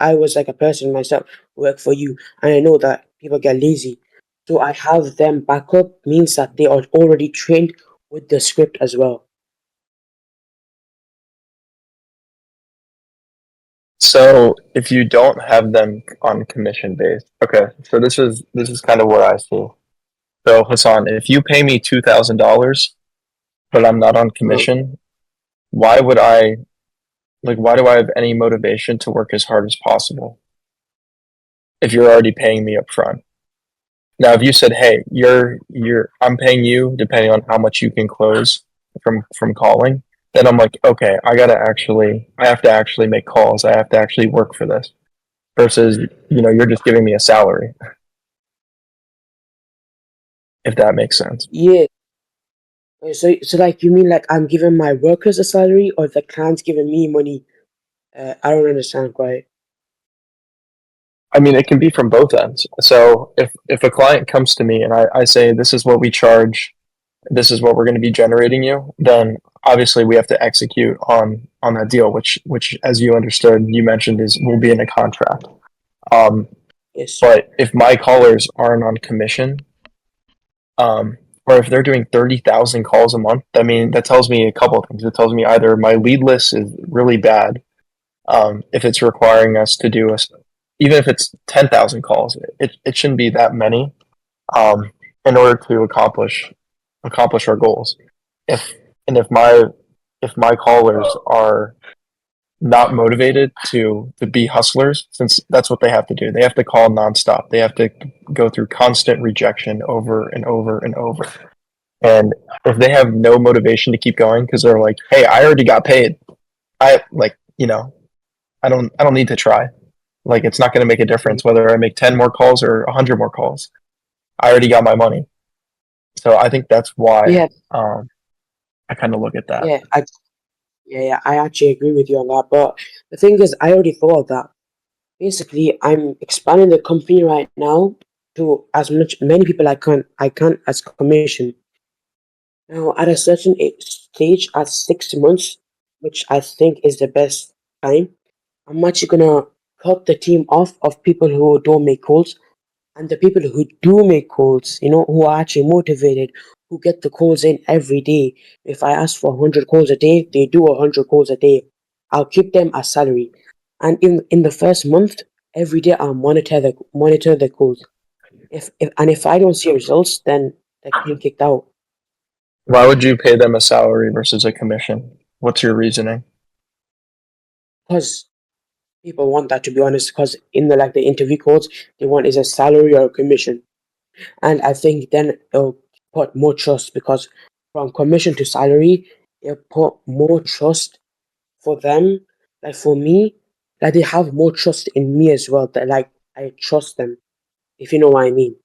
was like a person myself work for you, and I know that people get lazy. So I have them back up means that they are already trained with the script as well. So if you don't have them on commission based, okay. So this is kind of what I see. So Hassan, if you pay me $2,000, but I'm not on commission, why would I why do I have any motivation to work as hard as possible if you're already paying me up front? Now, if you said, "Hey, I'm paying you depending on how much you can close from calling," then I'm like, okay, I have to actually make calls. I have to actually work for this. Versus, you're just giving me a salary, if that makes sense. Yeah. So like you mean like I'm giving my workers a salary or the client's giving me money? I don't understand quite. I mean, it can be from both ends. So if a client comes to me and I say, this is what we charge, this is what we're going to be generating you, then obviously we have to execute on that deal, which as you understood, you mentioned is will be in a contract. Um, Yes. but if my callers aren't on commission, um, or if they're doing 30,000 calls a month, I mean, that tells me a couple of things. It tells me either my lead list is really bad, if it's requiring us to do even if it's 10,000 calls, it shouldn't be that many, um, in order to accomplish our goals. If and if my callers are not motivated to be hustlers, since that's what they have to do. They have to call nonstop. They have to go through constant rejection over and over and over. And if they have no motivation to keep going because they're like, "Hey, I already got paid. I don't need to try. Like, it's not going to make a difference whether I make 10 more calls or 100 more calls. I already got my money." So I think that's why, Yeah, I kind of look at that. yeah, yeah, I actually agree with you on that. But the thing is, I already thought of that. Basically, I'm expanding the company right now to as many people I can as commission. Now, at a certain stage, at 6 months, which I think is the best time, I'm actually gonna cut the team off of people who don't make calls. And the people who do make calls, who are actually motivated, who get the calls in every day. If I ask for 100 calls a day, they do 100 calls a day. I'll keep them as salary. And in the first month, every day I'll monitor the calls. If I don't see results, then they're getting kicked out. Why would you pay them a salary versus a commission? What's your reasoning? Because people want that, to be honest. Because in the interview calls, they want is a salary or a commission. And I think then it'll put more trust because from commission to salary, it'll put more trust for them. Like for me, like they have more trust in me as well. That like I trust them, if you know what I mean.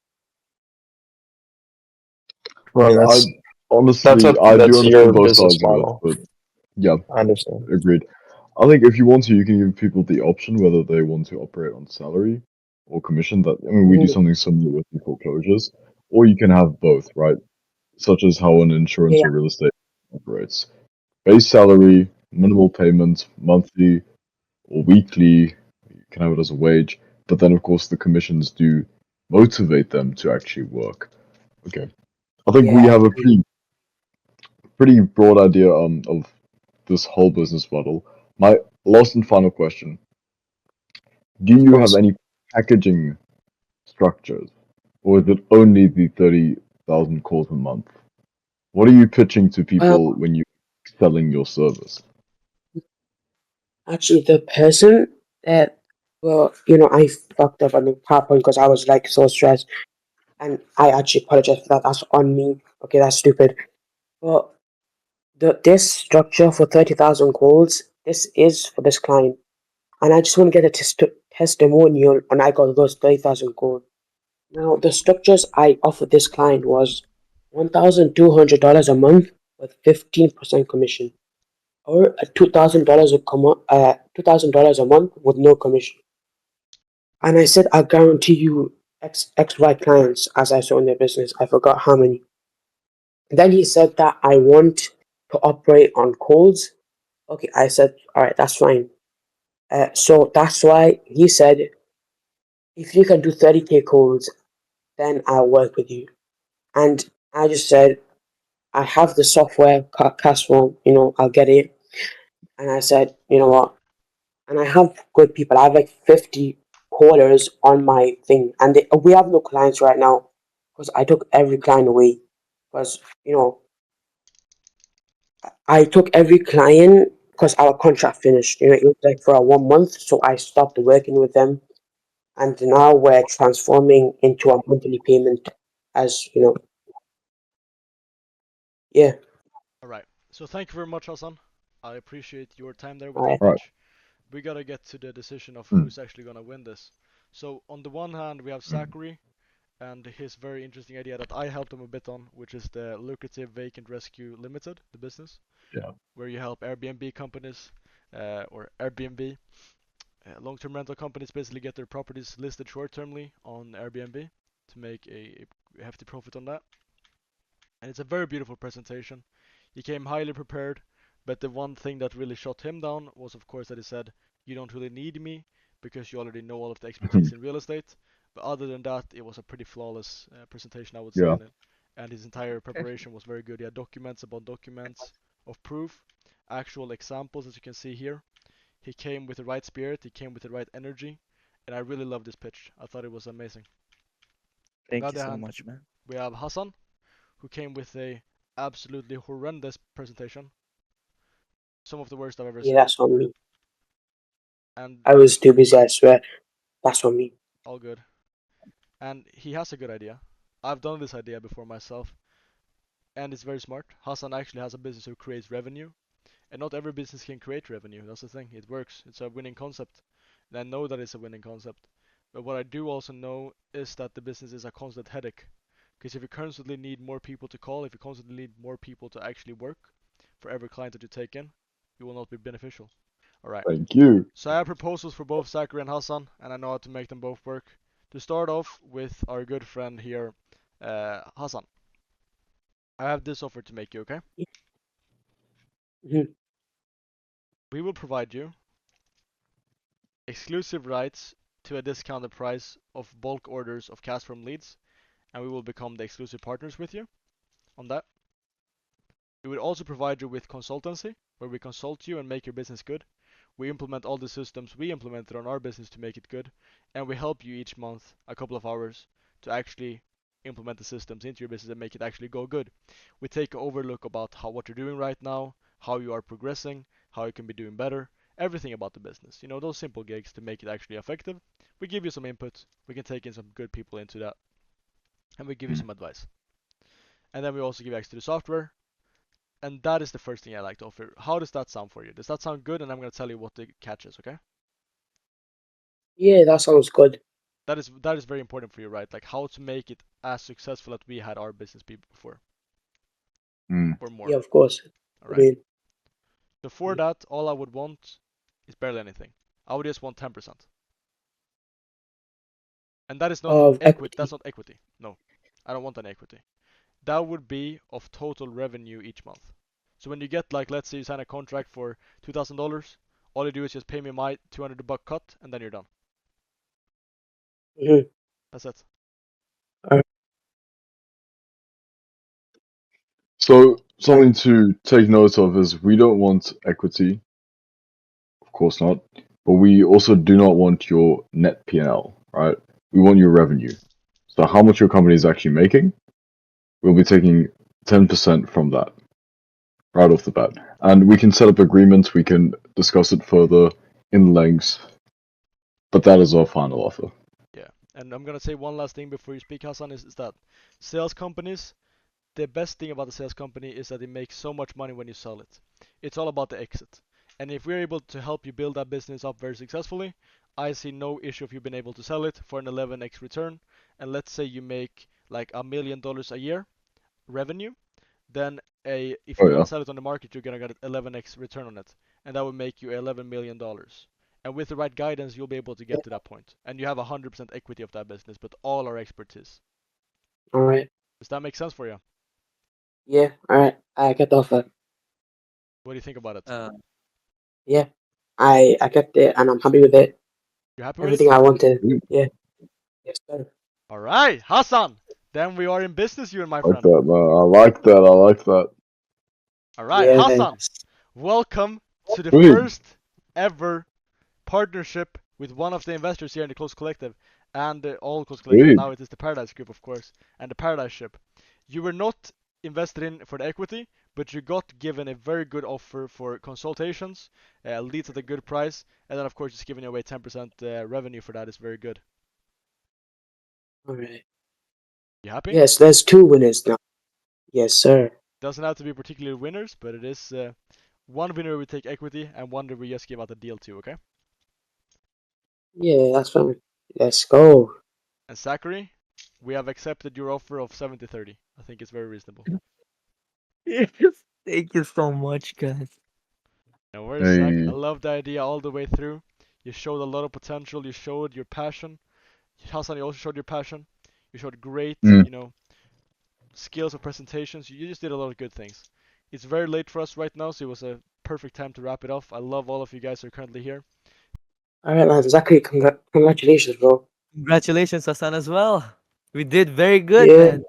I mean, Well, I that's honestly up I do that's your understand both business sides of it, model. but yeah, I understand. agreed. I think if you want to, you can give people the option whether they want to operate on salary or commission. That I mean, we do Mhm. something similar with the foreclosures, or you can have both, right? Such as how an insurance Yeah, or real estate operates. Base salary, minimal payment, monthly or weekly. You can have it as a wage, but then of course the commissions do motivate them to actually work. Okay, I think we yeah, have a pretty broad idea of this whole business model. My last and final question: do Of you have course. any packaging structures, or is it only the 30,000 calls a month? What are you pitching to Well, people when you're selling your service? actually, the person that, well, I fucked up on the PowerPoint because I was like so stressed, and I actually apologize for that. That's on me. Okay, that's stupid. But this structure for 30,000 calls, this is for this client. And I just want to get a testimonial and I got those 30,000 calls. Now, the structures I offered this client was $1,200 a month with 15% commission, or $2,000 a month with no commission. And I said, I'll guarantee you XY clients as I saw in their business. I forgot how many. Then he said that I want to operate on calls. Okay, I said, all right, that's fine. So that's why he said, if you can do 30K calls, then I'll work with you. And I just said, I have the software, Castform, I'll get it. And I said, you know what? And I have good people. I have like 50 callers on my thing. And we have no clients right now because I took every client away. Because, I took every client because our contract finished. It was like for a 1 month. So I stopped working with them. and now we're transforming into a monthly payment as yeah. All right. So thank you very much, Hassan. I appreciate your time there with All that right. Right. pitch. We gotta get to the decision of Mm. who's actually gonna win this. So on the one hand, we have Zachary and his very interesting idea that I helped him a bit on, which is the lucrative vacant rescue limited, the business, Yeah. where you help Airbnb companies or Airbnb long-term rental companies basically get their properties listed short-termly on Airbnb to make a hefty profit on that. And it's a very beautiful presentation. He came highly prepared, but the one thing that really shot him down was, of course, that he said, "You don't really need me because you already know all of the expertise in real estate." But other than that, it was a pretty flawless presentation, I would say, Yeah. and his entire preparation was very good. He had documents upon documents of proof, actual examples, as you can see here. He came with the right spirit, he came with the right energy, and I really loved this pitch. I thought it was amazing. On the Thank you other so hand, much, man. we have Hassan, who came with a absolutely horrendous presentation, some of the worst I've ever Yeah, seen, that's on me. and I was too busy, I swear. That's on me. all good. And he has a good idea. I've done this idea before myself, and it's very smart. Hassan actually has a business who creates revenue, and not every business can create revenue. That's the thing. It works. It's a winning concept. And I know that it's a winning concept. But what I do also know is that the business is a constant headache. Because if you constantly need more people to call, if you constantly need more people to actually work for every client that you take in, it will not be beneficial. Alright. Thank you. So I have proposals for both Zachary and Hassan, and I know how to make them both work. To start off with our good friend here, Hassan. I have this offer to make you, okay? Mhm. We will provide you exclusive rights to a discounted price of bulk orders of cast from leads, and we will become the exclusive partners with you on that. We will also provide you with consultancy, where we consult you and make your business good. We implement all the systems we implemented on our business to make it good, and we help you each month a couple of hours to actually implement the systems into your business and make it actually go good. We take an overlook about what you're doing right now, how you are progressing, how you can be doing better, everything about the business. You know, those simple gigs to make it actually effective. We give you some input. We can take in some good people into that, and we give you Mm. some advice. And then we also give access to the software. And that is the first thing I like to offer. How does that sound for you? Does that sound good? And I'm going to tell you what the catch is, okay? Yeah, that sounds good. That is very important for you, right? Like how to make it as successful as we had our business be before, Mm. or Yeah, more. of course. All I right. mean, So for that, all I would want is barely anything. I would just want 10%, and that is not of equity. That's equity. not equity. No, I don't want any equity. That would be of total revenue each month. So when you get like, let's say you sign a contract for $2,000, all you do is just pay me my 200 buck cut, and then you're done. Mm-hmm. That's it. So Alright. something to take note of is we don't want equity, of course not, but we also do not want your net P&L, right? We want your revenue. So how much your company is actually making, we'll be taking 10% from that right off the bat. And we can set up agreements, we can discuss it further in length, but that is our final offer. Yeah. And I'm gonna say one last thing before you speak, Hassan, is that sales companies, the best thing about the sales company is that it makes so much money when you sell it. It's all about the exit. And if we're able to help you build that business up very successfully, I see no issue of you being able to sell it for an 11x return. And let's say you make like $1 million a year revenue, then if Oh you're yeah. gonna sell it on the market, you're gonna get 11x return on it, and that would make you $11 million. And with the right guidance, you'll be able to get to that point, and you have 100% equity of that business, but all our expertise. Alright. Does that make sense for you? Yeah, alright. I get the offer. What do you think about it? Yeah. I get it and I'm happy with it. You happy with it? Everything I wanted. Sweet. Yeah. Yes, sir. All right, Hassan. Then we are in business, you and my I like friend. that, man. I like that. I like that. All right, Hassan. Yes. Welcome to the Sweet. first ever partnership with one of the investors here in the Close Collective and the All Close Collective, but Sweet. now it is the Paradise Group, of course, and the Paradiseship. You were not invested in for the equity, but you got given a very good offer for consultations, leads at a good price, and then of course just giving away 10% revenue for that is very good. Alright. You happy? Yes, there's two winners now. Yes, sir. Doesn't have to be particular winners, but it is one winner we take equity and one that we just give out the deal to, okay? Yeah, that's fine. Let's go. And Zachary, we have accepted your offer of 70-30. I think it's very reasonable. Yes. Thank you so much, guys. No worries, Zach. I Hey. love the idea all the way through. You showed a lot of potential. You showed your passion. Hassan, you also showed your passion. You showed great, Mm. skills of presentations. You just did a lot of good things. It's very late for us right now, so it was a perfect time to wrap it off. I love all of you guys who are currently here. Alright, man. Zachary, congratulations, bro. Congratulations, Hassan, as well. We did very good, Yeah. man.